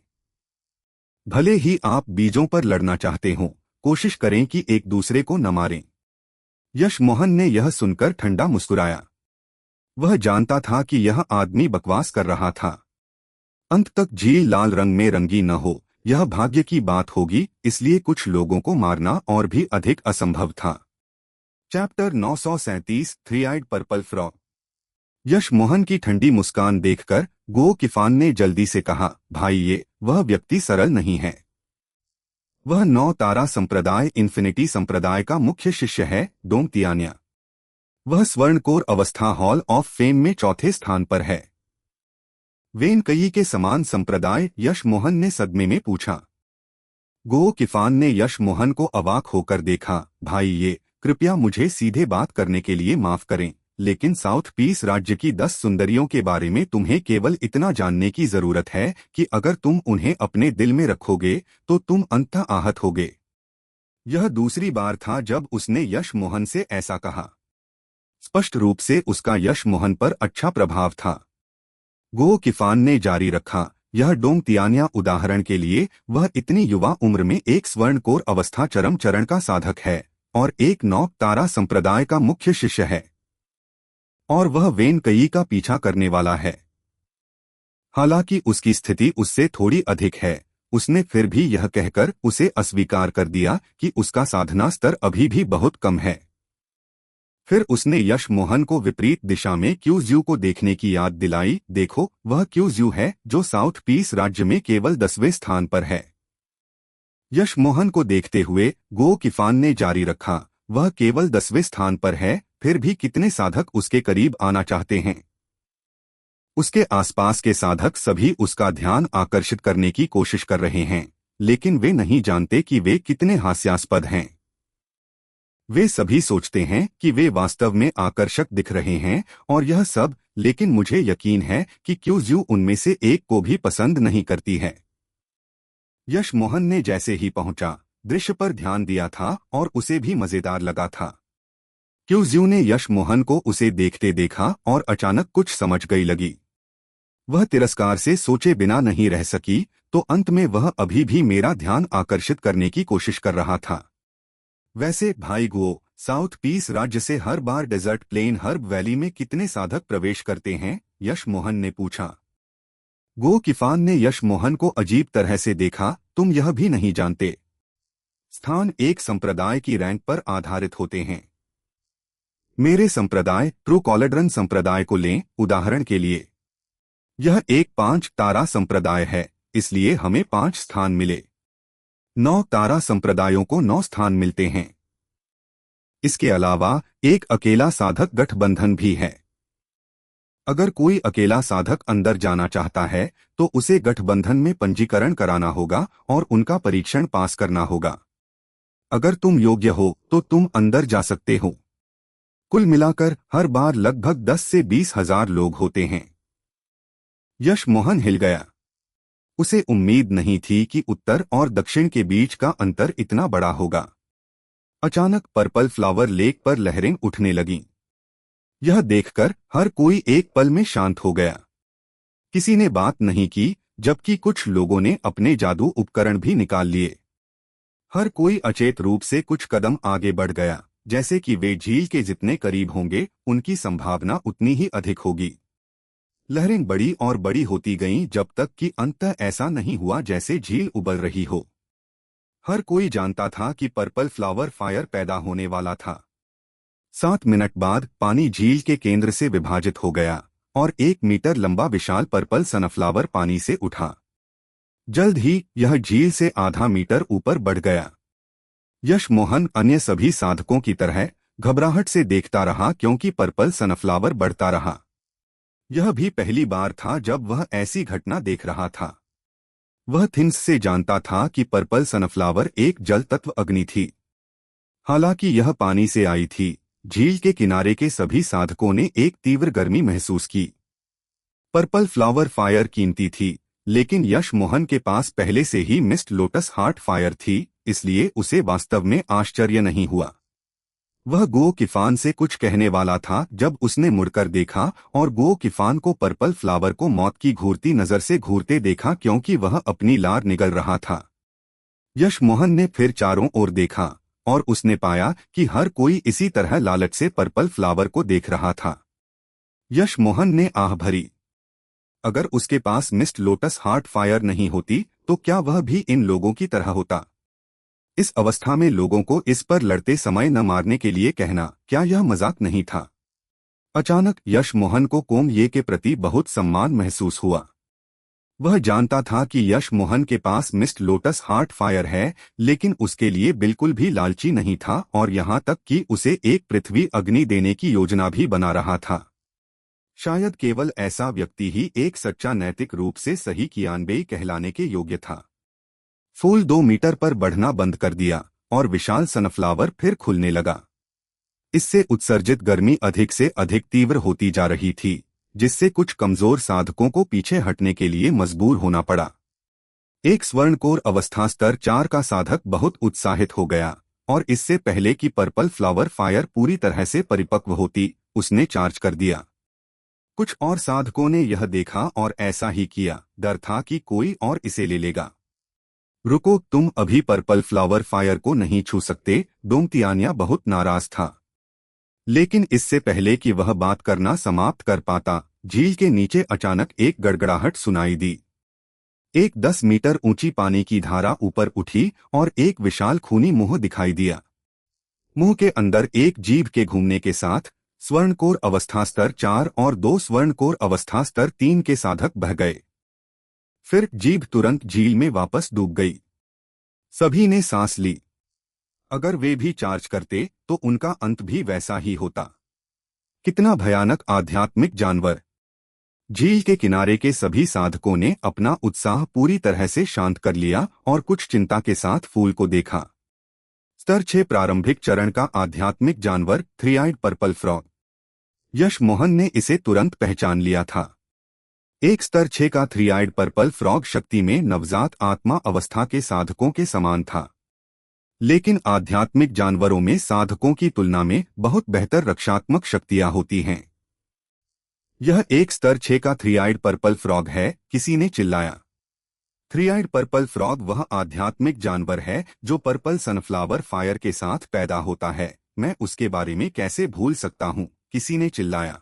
भले ही आप बीजों पर लड़ना चाहते हो, कोशिश करें कि एक दूसरे को न मारें। यश मोहन ने यह सुनकर ठंडा मुस्कुराया। वह जानता था कि यह आदमी बकवास कर रहा था। अंत तक झील लाल रंग में रंगी न हो, यह भाग्य की बात होगी, इसलिए कुछ लोगों को मारना और भी अधिक असंभव था। Chapter 937 three eyed purple frog. यश मोहन की ठंडी मुस्कान देखकर गो किफान ने जल्दी से कहा, भाई ये वह व्यक्ति सरल नहीं है। वह 9 तारा संप्रदाय इन्फिनिटी संप्रदाय का मुख्य शिष्य है, डोंग तियान्या। वह स्वर्णकोर अवस्था हॉल ऑफ फेम में चौथे स्थान पर है। वेन कई के समान संप्रदाय? यश मोहन ने सदमे में पूछा। गो किफान ने यश मोहन को अवाक होकर देखा। भाई ये, कृपया मुझे सीधे बात करने के लिए माफ करें, लेकिन साउथ पीस राज्य की 10 सुंदरियों के बारे में तुम्हें केवल इतना जानने की जरूरत है कि अगर तुम उन्हें अपने दिल में रखोगे तो तुम अंततः आहत होगे। यह दूसरी बार था जब उसने यश मोहन से ऐसा कहा। स्पष्ट रूप से उसका यश मोहन पर अच्छा प्रभाव था। गो किफान ने जारी रखा, यह डोंग तियान्या उदाहरण के लिए वह इतनी युवा उम्र में एक स्वर्णकोर अवस्था चरम चरण का साधक है और एक 9 तारा संप्रदाय का मुख्य शिष्य है, और वह वेन कई का पीछा करने वाला है। हालांकि उसकी स्थिति उससे थोड़ी अधिक है, उसने फिर भी यह कहकर उसे अस्वीकार कर दिया कि उसका साधना स्तर अभी भी बहुत कम है। फिर उसने यश मोहन को विपरीत दिशा में क्यूज्यू को देखने की याद दिलाई। देखो, वह क्यूज्यू है जो साउथ पीस राज्य में केवल 10वें स्थान पर है। यश मोहन को देखते हुए गो किफान ने जारी रखा, वह केवल 10वें स्थान पर है, फिर भी कितने साधक उसके करीब आना चाहते हैं। उसके आसपास के साधक सभी उसका ध्यान आकर्षित करने की कोशिश कर रहे हैं, लेकिन वे नहीं जानते कि वे कितने हास्यास्पद हैं। वे सभी सोचते हैं कि वे वास्तव में आकर्षक दिख रहे हैं और यह सब, लेकिन मुझे यकीन है कि क्यूज्यू उनमें से एक को भी पसंद नहीं करती है। यश मोहन ने जैसे ही पहुंचा, दृश्य पर ध्यान दिया था और उसे भी मजेदार लगा था। क्यूज्यू ने यश मोहन को उसे देखते देखा और अचानक कुछ समझ गई लगी। वह तिरस्कार से सोचे बिना नहीं रह सकी, तो अंत में वह अभी भी मेरा ध्यान आकर्षित करने की कोशिश कर रहा था। वैसे भाई गुओ, साउथ पीस राज्य से हर बार डेजर्ट प्लेन हर्ब वैली में कितने साधक प्रवेश करते हैं? यश मोहन ने पूछा। गो किफान ने यश मोहन को अजीब तरह से देखा। तुम यह भी नहीं जानते? स्थान एक संप्रदाय की रैंक पर आधारित होते हैं। मेरे संप्रदाय ट्रू कॉलेड्रन संप्रदाय को लें उदाहरण के लिए। यह एक 5 तारा संप्रदाय है, इसलिए हमें 5 स्थान मिले। 9 तारा संप्रदायों को 9 स्थान मिलते हैं। इसके अलावा एक अकेला साधक गठबंधन भी है। अगर कोई अकेला साधक अंदर जाना चाहता है तो उसे गठबंधन में पंजीकरण कराना होगा और उनका परीक्षण पास करना होगा। अगर तुम योग्य हो तो तुम अंदर जा सकते हो। कुल मिलाकर हर बार लगभग 10 से 20 हजार लोग होते हैं। यश मोहन हिल गया। उसे उम्मीद नहीं थी कि उत्तर और दक्षिण के बीच का अंतर इतना बड़ा होगा। अचानक पर्पल फ्लावर लेक पर लहरें उठने लगीं। यह देखकर हर कोई एक पल में शांत हो गया। किसी ने बात नहीं की, जबकि कुछ लोगों ने अपने जादू उपकरण भी निकाल लिए। हर कोई अचेत रूप से कुछ कदम आगे बढ़ गया, जैसे कि वे झील के जितने करीब होंगे उनकी संभावना उतनी ही अधिक होगी। लहरें बड़ी और बड़ी होती गईं जब तक कि अंततः ऐसा नहीं हुआ जैसे झील उबल रही हो। हर कोई जानता था कि पर्पल फ्लावर फायर पैदा होने वाला था। 7 मिनट बाद पानी झील के केंद्र से विभाजित हो गया और 1 मीटर लंबा विशाल पर्पल सनफ्लावर पानी से उठा। जल्द ही यह झील से आधा मीटर ऊपर बढ़ गया। यश मोहन अन्य सभी साधकों की तरह घबराहट से देखता रहा, क्योंकि पर्पल सनफ्लावर बढ़ता रहा। यह भी पहली बार था जब वह ऐसी घटना देख रहा था। वह थिंस से जानता था कि पर्पल सनफ्लावर एक जल तत्व अग्नि थी। हालांकि यह पानी से आई थी, झील के किनारे के सभी साधकों ने एक तीव्र गर्मी महसूस की। पर्पल फ्लावर फायर कीमती थी, लेकिन यश मोहन के पास पहले से ही मिस्ट लोटस हार्ट फायर थी, इसलिए उसे वास्तव में आश्चर्य नहीं हुआ। वह गो किफान से कुछ कहने वाला था जब उसने मुड़कर देखा और गो किफान को पर्पल फ्लावर को मौत की घूरती नजर से घूरते देखा, क्योंकि वह अपनी लार निगल रहा था। यश मोहन ने फिर चारों ओर देखा और उसने पाया कि हर कोई इसी तरह लालच से पर्पल फ्लावर को देख रहा था। यश मोहन ने आह भरी। अगर उसके पास मिस्ट लोटस हार्ट फायर नहीं होती तो क्या वह भी इन लोगों की तरह होता? इस अवस्था में लोगों को इस पर लड़ते समय न मारने के लिए कहना, क्या यह मजाक नहीं था? अचानक यश मोहन को कोम ये के प्रति बहुत सम्मान महसूस हुआ। वह जानता था कि यश मोहन के पास मिस्ट लोटस हार्ट फायर है, लेकिन उसके लिए बिल्कुल भी लालची नहीं था और यहाँ तक कि उसे एक पृथ्वी अग्नि देने की योजना भी बना रहा था। शायद केवल ऐसा व्यक्ति ही एक सच्चा नैतिक रूप से सही कियानबेई कहलाने के योग्य था। फूल 2 मीटर पर बढ़ना बंद कर दिया और विशाल सनफ्लावर फिर खुलने लगा। इससे उत्सर्जित गर्मी अधिक से अधिक तीव्र होती जा रही थी, जिससे कुछ कमजोर साधकों को पीछे हटने के लिए मजबूर होना पड़ा। एक स्वर्णकोर अवस्था स्तर 4 का साधक बहुत उत्साहित हो गया और इससे पहले कि पर्पल फ्लावर फायर पूरी तरह से परिपक्व होती, उसने चार्ज कर दिया। कुछ और साधकों ने यह देखा और ऐसा ही किया। डर था कि कोई और इसे ले लेगा। रुको, तुम अभी पर्पल फ्लावर फायर को नहीं छू सकते। डोंगतियानिया बहुत नाराज था, लेकिन इससे पहले कि वह बात करना समाप्त कर पाता, झील के नीचे अचानक एक गड़गड़ाहट सुनाई दी। एक 10 मीटर ऊंची पानी की धारा ऊपर उठी और एक विशाल खूनी मुंह दिखाई दिया। मुंह के अंदर एक जीभ के घूमने के साथ स्वर्णकोर अवस्था स्तर 4 और 2 स्वर्णकोर अवस्था स्तर 3 के साधक बह गए। फिर जीभ तुरंत झील में वापस डूब गई। सभी ने सांस ली। अगर वे भी चार्ज करते तो उनका अंत भी वैसा ही होता। कितना भयानक आध्यात्मिक जानवर! झील के किनारे के सभी साधकों ने अपना उत्साह पूरी तरह से शांत कर लिया और कुछ चिंता के साथ फूल को देखा। स्तर 6 प्रारंभिक चरण का आध्यात्मिक जानवर, 3 आइड पर्पल फ्रॉग। यश मोहन ने इसे तुरंत पहचान लिया था। एक स्तर 6 का थ्री आइड पर्पल फ्रॉग शक्ति में नवजात आत्मा अवस्था के साधकों के समान था, लेकिन आध्यात्मिक जानवरों में साधकों की तुलना में बहुत बेहतर रक्षात्मक शक्तियां होती हैं। यह एक स्तर 6 का थ्री आइड पर्पल फ्रॉग है, किसी ने चिल्लाया। थ्री आइड पर्पल फ्रॉग वह आध्यात्मिक जानवर है जो पर्पल सनफ्लावर फायर के साथ पैदा होता है। मैं उसके बारे में कैसे भूल सकता हूँ, किसी ने चिल्लाया।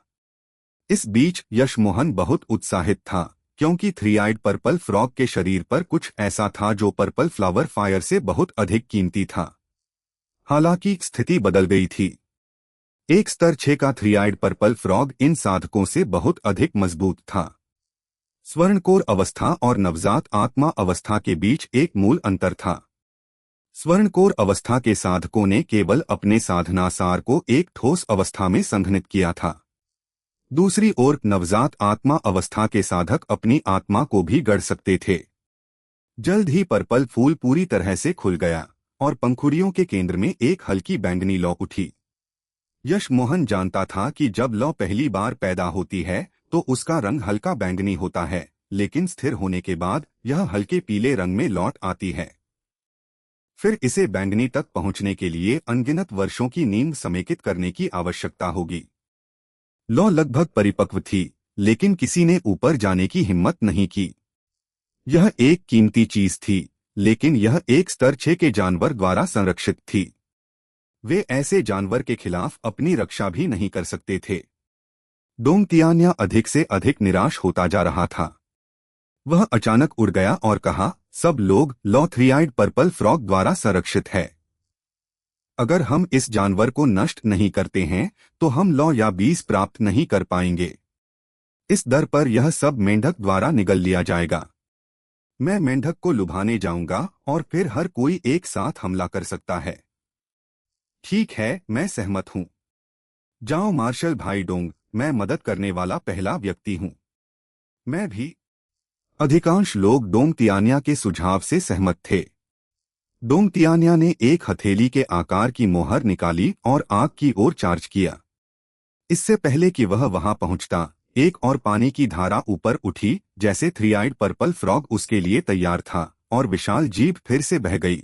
इस बीच यशमोहन बहुत उत्साहित था, क्योंकि थ्री आइड पर्पल फ्रॉग के शरीर पर कुछ ऐसा था जो पर्पल फ्लावर फायर से बहुत अधिक कीमती था। हालांकि स्थिति बदल गई थी। एक स्तर 6 का थ्री आइड पर्पल फ्रॉग इन साधकों से बहुत अधिक मजबूत था। स्वर्णकोर अवस्था और नवजात आत्मा अवस्था के बीच एक मूल अंतर था। स्वर्णकोर अवस्था के साधकों ने केवल अपने साधना सार को एक ठोस अवस्था में संघनित किया था। दूसरी ओर नवजात आत्मा अवस्था के साधक अपनी आत्मा को भी गढ़ सकते थे। जल्द ही पर्पल फूल पूरी तरह से खुल गया और पंखुड़ियों के केंद्र में एक हल्की बैंगनी लौ उठी। यशमोहन जानता था कि जब लौ पहली बार पैदा होती है तो उसका रंग हल्का बैंगनी होता है, लेकिन स्थिर होने के बाद यह हल्के पीले रंग में लौट आती है। फिर इसे बैंगनी तक पहुंचने के लिए अनगिनत वर्षों की नींद समेकित करने की आवश्यकता होगी। लौ लगभग परिपक्व थी, लेकिन किसी ने ऊपर जाने की हिम्मत नहीं की। यह एक कीमती चीज थी, लेकिन यह एक स्तर 6 के जानवर द्वारा संरक्षित थी। वे ऐसे जानवर के खिलाफ अपनी रक्षा भी नहीं कर सकते थे। डोंगतियान्या अधिक से अधिक निराश होता जा रहा था। वह अचानक उड़ गया और कहा, सब लोग, लौ थ्री आइड पर्पल फ्रॉग द्वारा संरक्षित है। अगर हम इस जानवर को नष्ट नहीं करते हैं तो हम लौ या बीज प्राप्त नहीं कर पाएंगे। इस दर पर यह सब मेंढक द्वारा निगल लिया जाएगा। मैं मेंढक को लुभाने जाऊंगा और फिर हर कोई एक साथ हमला कर सकता है। ठीक है, मैं सहमत हूं। जाओ मार्शल भाई डोंग, मैं मदद करने वाला पहला व्यक्ति हूं। मैं भी। अधिकांश लोग डोंगतियान्या के सुझाव से सहमत थे। डोंगतियान्या ने एक हथेली के आकार की मोहर निकाली और आग की ओर चार्ज किया। इससे पहले कि वह वहां पहुंचता, एक और पानी की धारा ऊपर उठी, जैसे थ्री आइड पर्पल फ्रॉग उसके लिए तैयार था, और विशाल जीभ फिर से बह गई।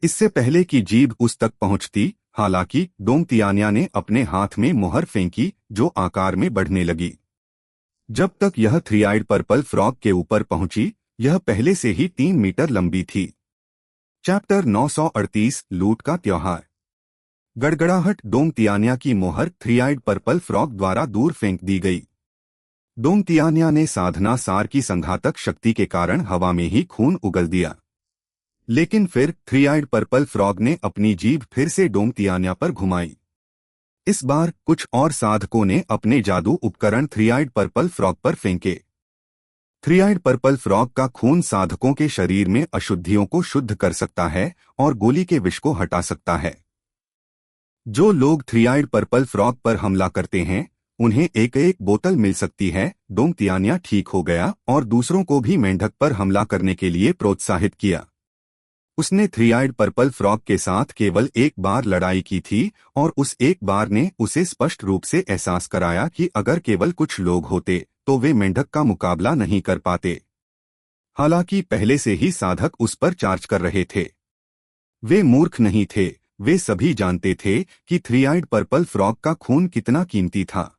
इससे पहले कि जीभ उस तक पहुंचती, हालांकि डोंगतियान्या ने अपने हाथ में मोहर फेंकी, जो आकार में बढ़ने लगी। जब तक यह थ्री आइड पर्पल फ्रॉग के ऊपर पहुंची, यह पहले से ही 3 मीटर लंबी थी। चैप्टर 938 लूट का त्योहार। गड़गड़ाहट। डोंगतियान्या की मोहर थ्री आइड पर्पल फ्रॉग द्वारा दूर फेंक दी गई। डोंगतियान्या ने साधना सार की संघातक शक्ति के कारण हवा में ही खून उगल दिया। लेकिन फिर थ्री आइड पर्पल फ्रॉग ने अपनी जीभ फिर से डोंगतियान्या पर घुमाई। इस बार कुछ और साधकों ने अपने जादू उपकरण थ्री आइड पर्पल फ्रॉग पर फेंके। थ्री आइड पर्पल फ्रॉग का खून साधकों के शरीर में अशुद्धियों को शुद्ध कर सकता है और गोली के विष को हटा सकता है। जो लोग थ्री आइड पर्पल फ्रॉग पर हमला करते हैं, उन्हें एक एक बोतल मिल सकती है। डोंगतियान्या ठीक हो गया और दूसरों को भी मेंढक पर हमला करने के लिए प्रोत्साहित किया। उसने थ्री आइड पर्पल फ्रॉग के साथ केवल एक बार लड़ाई की थी, और उस एक बार ने उसे स्पष्ट रूप से एहसास कराया कि अगर केवल कुछ लोग होते तो वे मेंढक का मुकाबला नहीं कर पाते। हालांकि पहले से ही साधक उस पर चार्ज कर रहे थे। वे मूर्ख नहीं थे, वे सभी जानते थे कि थ्री आइड पर्पल फ्रॉग का खून कितना कीमती था।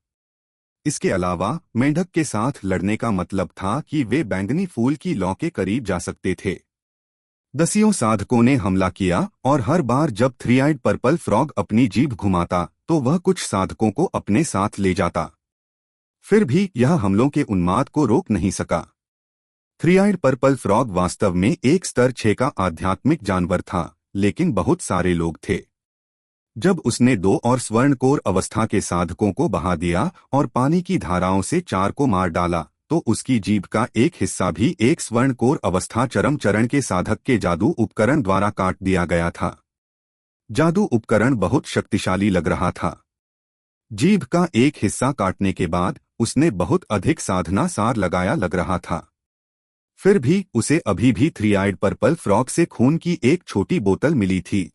इसके अलावा मेंढक के साथ लड़ने का मतलब था कि वे बैंगनी फूल की लौ के करीब जा सकते थे। दसियों साधकों ने हमला किया, और हर बार जब थ्री आइड पर्पल फ्रॉग अपनी जीभ घुमाता तो वह कुछ साधकों को अपने साथ ले जाता। फिर भी यह हमलों के उन्माद को रोक नहीं सका। थ्री आइड पर्पल फ्रॉग वास्तव में एक स्तर 6 का आध्यात्मिक जानवर था, लेकिन बहुत सारे लोग थे। जब उसने 2 और स्वर्णकोर अवस्था के साधकों को बहा दिया और पानी की धाराओं से 4 को मार डाला, तो उसकी जीभ का एक हिस्सा भी एक स्वर्णकोर अवस्था चरम चरण के साधक के जादू उपकरण द्वारा काट दिया गया था। जादू उपकरण बहुत शक्तिशाली लग रहा था। जीभ का एक हिस्सा काटने के बाद उसने बहुत अधिक साधना सार लगाया लग रहा था। फिर भी उसे अभी भी थ्री आइड पर्पल फ्रॉग से खून की एक छोटी बोतल मिली थी।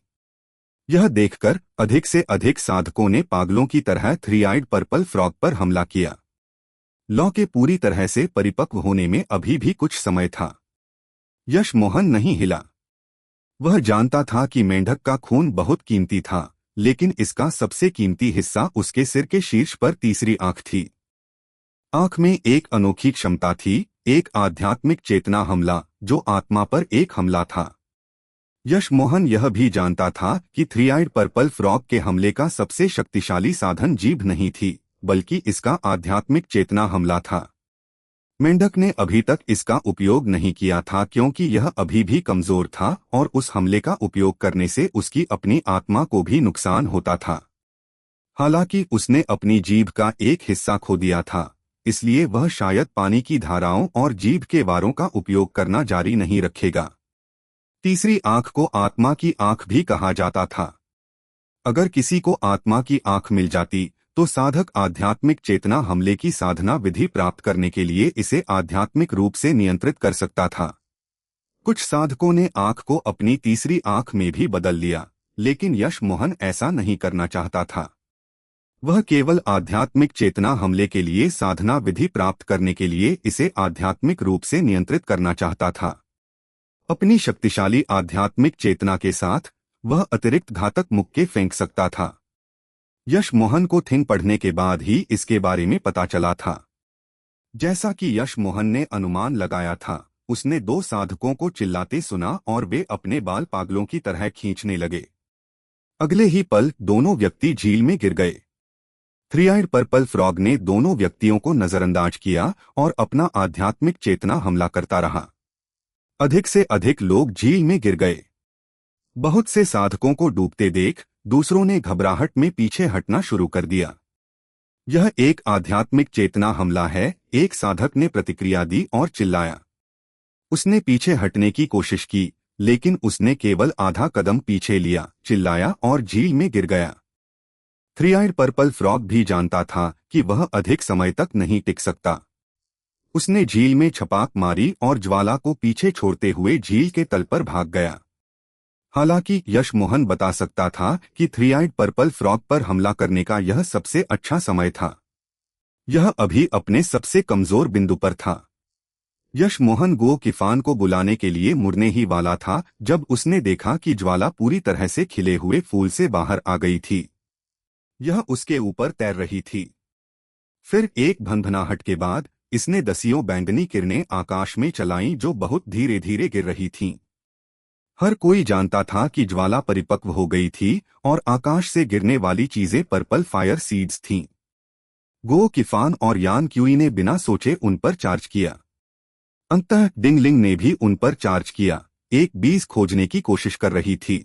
यह देखकर अधिक से अधिक साधकों ने पागलों की तरह थ्री आइड पर्पल फ्रॉग पर हमला किया। लॉ के पूरी तरह से परिपक्व होने में अभी भी कुछ समय था। यश मोहन नहीं हिला। वह जानता था कि मेंढक का खून बहुत कीमती था, लेकिन इसका सबसे कीमती हिस्सा उसके सिर के शीर्ष पर तीसरी आंख थी। आंख में एक अनोखी क्षमता थी, एक आध्यात्मिक चेतना हमला जो आत्मा पर एक हमला था। यश मोहन यह भी जानता था कि थ्री आइड पर्पल फ्रॉग के हमले का सबसे शक्तिशाली साधन जीभ नहीं थी, बल्कि इसका आध्यात्मिक चेतना हमला था। मेंढक ने अभी तक इसका उपयोग नहीं किया था क्योंकि यह अभी भी कमजोर था और उस हमले का उपयोग करने से उसकी अपनी आत्मा को भी नुकसान होता था। हालांकि उसने अपनी जीभ का एक हिस्सा खो दिया था, इसलिए वह शायद पानी की धाराओं और जीभ के वारों का उपयोग करना जारी नहीं रखेगा। तीसरी आंख को आत्मा की आंख भी कहा जाता था। अगर किसी को आत्मा की आंख मिल जाती तो साधक आध्यात्मिक चेतना हमले की साधना विधि प्राप्त करने के लिए इसे आध्यात्मिक रूप से नियंत्रित कर सकता था। कुछ साधकों ने आंख को अपनी तीसरी आंख में भी बदल लिया, लेकिन यश मोहन ऐसा नहीं करना चाहता था। वह केवल आध्यात्मिक चेतना हमले के लिए साधना विधि प्राप्त करने के लिए इसे आध्यात्मिक रूप से नियंत्रित करना चाहता था। अपनी शक्तिशाली आध्यात्मिक चेतना के साथ वह अतिरिक्त घातक मुक्के फेंक सकता था। यश मोहन को थिंग पढ़ने के बाद ही इसके बारे में पता चला था। जैसा कि यश मोहन ने अनुमान लगाया था, उसने दो साधकों को चिल्लाते सुना और वे अपने बाल पागलों की तरह खींचने लगे। अगले ही पल दोनों व्यक्ति झील में गिर गए। थ्री आइड पर्पल फ्रॉग ने दोनों व्यक्तियों को नजरअंदाज किया और अपना आध्यात्मिक चेतना हमला करता रहा। अधिक से अधिक लोग झील में गिर गए। बहुत से साधकों को डूबते देख दूसरों ने घबराहट में पीछे हटना शुरू कर दिया। यह एक आध्यात्मिक चेतना हमला है, एक साधक ने प्रतिक्रिया दी और चिल्लाया। उसने पीछे हटने की कोशिश की, लेकिन उसने केवल आधा कदम पीछे लिया, चिल्लाया और झील में गिर गया। थ्री आइड पर्पल फ्रॉग भी जानता था कि वह अधिक समय तक नहीं टिक सकता। उसने झील में छपाक मारी और ज्वाला को पीछे छोड़ते हुए झील के तल पर भाग गया। हालांकि यश मोहन बता सकता था कि थ्री आइड पर्पल फ्रॉग पर हमला करने का यह सबसे अच्छा समय था। यह अभी अपने सबसे कमजोर बिंदु पर था। यश मोहन गो किफान को बुलाने के लिए मुड़ने ही वाला था जब उसने देखा कि ज्वाला पूरी तरह से खिले हुए फूल से बाहर आ गई थी। यह उसके ऊपर तैर रही थी। फिर एक भनभनाहट के बाद इसने दसियों बैंगनी किरणें आकाश में चलाईं जो बहुत धीरे धीरे गिर रही थीं। हर कोई जानता था कि ज्वाला परिपक्व हो गई थी और आकाश से गिरने वाली चीजें पर्पल फायर सीड्स थीं। गो किफान और यान क्यूई ने बिना सोचे उन पर चार्ज किया। अंततः डिंगलिंग ने भी उन पर चार्ज किया, एक बीज खोजने की कोशिश कर रही थी।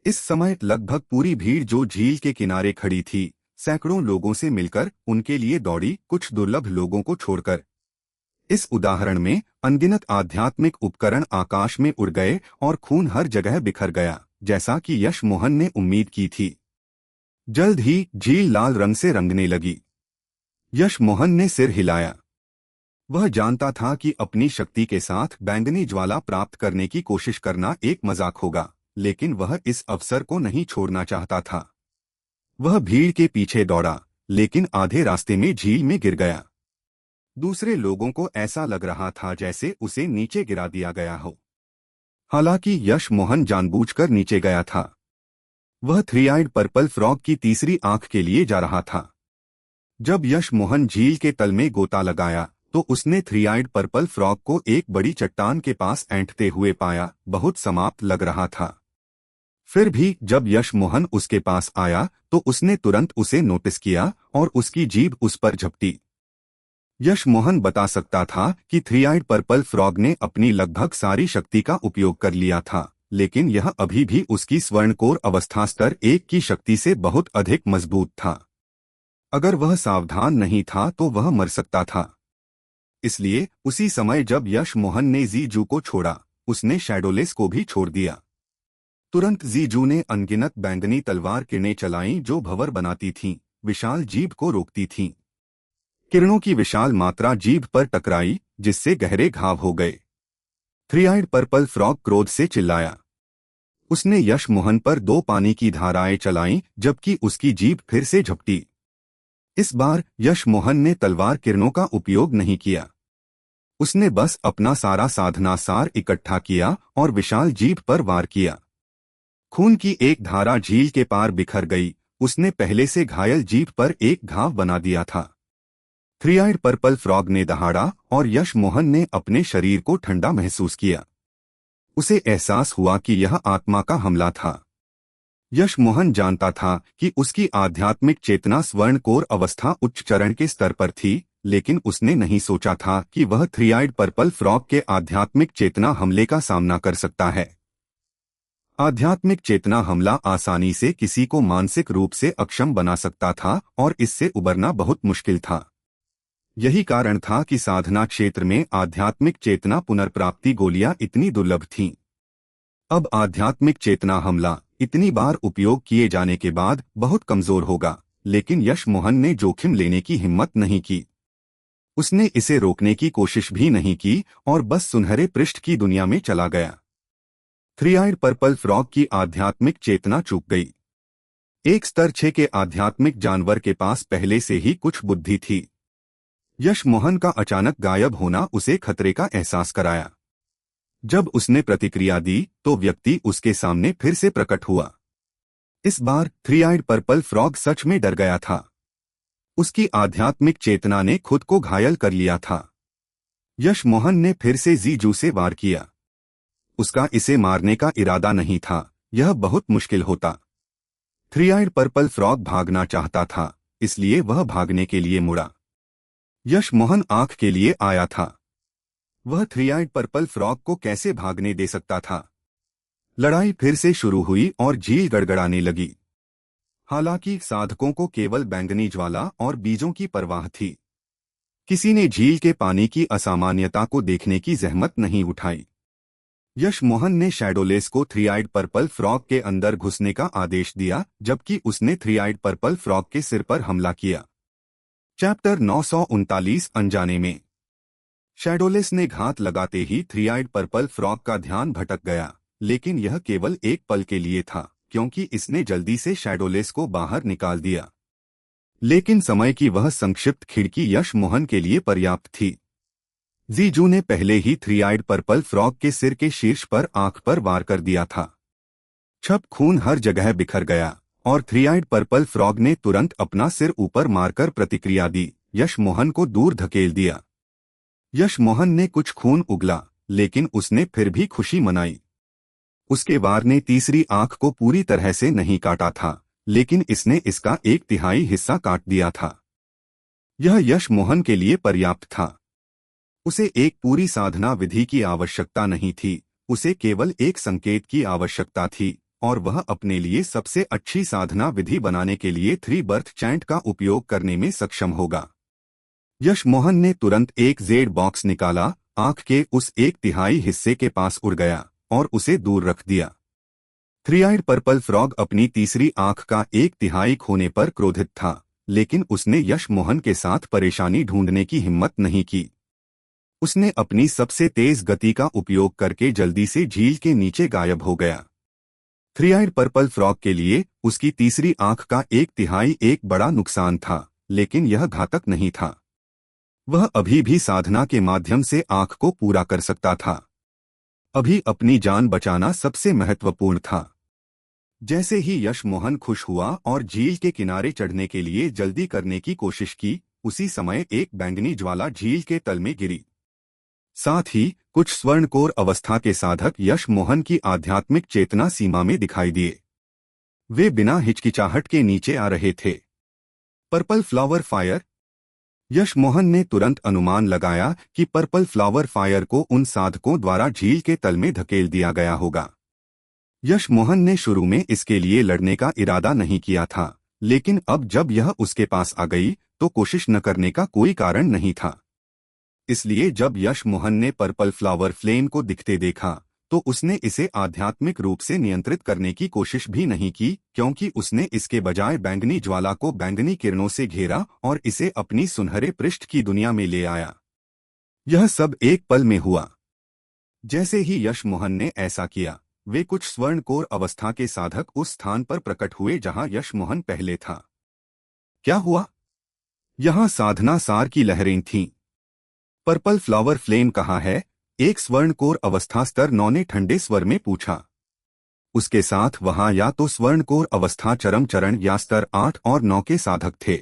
इस समय लगभग पूरी भीड़ जो झील के किनारे खड़ी थी, सैकड़ों लोगों से मिलकर उनके लिए दौड़ी, कुछ दुर्लभ लोगों को छोड़कर। इस उदाहरण में अनगिनत आध्यात्मिक उपकरण आकाश में उड़ गए और खून हर जगह बिखर गया, जैसा कि यश मोहन ने उम्मीद की थी। जल्द ही झील लाल रंग से रंगने लगी। यश मोहन ने सिर हिलाया। वह जानता था कि अपनी शक्ति के साथ बैंगनी ज्वाला प्राप्त करने की कोशिश करना एक मजाक होगा, लेकिन वह इस अवसर को नहीं छोड़ना चाहता था। वह भीड़ के पीछे दौड़ा, लेकिन आधे रास्ते में झील में गिर गया। दूसरे लोगों को ऐसा लग रहा था जैसे उसे नीचे गिरा दिया गया हो। हालांकि यश मोहन जानबूझकर नीचे गया था। वह थ्री आइड पर्पल फ्रॉग की तीसरी आंख के लिए जा रहा था। जब यश मोहन झील के तल में गोता लगाया तो उसने थ्री आइड पर्पल फ्रॉग को एक बड़ी चट्टान के पास ऐंठते हुए पाया, बहुत समाप्त लग रहा था। फिर भी जब यश मोहन उसके पास आया तो उसने तुरंत उसे नोटिस किया और उसकी जीभ उस पर झपटी। यश मोहन बता सकता था कि थ्री आइड पर्पल फ्रॉग ने अपनी लगभग सारी शक्ति का उपयोग कर लिया था, लेकिन यह अभी भी उसकी स्वर्णकोर अवस्था स्तर 1 की शक्ति से बहुत अधिक मजबूत था। अगर वह सावधान नहीं था तो वह मर सकता था। इसलिए उसी समय जब यश मोहन ने जीजू को छोड़ा, उसने शैडोलेस को भी छोड़ दिया। तुरंत जीजू ने अनगिनत बैंगनी तलवार किरणें चलाईं जो भंवर बनाती थीं, विशाल जीभ को रोकती थीं। किरणों की विशाल मात्रा जीभ पर टकराई, जिससे गहरे घाव हो गए। थ्री आइड पर्पल फ्रॉग क्रोध से चिल्लाया। उसने यश मोहन पर 2 पानी की धाराएं चलाईं, जबकि उसकी जीभ फिर से झपटी। इस बार यश मोहन ने तलवार किरणों का उपयोग नहीं किया। उसने बस अपना सारा साधना सार इकट्ठा किया और विशाल जीभ पर वार किया। खून की एक धारा झील के पार बिखर गई। उसने पहले से घायल जीभ पर एक घाव बना दिया था। थ्री आइड पर्पल फ्रॉग ने दहाड़ा और यश मोहन ने अपने शरीर को ठंडा महसूस किया। उसे एहसास हुआ कि यह आत्मा का हमला था। यश मोहन जानता था कि उसकी आध्यात्मिक चेतना स्वर्णकोर अवस्था उच्च चरण के स्तर पर थी, लेकिन उसने नहीं सोचा था कि वह थ्री आइड पर्पल फ्रॉग के आध्यात्मिक चेतना हमले का सामना कर सकता है। आध्यात्मिक चेतना हमला आसानी से किसी को मानसिक रूप से अक्षम बना सकता था और इससे उबरना बहुत मुश्किल था। यही कारण था कि साधना क्षेत्र में आध्यात्मिक चेतना पुनर्प्राप्ति गोलियां इतनी दुर्लभ थीं। अब आध्यात्मिक चेतना हमला इतनी बार उपयोग किए जाने के बाद बहुत कमजोर होगा, लेकिन यश मोहन ने जोखिम लेने की हिम्मत नहीं की। उसने इसे रोकने की कोशिश भी नहीं की और बस सुनहरे पृष्ठ की दुनिया में चला गया। थ्री आइड पर्पल फ्रॉग की आध्यात्मिक चेतना चूक गई। एक स्तर 6 के आध्यात्मिक जानवर के पास पहले से ही कुछ बुद्धि थी। यश मोहन का अचानक गायब होना उसे खतरे का एहसास कराया। जब उसने प्रतिक्रिया दी तो व्यक्ति उसके सामने फिर से प्रकट हुआ। इस बार थ्री आइड पर्पल फ्रॉग सच में डर गया था। उसकी आध्यात्मिक चेतना ने खुद को घायल कर लिया था। यश मोहन ने फिर से जीजू से वार किया। उसका इसे मारने का इरादा नहीं था, यह बहुत मुश्किल होता। थ्री आइड पर्पल फ्रॉग भागना चाहता था, इसलिए वह भागने के लिए मुड़ा। यश मोहन आंख के लिए आया था। वह थ्री आइड पर्पल फ्रॉग को कैसे भागने दे सकता था। लड़ाई फिर से शुरू हुई और झील गड़गड़ाने लगी। हालांकि साधकों को केवल बैंगनी ज्वाला और बीजों की परवाह थी। किसी ने झील के पानी की असामान्यता को देखने की जहमत नहीं उठाई। यश मोहन ने शैडोलेस को थ्री आइड पर्पल फ्रॉग के अंदर घुसने का आदेश दिया, जबकि उसने थ्री आइड पर्पल फ्रॉग के सिर पर हमला किया। चैप्टर 939 अनजाने में। शैडोलेस ने घात लगाते ही थ्री आइड पर्पल फ्रॉग का ध्यान भटक गया, लेकिन यह केवल एक पल के लिए था, क्योंकि इसने जल्दी से शैडोलेस को बाहर निकाल दिया। लेकिन समय की वह संक्षिप्त खिड़की यश मोहन के लिए पर्याप्त थी। जीजू ने पहले ही थ्री आइड पर्पल फ्रॉग के सिर के शीर्ष पर आंख पर वार कर दिया था। छप खून हर जगह बिखर गया और थ्री आइड पर्पल फ्रॉग ने तुरंत अपना सिर ऊपर मारकर प्रतिक्रिया दी, यश मोहन को दूर धकेल दिया। यश मोहन ने कुछ खून उगला, लेकिन उसने फिर भी खुशी मनाई। उसके वार ने तीसरी आंख को पूरी तरह से नहीं काटा था, लेकिन इसने इसका 1/3 हिस्सा काट दिया था। यह यश मोहन के लिए पर्याप्त था। उसे एक पूरी साधना विधि की आवश्यकता नहीं थी, उसे केवल एक संकेत की आवश्यकता थी, और वह अपने लिए सबसे अच्छी साधना विधि बनाने के लिए थ्री बर्थ चैंट का उपयोग करने में सक्षम होगा। यश मोहन ने तुरंत एक जेड बॉक्स निकाला, आंख के उस 1/3 हिस्से के पास उड़ गया और उसे दूर रख दिया। थ्री आइड पर्पल फ्रॉग अपनी तीसरी आंख का 1/3 खोने पर क्रोधित था, लेकिन उसने यश मोहन के साथ परेशानी ढूंढने की हिम्मत नहीं की। उसने अपनी सबसे तेज गति का उपयोग करके जल्दी से झील के नीचे गायब हो गया। थ्री आइड पर्पल फ्रॉग के लिए उसकी तीसरी आंख का 1/3 एक बड़ा नुकसान था, लेकिन यह घातक नहीं था। वह अभी भी साधना के माध्यम से आंख को पूरा कर सकता था। अभी अपनी जान बचाना सबसे महत्वपूर्ण था। जैसे ही यश मोहन खुश हुआ और झील के किनारे चढ़ने के लिए जल्दी करने की कोशिश की, उसी समय एक बैंगनी ज्वाला झील के तल में गिरी। साथ ही कुछ स्वर्णकोर अवस्था के साधक यश मोहन की आध्यात्मिक चेतना सीमा में दिखाई दिए। वे बिना हिचकिचाहट के नीचे आ रहे थे। Purple flower fire. Yash Mohan ने तुरंत अनुमान लगाया कि पर्पल फ्लावर फायर को उन साधकों द्वारा झील के तल में धकेल दिया गया होगा। यश मोहन ने शुरू में इसके लिए लड़ने का इरादा नहीं किया था, लेकिन अब जब यह उसके पास आ गई तो कोशिश न करने का कोई कारण नहीं था। इसलिए जब यश मोहन ने पर्पल फ्लावर फ्लेम को दिखते देखा तो उसने इसे आध्यात्मिक रूप से नियंत्रित करने की कोशिश भी नहीं की, क्योंकि उसने इसके बजाय बैंगनी ज्वाला को बैंगनी किरणों से घेरा और इसे अपनी सुनहरे पृष्ठ की दुनिया में ले आया। यह सब एक पल में हुआ। जैसे ही यश मोहन ने ऐसा किया, वे कुछ स्वर्णकोर अवस्था के साधक उस स्थान पर प्रकट हुए जहां यश मोहन पहले था। क्या हुआ? यहाँ साधना सार की लहरें थीं। पर्पल फ्लावर फ्लेम कहाँ है? एक स्वर्णकोर अवस्था स्तर 9 ने ठंडे स्वर में पूछा। उसके साथ वहां या तो स्वर्णकोर अवस्था चरम चरण या स्तर 8 और 9 के साधक थे।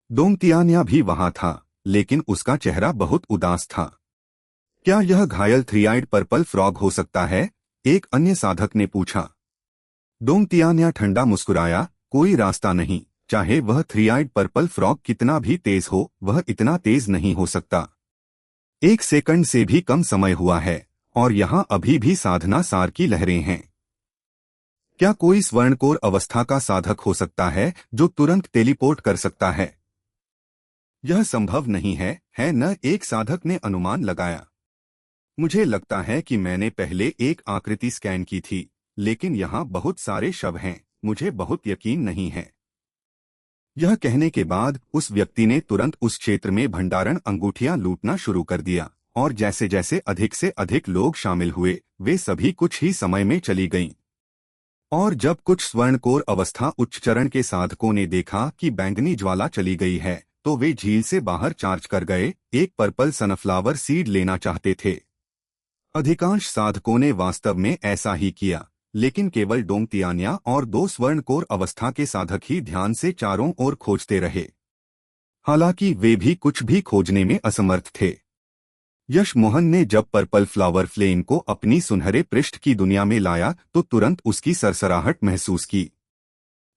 डोंगतियान्या भी वहां था, लेकिन उसका चेहरा बहुत उदास था। क्या यह घायल थ्री आइड पर्पल फ्रॉग हो सकता है? एक अन्य साधक ने पूछा। डोंगतियान्या ठंडा मुस्कुराया, कोई रास्ता नहीं। चाहे वह थ्री आइड पर्पल फ्रॉग कितना भी तेज हो, वह इतना तेज नहीं हो सकता। 1 सेकंड से भी कम समय हुआ है और यहाँ अभी भी साधना सार की लहरें हैं। क्या कोई स्वर्णकोर अवस्था का साधक हो सकता है जो तुरंत टेलीपोर्ट कर सकता है? यह संभव नहीं है न? एक साधक ने अनुमान लगाया। मुझे लगता है कि मैंने पहले एक आकृति स्कैन की थी, लेकिन यहाँ बहुत सारे शव हैं, मुझे बहुत यकीन नहीं है। यह कहने के बाद उस व्यक्ति ने तुरंत उस क्षेत्र में भंडारण अंगूठियां लूटना शुरू कर दिया, और जैसे जैसे अधिक से अधिक लोग शामिल हुए, वे सभी कुछ ही समय में चली गईं। और जब कुछ स्वर्णकोर अवस्था उच्च चरण के साधकों ने देखा कि बैंगनी ज्वाला चली गई है, तो वे झील से बाहर चार्ज कर गए, एक पर्पल सनफ्लावर सीड लेना चाहते थे। अधिकांश साधकों ने वास्तव में ऐसा ही किया, लेकिन केवल डोंगतियान्या और 2 स्वर्णकोर अवस्था के साधक ही ध्यान से चारों ओर खोजते रहे। हालांकि वे भी कुछ भी खोजने में असमर्थ थे। यश मोहन ने जब पर्पल फ्लावर फ्लेम को अपनी सुनहरे पृष्ठ की दुनिया में लाया तो तुरंत उसकी सरसराहट महसूस की।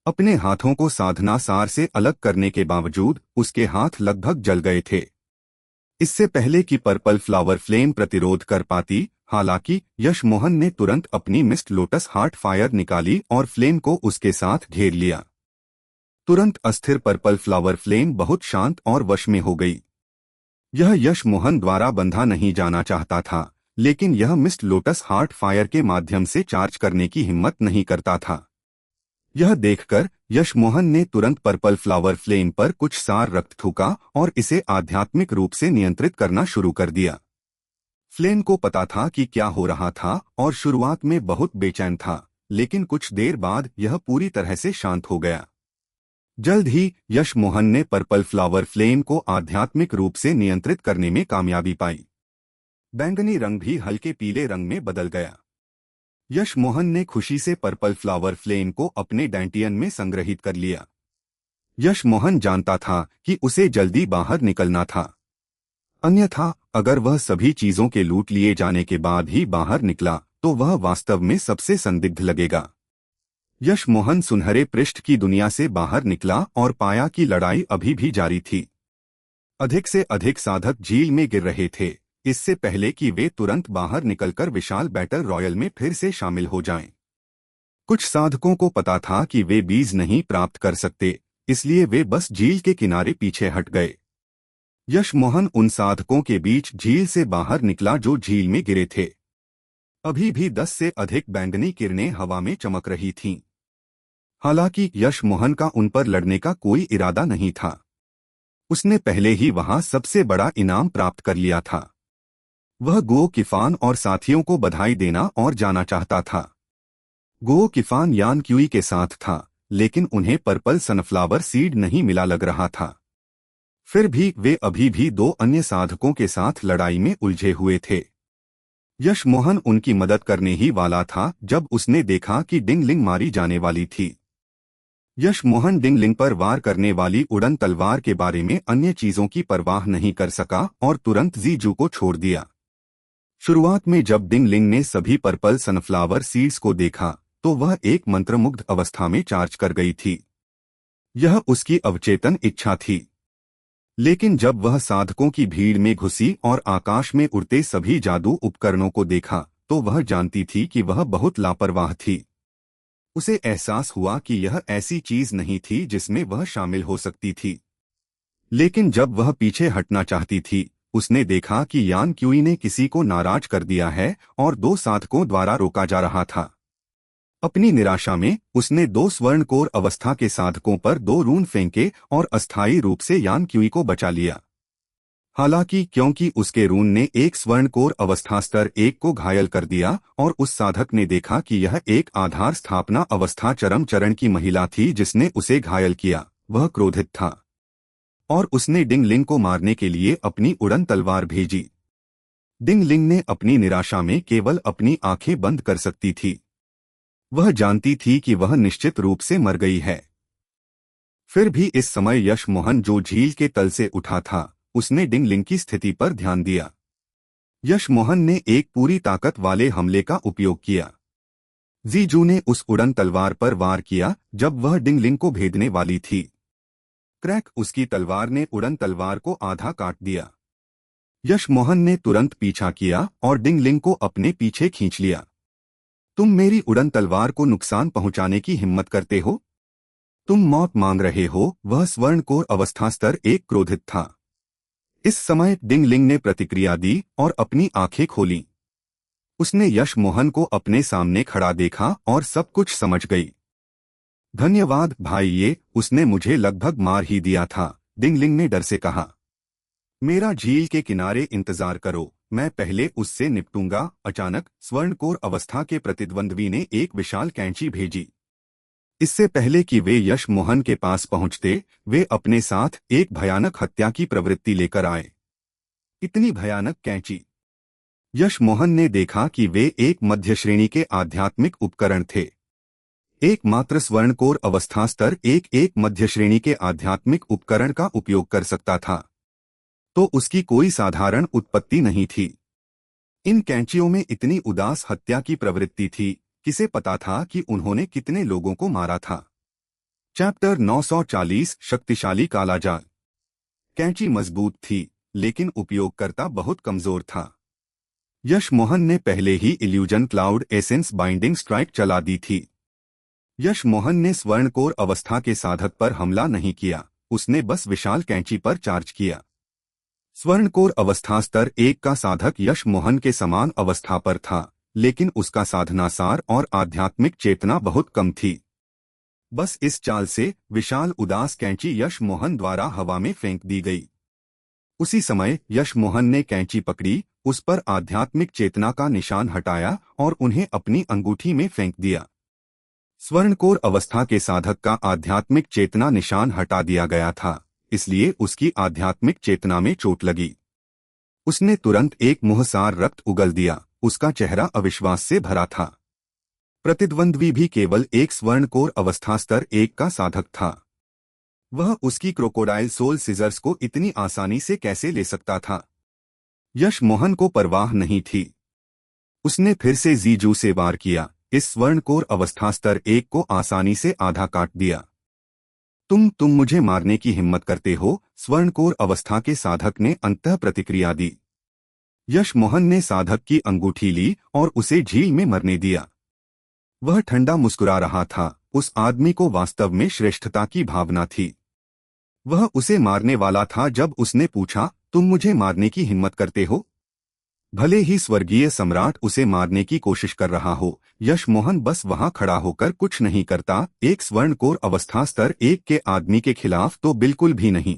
अपने हाथों को साधना सार से अलग करने के बावजूद उसके हाथ लगभग जल गए थे। इससे पहले कि पर्पल फ्लावर फ्लेम प्रतिरोध कर पाती, हालांकि यश मोहन ने तुरंत अपनी मिस्ट लोटस हार्ट फायर निकाली और फ्लेम को उसके साथ घेर लिया। तुरंत अस्थिर पर्पल फ्लावर फ्लेम बहुत शांत और वश में हो गई। यह यश मोहन द्वारा बंधा नहीं जाना चाहता था, लेकिन यह मिस्ट लोटस हार्ट फायर के माध्यम से चार्ज करने की हिम्मत नहीं करता था। यह देखकर यश मोहन ने तुरंत पर्पल फ्लावर फ्लेम पर कुछ सार रक्त थूका और इसे आध्यात्मिक रूप से नियंत्रित करना शुरू कर दिया। फ्लेम को पता था कि क्या हो रहा था और शुरुआत में बहुत बेचैन था, लेकिन कुछ देर बाद यह पूरी तरह से शांत हो गया। जल्द ही यश मोहन ने पर्पल फ्लावर फ्लेम को आध्यात्मिक रूप से नियंत्रित करने में कामयाबी पाई। बैंगनी रंग भी हल्के पीले रंग में बदल गया। यश मोहन ने खुशी से पर्पल फ्लावर फ्लेम को अपने डैंटियन में संग्रहित कर लिया। यश मोहन जानता था कि उसे जल्दी बाहर निकलना था, अन्यथा अगर वह सभी चीजों के लूट लिए जाने के बाद ही बाहर निकला तो वह वास्तव में सबसे संदिग्ध लगेगा। यश मोहन सुनहरे पृष्ठ की दुनिया से बाहर निकला और पाया कि लड़ाई अभी भी जारी थी। अधिक से अधिक साधक झील में गिर रहे थे, इससे पहले कि वे तुरंत बाहर निकलकर विशाल बैटल रॉयल में फिर से शामिल हो जाएं। कुछ साधकों को पता था कि वे बीज नहीं प्राप्त कर सकते, इसलिए वे बस झील के किनारे पीछे हट गए। यश मोहन उन साधकों के बीच झील से बाहर निकला जो झील में गिरे थे। अभी भी 10 से अधिक बैंगनी किरणें हवा में चमक रही थीं। हालांकि यश मोहन का उन पर लड़ने का कोई इरादा नहीं था। उसने पहले ही वहां सबसे बड़ा इनाम प्राप्त कर लिया था। वह गो किफान और साथियों को बधाई देना और जाना चाहता था। गो किफान यान क्यूई के साथ था, लेकिन उन्हें पर्पल सनफ्लावर सीड नहीं मिला लग रहा था। फिर भी वे अभी भी 2 अन्य साधकों के साथ लड़ाई में उलझे हुए थे। यश मोहन उनकी मदद करने ही वाला था जब उसने देखा कि डिंगलिंग मारी जाने वाली थी। यश मोहन डिंगलिंग पर वार करने वाली उड़न तलवार के बारे में अन्य चीजों की परवाह नहीं कर सका और तुरंत जीजू को छोड़ दिया। शुरुआत में जब डिंगलिंग ने सभी पर्पल सनफ्लावर सीड्स को देखा तो वह एक मंत्रमुग्ध अवस्था में चार्ज कर गई थी। यह उसकी अवचेतन इच्छा थी। लेकिन जब वह साधकों की भीड़ में घुसी और आकाश में उड़ते सभी जादू उपकरणों को देखा तो वह जानती थी कि वह बहुत लापरवाह थी। उसे एहसास हुआ कि यह ऐसी चीज नहीं थी जिसमें वह शामिल हो सकती थी। लेकिन जब वह पीछे हटना चाहती थी, उसने देखा कि यान क्यूई ने किसी को नाराज कर दिया है और 2 साधकों द्वारा रोका जा रहा था। अपनी निराशा में उसने 2 स्वर्णकोर अवस्था के साधकों पर 2 रून फेंके और अस्थायी रूप से यान क्यूई को बचा लिया। हालांकि क्योंकि उसके रून ने एक स्वर्णकोर अवस्था स्तर 1 को घायल कर दिया और उस साधक ने देखा कि यह एक आधार स्थापना अवस्था चरम चरण की महिला थी जिसने उसे घायल किया, वह क्रोधित था और उसने डिंगलिंग को मारने के लिए अपनी उड़न तलवार भेजी। डिंगलिंग ने अपनी निराशा में केवल अपनी आंखें बंद कर सकती थी। वह जानती थी कि वह निश्चित रूप से मर गई है। फिर भी इस समय यश मोहन जो झील के तल से उठा था, उसने डिंगलिंग की स्थिति पर ध्यान दिया। यश मोहन ने एक पूरी ताकत वाले हमले का उपयोग किया। जीजू ने उस उड़न तलवार पर वार किया जब वह डिंगलिंग को भेदने वाली थी। क्रैक! उसकी तलवार ने उड़न तलवार को आधा काट दिया। यश मोहन ने तुरंत पीछा किया और डिंगलिंग को अपने पीछे खींच लिया। तुम मेरी उड़न तलवार को नुकसान पहुंचाने की हिम्मत करते हो? तुम मौत मांग रहे हो। वह स्वर्णकोर अवस्था स्तर 1 क्रोधित था। इस समय डिंगलिंग ने प्रतिक्रिया दी और अपनी आंखें खोली। उसने यश मोहन को अपने सामने खड़ा देखा और सब कुछ समझ गई। धन्यवाद भाई, ये उसने मुझे लगभग मार ही दिया था, डिंगलिंग ने डर से कहा। मेरा झील के किनारे इंतजार करो, मैं पहले उससे निपटूंगा। अचानक स्वर्णकोर अवस्था के प्रतिद्वंद्वी ने एक विशाल कैंची भेजी। इससे पहले कि वे यश मोहन के पास पहुंचते, वे अपने साथ एक भयानक हत्या की प्रवृत्ति लेकर आए। इतनी भयानक कैंची! यश मोहन ने देखा कि वे एक मध्य श्रेणी के आध्यात्मिक उपकरण थे। एकमात्र स्वर्णकोर अवस्था स्तर एक मध्य श्रेणी के आध्यात्मिक उपकरण का उपयोग कर सकता था, तो उसकी कोई साधारण उत्पत्ति नहीं थी। इन कैंचियों में इतनी उदास हत्या की प्रवृत्ति थी, किसे पता था कि उन्होंने कितने लोगों को मारा था। चैप्टर 940 शक्तिशाली कालाजाल। कैंची मजबूत थी, लेकिन उपयोगकर्ता बहुत कमजोर था। यश मोहन ने पहले ही illusion cloud essence binding strike चला दी थी। यश मोहन ने स्वर्णकोर अवस्था के साधक पर हमला नहीं किया, उसने बस विशाल कैंची पर चार्ज किया। स्वर्णकोर अवस्था स्तर 1 का साधक यश मोहन के समान अवस्था पर था, लेकिन उसका साधनासार और आध्यात्मिक चेतना बहुत कम थी। बस इस चाल से विशाल उदास कैंची यश मोहन द्वारा हवा में फेंक दी गई। उसी समय यश मोहन ने कैंची पकड़ी, उस पर आध्यात्मिक चेतना का निशान हटाया और उन्हें अपनी अंगूठी में फेंक दिया। स्वर्णकोर अवस्था के साधक का आध्यात्मिक चेतना निशान हटा दिया गया था, इसलिए उसकी आध्यात्मिक चेतना में चोट लगी। उसने तुरंत एक मुँहसार रक्त उगल दिया। उसका चेहरा अविश्वास से भरा था। प्रतिद्वंद्वी भी केवल एक स्वर्णकोर अवस्था स्तर 1 का साधक था। वह उसकी क्रोकोडाइल सोल सीजर्स को इतनी आसानी से कैसे ले सकता था? यश मोहन को परवाह नहीं थी। उसने फिर से जीजू से वार किया। इस स्वर्णकोर अवस्था स्तर 1 को आसानी से आधा काट दिया। तुम मुझे मारने की हिम्मत करते हो? स्वर्णकोर अवस्था के साधक ने अंततः प्रतिक्रिया दी। यश मोहन ने साधक की अंगूठी ली और उसे झील में मरने दिया। वह ठंडा मुस्कुरा रहा था। उस आदमी को वास्तव में श्रेष्ठता की भावना थी। वह उसे मारने वाला था जब उसने पूछा, तुम मुझे मारने की हिम्मत करते हो? भले ही स्वर्गीय सम्राट उसे मारने की कोशिश कर रहा हो, यश मोहन बस वहां खड़ा होकर कुछ नहीं करता। एक स्वर्णकोर अवस्था स्तर 1 के आदमी के खिलाफ तो बिल्कुल भी नहीं।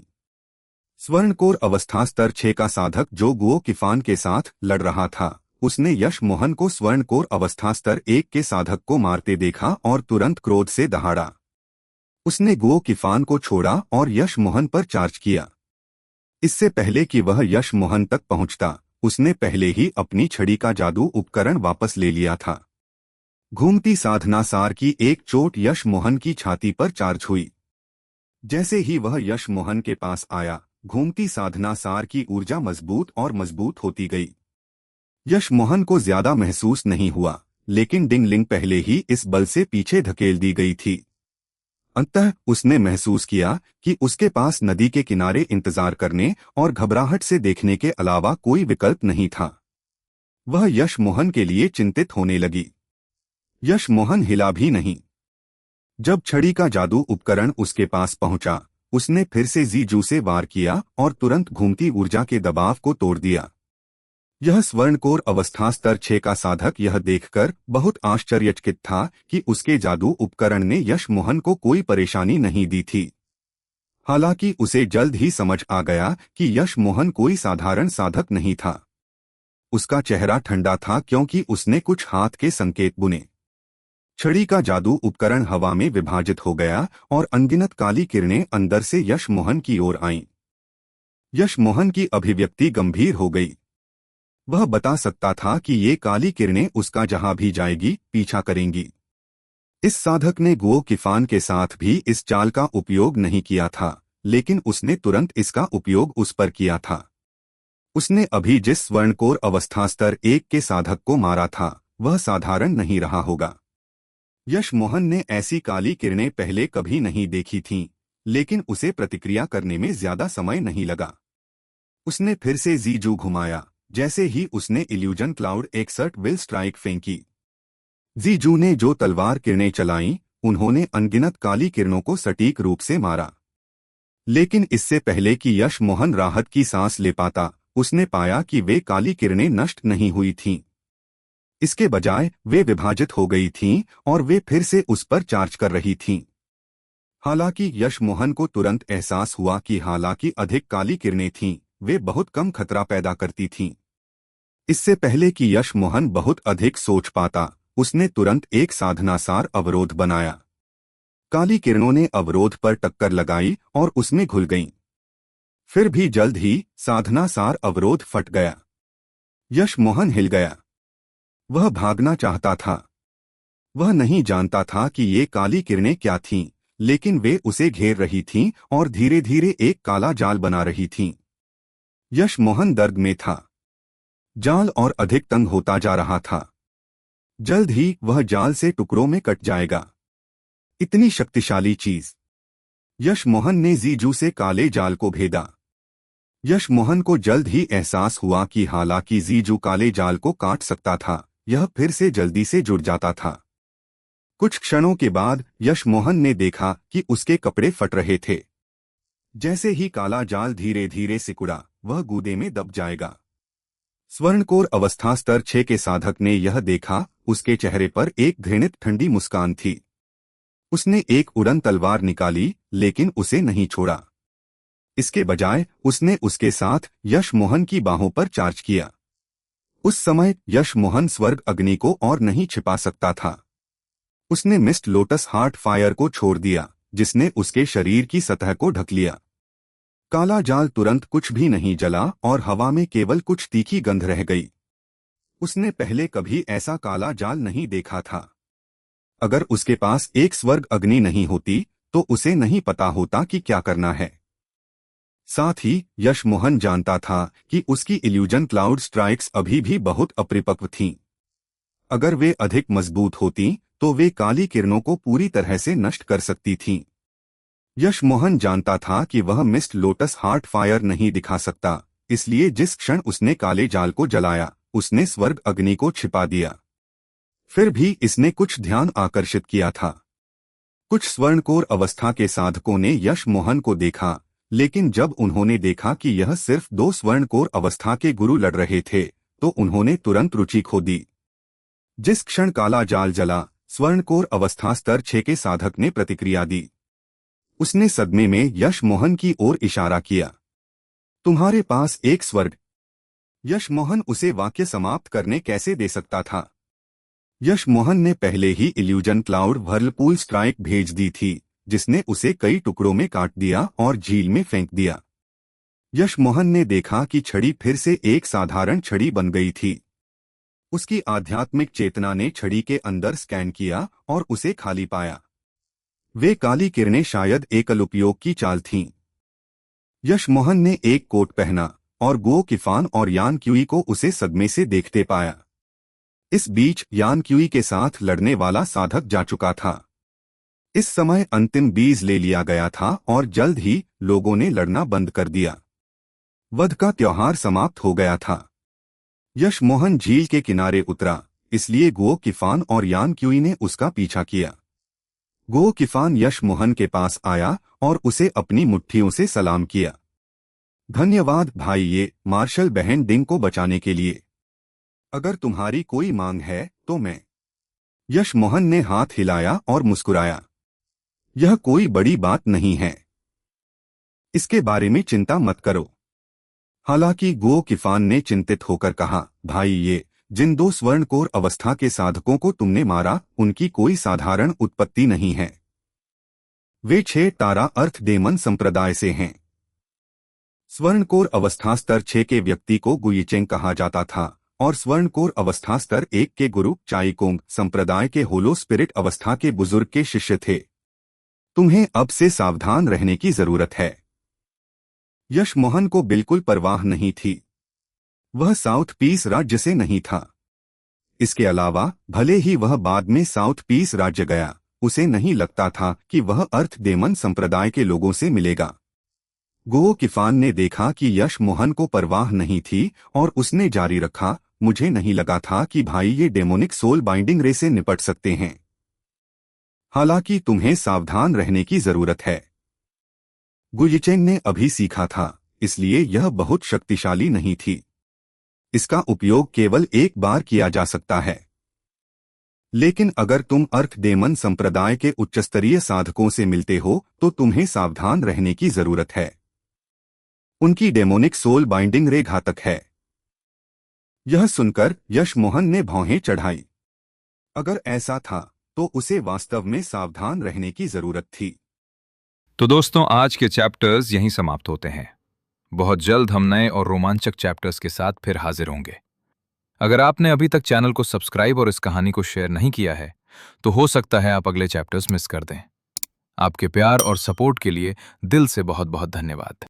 स्वर्णकोर अवस्था स्तर 6 का साधक जो गुओ किफान के साथ लड़ रहा था, उसने यश मोहन को स्वर्णकोर अवस्था स्तर 1 के साधक को मारते देखा और तुरंत क्रोध से दहाड़ा। उसने गुओ किफान को छोड़ा और यश मोहन पर चार्ज किया। इससे पहले कि वह यश मोहन तक पहुंचता, उसने पहले ही अपनी छड़ी का जादू उपकरण वापस ले लिया था। घूमती साधनासार की एक चोट यश मोहन की छाती पर चार्ज हुई। जैसे ही वह यश मोहन के पास आया, घूमती साधनासार की ऊर्जा मजबूत और मजबूत होती गई। यश मोहन को ज्यादा महसूस नहीं हुआ, लेकिन डिंगलिंग पहले ही इस बल से पीछे धकेल दी गई थी। अंततः उसने महसूस किया कि उसके पास नदी के किनारे इंतजार करने और घबराहट से देखने के अलावा कोई विकल्प नहीं था। वह यश मोहन के लिए चिंतित होने लगी। यश मोहन हिला भी नहीं। जब छड़ी का जादू उपकरण उसके पास पहुंचा, उसने फिर से जीजू से वार किया और तुरंत घूमती ऊर्जा के दबाव को तोड़ दिया। यह स्वर्णकोर अवस्था स्तर 6 का साधक यह देखकर बहुत आश्चर्यचकित था कि उसके जादू उपकरण ने यश मोहन को कोई परेशानी नहीं दी थी। हालांकि उसे जल्द ही समझ आ गया कि यश मोहन कोई साधारण साधक नहीं था। उसका चेहरा ठंडा था क्योंकि उसने कुछ हाथ के संकेत बुने। छड़ी का जादू उपकरण हवा में विभाजित हो गया और अनगिनत काली किरणें अंदर से यश मोहन की ओर आईं। यशमोहन की अभिव्यक्ति गंभीर हो गई। वह बता सकता था कि ये काली किरणें उसका जहां भी जाएगी पीछा करेंगी। इस साधक ने गुओ किफान के साथ भी इस चाल का उपयोग नहीं किया था, लेकिन उसने तुरंत इसका उपयोग उस पर किया था। उसने अभी जिस स्वर्णकोर अवस्था स्तर 1 के साधक को मारा था वह साधारण नहीं रहा होगा। यशमोहन ने ऐसी काली किरणें पहले कभी नहीं देखी थीं, लेकिन उसे प्रतिक्रिया करने में ज्यादा समय नहीं लगा। उसने फिर से जीजू घुमाया। जैसे ही उसने इल्यूजन क्लाउड 61 विल स्ट्राइक फेंकी, जीजू ने जो तलवार किरणें चलाईं, उन्होंने अनगिनत काली किरणों को सटीक रूप से मारा। लेकिन इससे पहले कि यशमोहन राहत की सांस ले पाता, उसने पाया कि वे काली किरणें नष्ट नहीं हुई थीं। इसके बजाय वे विभाजित हो गई थीं और वे फिर से उस पर चार्ज कर रही थीं। हालांकि यशमोहन को तुरंत एहसास हुआ कि हालांकि अधिक काली किरणें थीं, वे बहुत कम खतरा पैदा करती थीं। इससे पहले कि यशमोहन बहुत अधिक सोच पाता, उसने तुरंत एक साधनासार अवरोध बनाया। काली किरणों ने अवरोध पर टक्कर लगाई और उसमें घुल गईं। फिर भी जल्द ही साधनासार अवरोध फट गया। यशमोहन हिल गया। वह भागना चाहता था। वह नहीं जानता था कि ये काली किरणें क्या थीं, लेकिन वे उसे घेर रही थीं और धीरे धीरे एक काला जाल बना रही थीं। यशमोहन दर्द में था। जाल और अधिक तंग होता जा रहा था। जल्द ही वह जाल से टुकड़ों में कट जाएगा। इतनी शक्तिशाली चीज। यशमोहन ने जीजू से काले जाल को भेदा। यशमोहन को जल्द ही एहसास हुआ कि हालांकि जीजू काले जाल को काट सकता था, यह फिर से जल्दी से जुड़ जाता था। कुछ क्षणों के बाद यशमोहन ने देखा कि उसके कपड़े फट रहे थे। जैसे ही काला जाल धीरे धीरे सिकुड़ा, वह गूदे में दब जाएगा। स्वर्णकोर अवस्था स्तर 6 के साधक ने यह देखा। उसके चेहरे पर एक घृणित ठंडी मुस्कान थी। उसने एक उड़न तलवार निकाली, लेकिन उसे नहीं छोड़ा। इसके बजाय उसने उसके साथ यशमोहन की बाहों पर चार्ज किया। उस समय यशमोहन स्वर्ग अग्नि को और नहीं छिपा सकता था। उसने मिस्ट लोटस हार्ट फायर को छोड़ दिया, जिसने उसके शरीर की सतह को ढक लिया। काला जाल तुरंत कुछ भी नहीं जला और हवा में केवल कुछ तीखी गंध रह गई। उसने पहले कभी ऐसा काला जाल नहीं देखा था। अगर उसके पास एक स्वर्ग अग्नि नहीं होती, तो उसे नहीं पता होता कि क्या करना है। साथ ही यशमोहन जानता था कि उसकी इल्यूजन क्लाउड स्ट्राइक्स अभी भी बहुत अपरिपक्व थीं। अगर वे अधिक मजबूत होतीं, तो वे काली किरणों को पूरी तरह से नष्ट कर सकती थीं। यशमोहन जानता था कि वह मिस्ट लोटस हार्ट फायर नहीं दिखा सकता, इसलिए जिस क्षण उसने काले जाल को जलाया, उसने स्वर्ग अग्नि को छिपा दिया। फिर भी इसने कुछ ध्यान आकर्षित किया था। कुछ स्वर्णकोर अवस्था के साधकों ने यशमोहन को देखा, लेकिन जब उन्होंने देखा कि यह सिर्फ 2 स्वर्णकोर अवस्था के गुरु लड़ रहे थे, तो उन्होंने तुरंत रुचि खो दी। जिस क्षण काला जाल जला, स्वर्णकोर अवस्था स्तर 6 के साधक ने प्रतिक्रिया दी। उसने सदमे में यशमोहन की ओर इशारा किया। तुम्हारे पास एक स्वर्ग। यशमोहन उसे वाक्य समाप्त करने कैसे दे सकता था? यशमोहन ने पहले ही इल्यूजन क्लाउड व्हर्लपूल स्ट्राइक भेज दी थी, जिसने उसे कई टुकड़ों में काट दिया और झील में फेंक दिया। यशमोहन ने देखा कि छड़ी फिर से एक साधारण छड़ी बन गई थी। उसकी आध्यात्मिक चेतना ने छड़ी के अंदर स्कैन किया और उसे खाली पाया। वे काली किरणें शायद एकल उपयोग की चाल थीं। यशमोहन ने एक कोट पहना और गो किफान और यान क्यूई को उसे सदमे से देखते पाया। इस बीच यान क्यूई के साथ लड़ने वाला साधक जा चुका था। इस समय अंतिम बीज ले लिया गया था और जल्द ही लोगों ने लड़ना बंद कर दिया। वध का त्योहार समाप्त हो गया था। यशमोहन झील के किनारे उतरा, इसलिए गो किफान और यान क्यूई ने उसका पीछा किया। गो किफान यशमोहन के पास आया और उसे अपनी मुट्ठियों से सलाम किया। धन्यवाद भाई, ये मार्शल बहन डिंग को बचाने के लिए। अगर तुम्हारी कोई मांग है तो मैं। यशमोहन ने हाथ हिलाया और मुस्कुराया। यह कोई बड़ी बात नहीं है। इसके बारे में चिंता मत करो। हालांकि गो किफान ने चिंतित होकर कहा, भाई ये जिन 2 स्वर्णकोर अवस्था के साधकों को तुमने मारा, उनकी कोई साधारण उत्पत्ति नहीं है। वे 6 तारा अर्थ डेमन संप्रदाय से हैं। स्वर्णकोर अवस्था स्तर 6 के व्यक्ति को गुयिचेंग कहा जाता था और स्वर्णकोर अवस्था स्तर 1 के गुरु चाइकोंग संप्रदाय के होलो स्पिरिट अवस्था के बुजुर्ग के शिष्य थे। तुम्हें अब से सावधान रहने की जरूरत है। यश मोहन को बिल्कुल परवाह नहीं थी। वह साउथ पीस राज्य से नहीं था। इसके अलावा भले ही वह बाद में साउथ पीस राज्य गया, उसे नहीं लगता था कि वह अर्थ डेमन संप्रदाय के लोगों से मिलेगा। गो किफान ने देखा कि यश मोहन को परवाह नहीं थी और उसने जारी रखा, मुझे नहीं लगा था कि भाई ये डेमोनिक सोल बाइंडिंग रे से निपट सकते हैं। हालांकि तुम्हें सावधान रहने की जरूरत है। गुयिचेंग ने अभी सीखा था, इसलिए यह बहुत शक्तिशाली नहीं थी। इसका उपयोग केवल एक बार किया जा सकता है। लेकिन अगर तुम अर्थ डेमन संप्रदाय के उच्चस्तरीय साधकों से मिलते हो तो तुम्हें सावधान रहने की जरूरत है। उनकी डेमोनिक सोल बाइंडिंग रे घातक है। यह सुनकर यश मोहन ने भौहें चढ़ाई। अगर ऐसा था तो उसे वास्तव में सावधान रहने की जरूरत थी। तो दोस्तों, आज के चैप्टर्स यहीं समाप्त होते हैं। बहुत जल्द हम नए और रोमांचक चैप्टर्स के साथ फिर हाजिर होंगे। अगर आपने अभी तक चैनल को सब्सक्राइब और इस कहानी को शेयर नहीं किया है तो हो सकता है आप अगले चैप्टर्स मिस कर दें। आपके प्यार और सपोर्ट के लिए दिल से बहुत बहुत धन्यवाद।